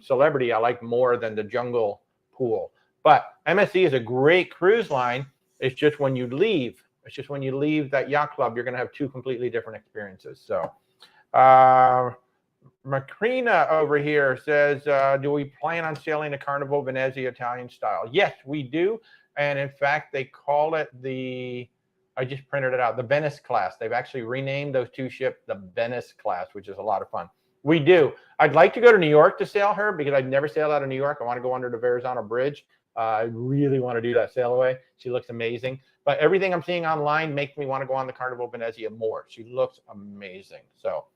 Celebrity. I like more than the jungle pool. But MSC is a great cruise line. It's just when you leave. It's just when you leave that yacht club, you're going to have two completely different experiences. So, Macrina over here says, do we plan on sailing the Carnival Venezia Italian style? Yes, we do. And in fact, they call it I just printed it out, the Venice class. They've actually renamed those two ships the Venice class, which is a lot of fun. We do. I'd like to go to New York to sail her because I've never sailed out of New York. I want to go under the Verrazano Bridge. I really want to do that sail away. She looks amazing. But everything I'm seeing online makes me want to go on the Carnival Venezia more. She looks amazing. So,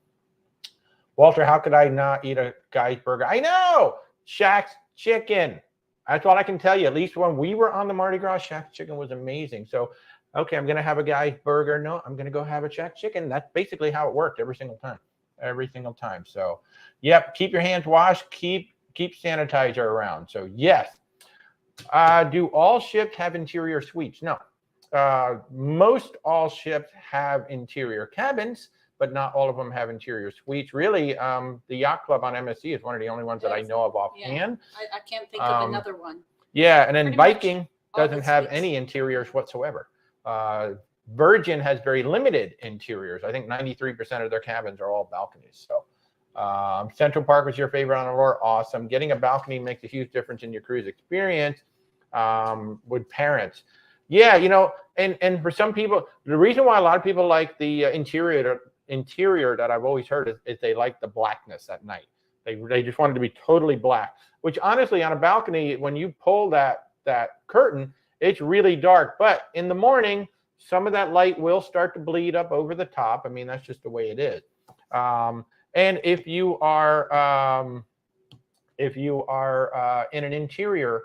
Walter, how could I not eat a guy's burger? I know! Shaq's Chicken. That's all I can tell you. At least when we were on the Mardi Gras, Shaq's Chicken was amazing. So, okay, I'm going to have a guy's burger. No, I'm going to go have a Shaq's Chicken. That's basically how it worked every single time. Every single time. So, yep, keep your hands washed. Keep sanitizer around. So, yes. Do all ships have interior suites? No. Most all ships have interior cabins, but not all of them have interior suites. Really, the Yacht Club on MSC is one of the only ones that I know of offhand. Yeah, I can't think of another one. Yeah, and then Viking doesn't have any interiors whatsoever. Virgin has very limited interiors. I think 93% of their cabins are all balconies. So Central Park was your favorite on Allure. Awesome. Getting a balcony makes a huge difference in your cruise experience with parents. Yeah, you know, and for some people, the reason why a lot of people like the interior that I've always heard is they like the blackness at night. They just want it to be totally black, which honestly on a balcony, when you pull that curtain, it's really dark. But in the morning, some of that light will start to bleed up over the top. I mean, that's just the way it is. And if you are in an interior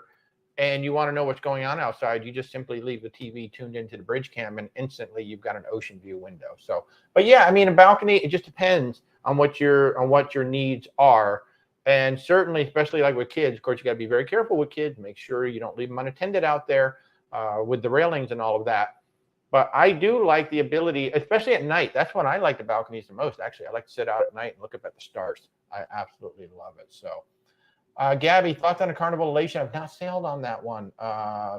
and you want to know what's going on outside, you just simply leave the TV tuned into the bridge cam, and instantly you've got an ocean view window. So, but yeah, I mean, a balcony, it just depends on what your needs are. And certainly, especially like with kids, of course, you got to be very careful with kids. Make sure you don't leave them unattended out there with the railings and all of that. But I do like the ability, especially at night. That's when I like the balconies the most, actually. I like to sit out at night and look up at the stars. I absolutely love it. So, Gabby, thoughts on the Carnival Elation? I've not sailed on that one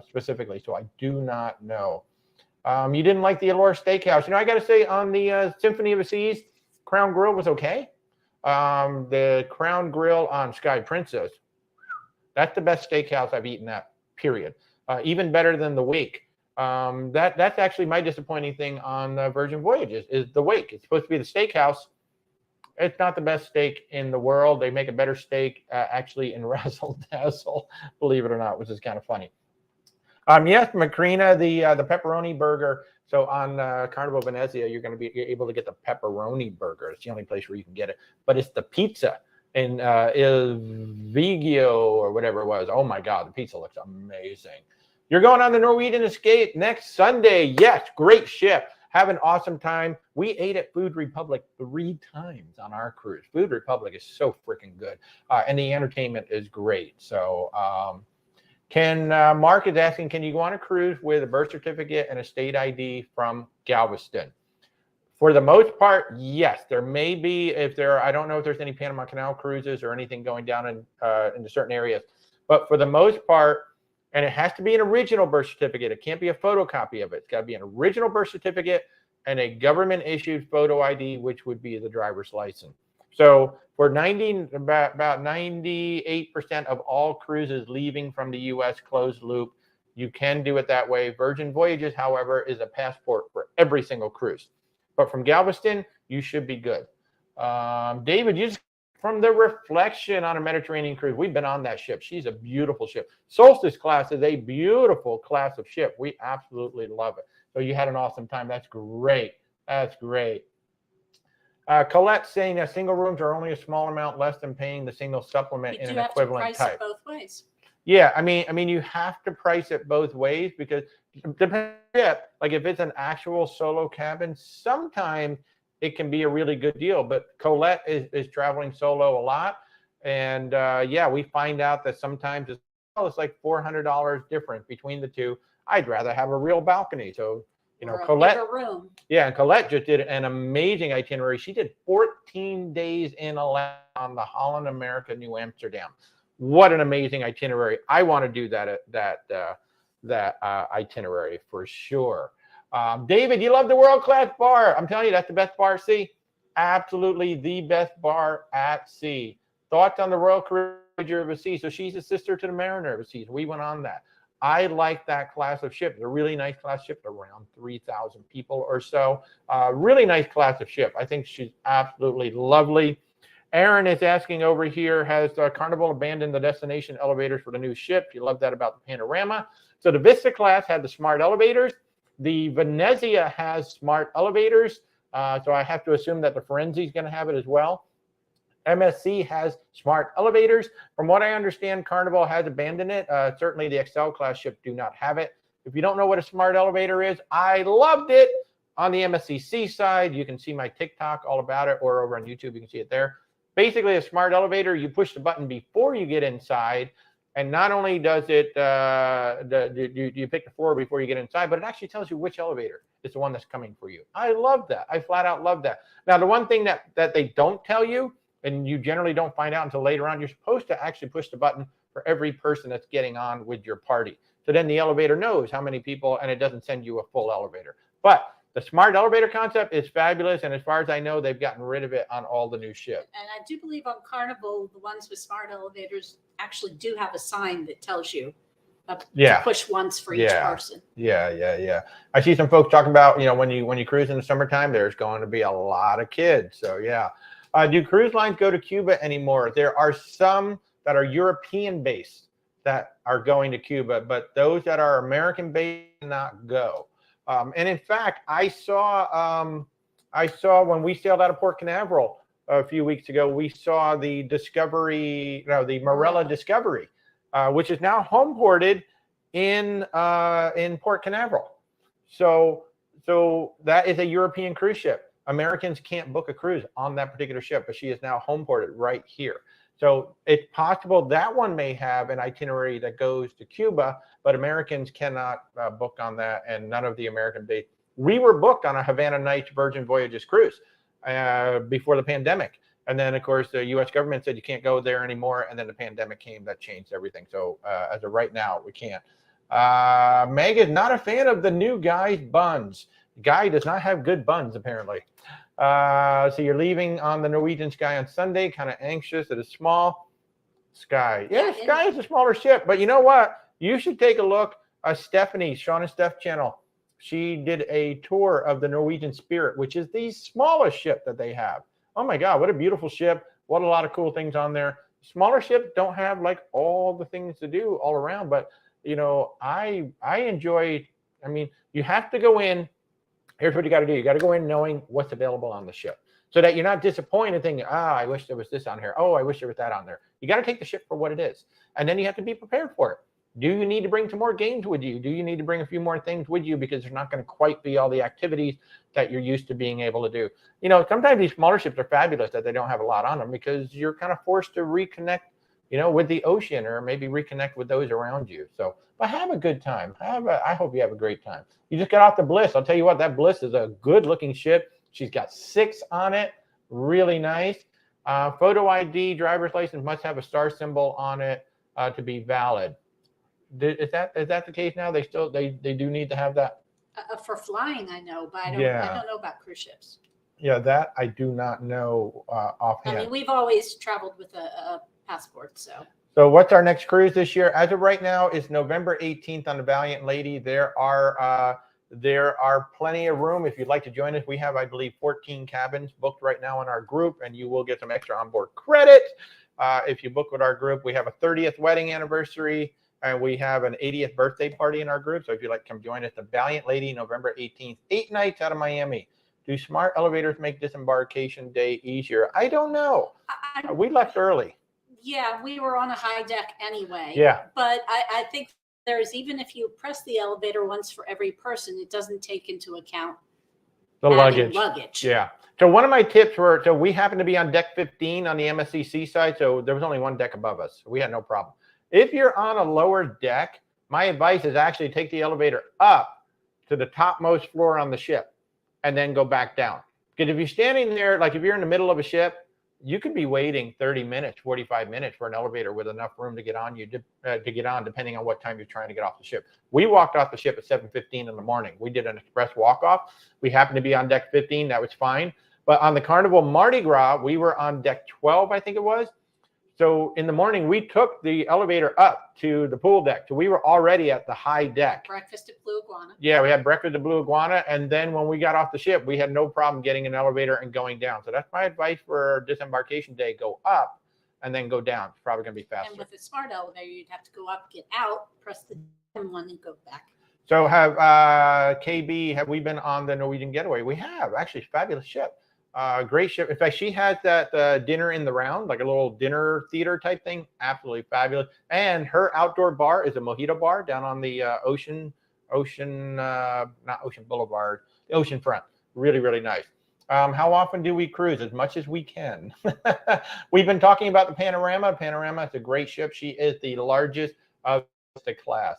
specifically, so I do not know. You didn't like the Allure Steakhouse. You know, I got to say, on the Symphony of the Seas, Crown Grill was okay. The Crown Grill on Sky Princess, that's the best steakhouse I've eaten at, period. Even better than the Wake. That's actually my disappointing thing on Virgin Voyages is the Wake. It's supposed to be the steakhouse. It's not the best steak in the world. They make a better steak actually in Razzle Dazzle, believe it or not, which is kind of funny. Yes, Macrina, the pepperoni burger. So on Carnival Venezia, you're able to get the pepperoni burger. It's the only place where you can get it. But it's the pizza in Il Vigio or whatever it was. Oh my God, the pizza looks amazing. You're going on the Norwegian Escape next Sunday. Yes, great ship. Have an awesome time. We ate at Food Republic 3 times on our cruise. Food Republic is so freaking good. And the entertainment is great. So Mark is asking, can you go on a cruise with a birth certificate and a state ID from Galveston? For the most part, yes. There may be, I don't know if there's any Panama Canal cruises or anything going down into certain areas. But for the most part, and it has to be an original birth certificate. It can't be a photocopy of it. It's got to be an original birth certificate and a government-issued photo ID, which would be the driver's license. So for about 98% of all cruises leaving from the U.S. closed loop, you can do it that way. Virgin Voyages, however, is a passport for every single cruise. But from Galveston, you should be good. David, you just from the Reflection on a Mediterranean cruise. We've been on that ship. She's a beautiful ship. Solstice class is a beautiful class of ship. We absolutely love it. So you had an awesome time. That's great. That's great. Colette saying that single rooms are only a small amount less than paying the single supplement in an equivalent type. You have to price it both ways. Yeah, I mean, you have to price it both ways because depending, like if it's an actual solo cabin, sometimes it can be a really good deal. But Colette is traveling solo a lot. And yeah, we find out that sometimes it's like $400 difference between the two. I'd rather have a real balcony. So, you know, Colette, room. yeah, and Colette just did an amazing itinerary. She did 14 days in Alaska on the Holland America New Amsterdam. What an amazing itinerary! I want to do that itinerary for sure. David, you love the world-class bar. I'm telling you, that's the best bar at sea. Absolutely the best bar at sea. Thoughts on the Royal Caribbean of the Sea? So she's a sister to the Mariner of the Seas. We went on that. I like that class of ship. It's a really nice class ship, around 3,000 people or so. Really nice class of ship. I think she's absolutely lovely. Aaron is asking over here, has Carnival abandoned the destination elevators for the new ship? You love that about the Panorama. So the Vista class had the smart elevators. The Venezia has smart elevators. So I have to assume that the Firenze is going to have it as well. MSC has smart elevators. From what I understand, Carnival has abandoned it. Certainly the Excel class ship do not have it. If you don't know what a smart elevator is, I loved it on the MSC side. You can see my TikTok all about it, or over on YouTube, you can see it there. Basically, a smart elevator, you push the button before you get inside, and not only does it, you pick the floor before you get inside, but it actually tells you which elevator is the one that's coming for you. I love that. I flat out love that. Now, the one thing that they don't tell you, and you generally don't find out until later on, you're supposed to actually push the button for every person that's getting on with your party. So then the elevator knows how many people, and it doesn't send you a full elevator. But the smart elevator concept is fabulous, and as far as I know, they've gotten rid of it on all the new ships. And I do believe on Carnival, the ones with smart elevators actually do have a sign that tells you to push once for each person. Yeah. I see some folks talking about, when you cruise in the summertime, there's going to be a lot of kids. So yeah. Do cruise lines go to Cuba anymore? There are some that are European based that are going to Cuba, but those that are American based not go. And in fact, I saw when we sailed out of Port Canaveral a few weeks ago, we saw the the Marella Discovery, which is now home ported in Port Canaveral. So that is a European cruise ship. Americans can't book a cruise on that particular ship, but she is now home ported right here. So it's possible that one may have an itinerary that goes to Cuba, but Americans cannot book on that, and none of the American based. We were booked on a Havana Nights Virgin Voyages cruise before the pandemic. And then, of course, the U.S. government said you can't go there anymore, and then the pandemic came. That changed everything. So as of right now, we can't. Meg is not a fan of the new Guy's buns. Guy does not have good buns, apparently. So you're leaving on the Norwegian Sky on Sunday, kind of anxious. It is small. Sky. Yeah, Sky is a smaller ship. But you know what? You should take a look. Stephanie, Sean and Steph channel. She did a tour of the Norwegian Spirit, which is the smallest ship that they have. Oh my God, what a beautiful ship. What a lot of cool things on there. Smaller ships don't have like all the things to do all around. But, I enjoy, you have to go in. Here's what you got to do. You got to go in knowing what's available on the ship so that you're not disappointed thinking, I wish there was this on here. Oh, I wish there was that on there. You got to take the ship for what it is. And then you have to be prepared for it. Do you need to bring some more games with you? Do you need to bring a few more things with you because there's not going to quite be all the activities that you're used to being able to do? Sometimes these smaller ships are fabulous that they don't have a lot on them because you're kind of forced to reconnect, with the ocean or maybe reconnect with those around you. So, but have a good time. I hope you have a great time. You just got off the Bliss. I'll tell you what, that Bliss is a good looking ship. She's got 6 on it. Really nice. Photo ID, driver's license must have a star symbol on it to be valid. Is that the case now? They do need to have that? For flying, I know, but I don't know about cruise ships. Yeah, that I do not know offhand. We've always traveled with a passport, so. So what's our next cruise this year? As of right now, it's November 18th on the Valiant Lady. There are plenty of room. If you'd like to join us, we have, I believe, 14 cabins booked right now in our group, and you will get some extra onboard credit if you book with our group. We have a 30th wedding anniversary, and we have an 80th birthday party in our group. So if you'd like to come join us, the Valiant Lady, November 18th, 8 nights out of Miami. Do smart elevators make disembarkation day easier? I don't know. We left early. Yeah, we were on a high deck anyway. Yeah. But I think even if you press the elevator once for every person, it doesn't take into account the luggage. Yeah. So one of my tips were, so we happened to be on deck 15 on the MSC side, so there was only one deck above us. So we had no problem. If you're on a lower deck, my advice is actually take the elevator up to the topmost floor on the ship and then go back down. Because if you're standing there, like if you're in the middle of a ship, you could be waiting 30 minutes, 45 minutes for an elevator with enough room to get on depending on what time you're trying to get off the ship. We walked off the ship at 7:15 in the morning. We did an express walk off. We happened to be on deck 15. That was fine. But on the Carnival Mardi Gras, we were on deck 12, I think it was. So in the morning, we took the elevator up to the pool deck. So we were already at the high deck. Breakfast at Blue Iguana. Yeah, we had breakfast at Blue Iguana. And then when we got off the ship, we had no problem getting an elevator and going down. So that's my advice for disembarkation day. Go up and then go down. It's probably going to be faster. And with a smart elevator, you'd have to go up, get out, press the one, and go back. So have we been on the Norwegian Getaway? We have. Actually, fabulous ship. Great ship. In fact, she has that dinner in the round, like a little dinner theater type thing. Absolutely fabulous. And her outdoor bar is a mojito bar down on the not Ocean Boulevard, the ocean front. Really, really nice. How often do we cruise? As much as we can. We've been talking about the Panorama. Panorama is a great ship. She is the largest of the class.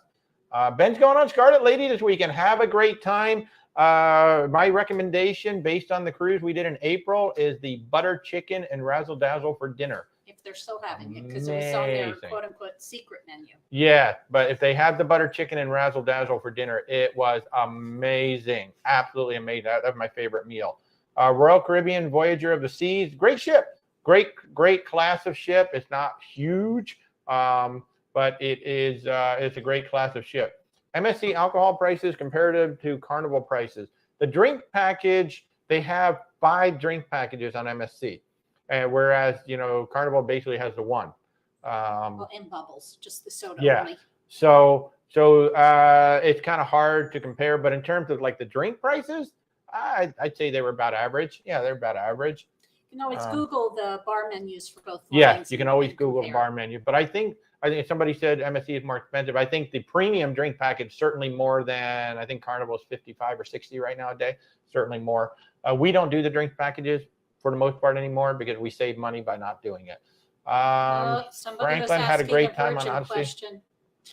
Ben's going on Scarlet Lady this weekend. Have a great time. My recommendation based on the cruise we did in April is the butter chicken and razzle dazzle for dinner. If they're still having it, because it was on their quote unquote secret menu. Yeah, but if they have the butter chicken and razzle dazzle for dinner, it was amazing. Absolutely amazing. That was my favorite meal. Royal Caribbean Voyager of the Seas, great ship. Great class of ship. It's not huge, but it's a great class of ship. MSC alcohol prices comparative to Carnival prices. The drink package, they have 5 drink packages on MSC, whereas Carnival basically has the one. Well, in bubbles, just the soda only. So it's kind of hard to compare, but in terms of like the drink prices, I'd say they were about average. Yeah, they're about average. You can always Google the bar menus for both lines. Yeah, you can always Google the bar menu, but I think somebody said MSC is more expensive. I think the premium drink package certainly more than, I think Carnival is 55 or 60 right now a day. Certainly more. We don't do the drink packages for the most part anymore because we save money by not doing it. Franklin had a great time on Odyssey.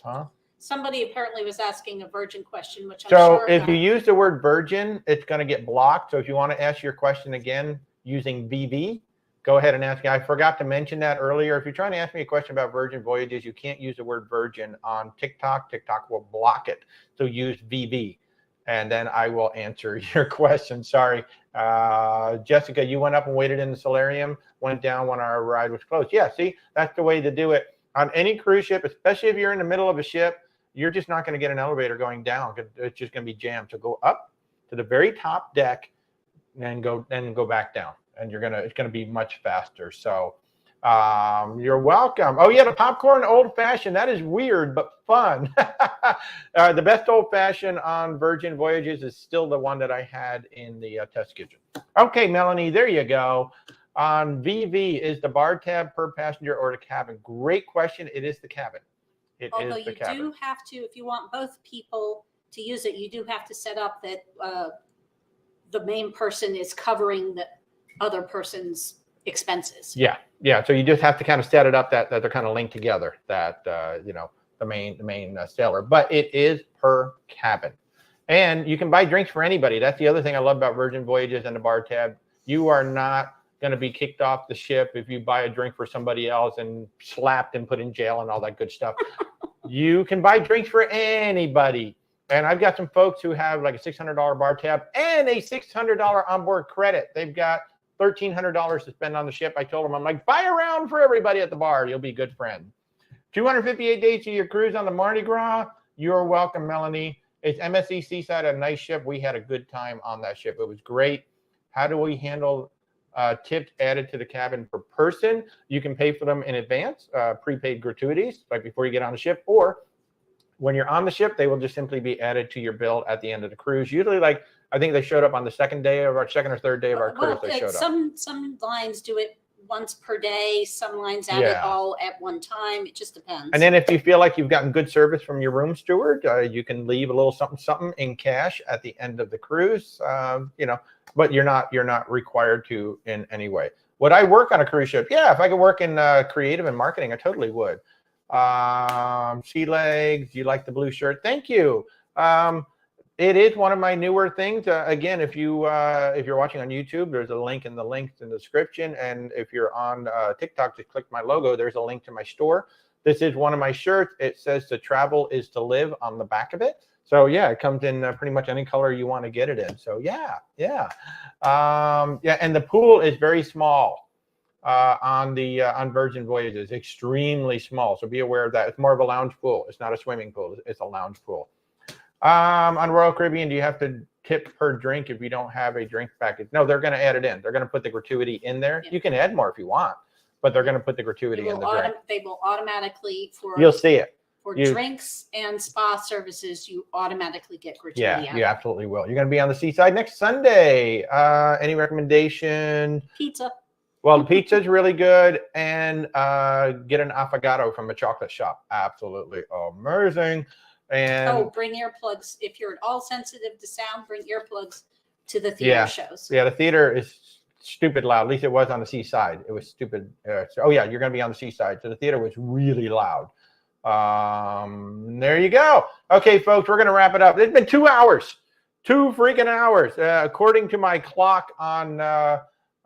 Huh? Somebody apparently was asking a virgin question, which I'm sure. So if about. you use the word virgin, it's going to get blocked. So if you want to ask your question again using VV, go ahead and ask me. I forgot to mention that earlier. If you're trying to ask me a question about Virgin Voyages, you can't use the word virgin on TikTok. TikTok will block it. So use VV, and then I will answer your question. Sorry. Jessica, you went up and waited in the solarium, went down when our ride was closed. Yeah, see, that's the way to do it. On any cruise ship, especially if you're in the middle of a ship, you're just not going to get an elevator going down. It's just going to be jammed. So go up to the very top deck and go back down. And it's gonna be much faster. So you're welcome. Oh yeah, the popcorn old fashioned. That is weird but fun. The best old fashioned on Virgin Voyages is still the one that I had in the test kitchen. Okay, Melanie, there you go. On VV, is the bar tab per passenger or the cabin? Great question. It is the cabin. Although you do have to, if you want both people to use it, you do have to set up that the main person is covering the other person's expenses. Yeah. So you just have to kind of set it up that they're kind of linked together, that the main sailor. But it is per cabin, and you can buy drinks for anybody. That's the other thing I love about Virgin Voyages and the bar tab. You are not going to be kicked off the ship if you buy a drink for somebody else and slapped and put in jail and all that good stuff. You can buy drinks for anybody. And I've got some folks who have like a $600 bar tab and a $600 onboard credit. They've got $1,300 to spend on the ship. I told them, I'm like, buy a round for everybody at the bar. You'll be a good friend. 258 days to your cruise on the Mardi Gras. You're welcome, Melanie. It's MSC Seaside, a nice ship. We had a good time on that ship. It was great. How do we handle tips added to the cabin per person? You can pay for them in advance, prepaid gratuities, like before you get on the ship, or when you're on the ship, they will just simply be added to your bill at the end of the cruise. Usually, like, I think they showed up on the second or third day of our cruise. They showed up. Some lines do it once per day. Some lines add it all at one time. It just depends. And then if you feel like you've gotten good service from your room steward, you can leave a little something in cash at the end of the cruise. but you're not required to in any way. Would I work on a cruise ship? Yeah, if I could work in creative and marketing, I totally would. Sea Legs, you like the blue shirt? Thank you. It is one of my newer things. Again, if you're watching on YouTube, there's a link in the description, and if you're on TikTok, just click my logo. There's a link to my store. This is one of my shirts. It says "To travel is to live" on the back of it. So yeah, it comes in pretty much any color you want to get it in. So yeah. And the pool is very small on Virgin Voyages, extremely small. So be aware of that. It's more of a lounge pool. It's not a swimming pool. It's a lounge pool. On Royal Caribbean, do you have to tip per drink if you don't have a drink package? No, they're going to add it in. They're going to put the gratuity in there. Yeah. You can add more if you want, but they're going to put the gratuity in the drink. They will automatically, you'll see it. For drinks and spa services, you automatically get gratuity. Yeah, you absolutely will. You're going to be on the seaside next Sunday. Any recommendation? Pizza. Well, the pizza is really good, and get an affogato from a chocolate shop. Absolutely amazing. And bring earplugs. If you're at all sensitive to sound, bring earplugs to the theater shows. Yeah, the theater is stupid loud. At least it was on the seaside. It was stupid. You're going to be on the seaside. So the theater was really loud. There you go. Okay, folks, we're going to wrap it up. It's been 2 hours. 2 freaking hours. According to my clock on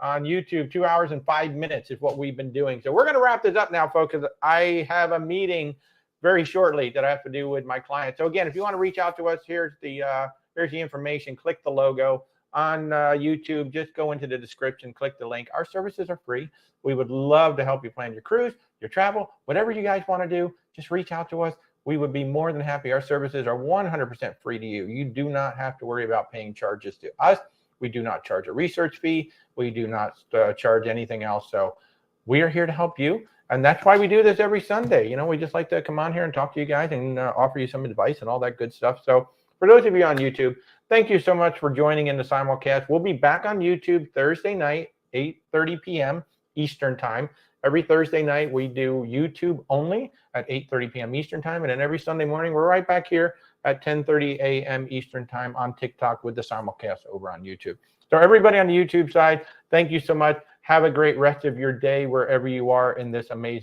YouTube, 2 hours and 5 minutes is what we've been doing. So we're going to wrap this up now, folks, because I have a meeting very shortly that I have to do with my client. So again, if you want to reach out to us, here's the information. Click the logo on YouTube. Just go into the description, click the link. Our services are free. We would love to help you plan your cruise, your travel, whatever you guys want to do. Just reach out to us. We would be more than happy. Our services are 100% free to you. You do not have to worry about paying charges to us. We do not charge a research fee. We do not charge anything else. So we are here to help you. And that's why we do this every Sunday. You know, we just like to come on here and talk to you guys and offer you some advice and all that good stuff. So for those of you on YouTube, thank you so much for joining in the Simulcast. We'll be back on YouTube Thursday night, 8:30 p.m. Eastern time. Every Thursday night, we do YouTube only at 8:30 p.m. Eastern time. And then every Sunday morning, we're right back here at 10:30 a.m. Eastern time on TikTok with the Simulcast over on YouTube. So everybody on the YouTube side, thank you so much. Have a great rest of your day wherever you are in this amazing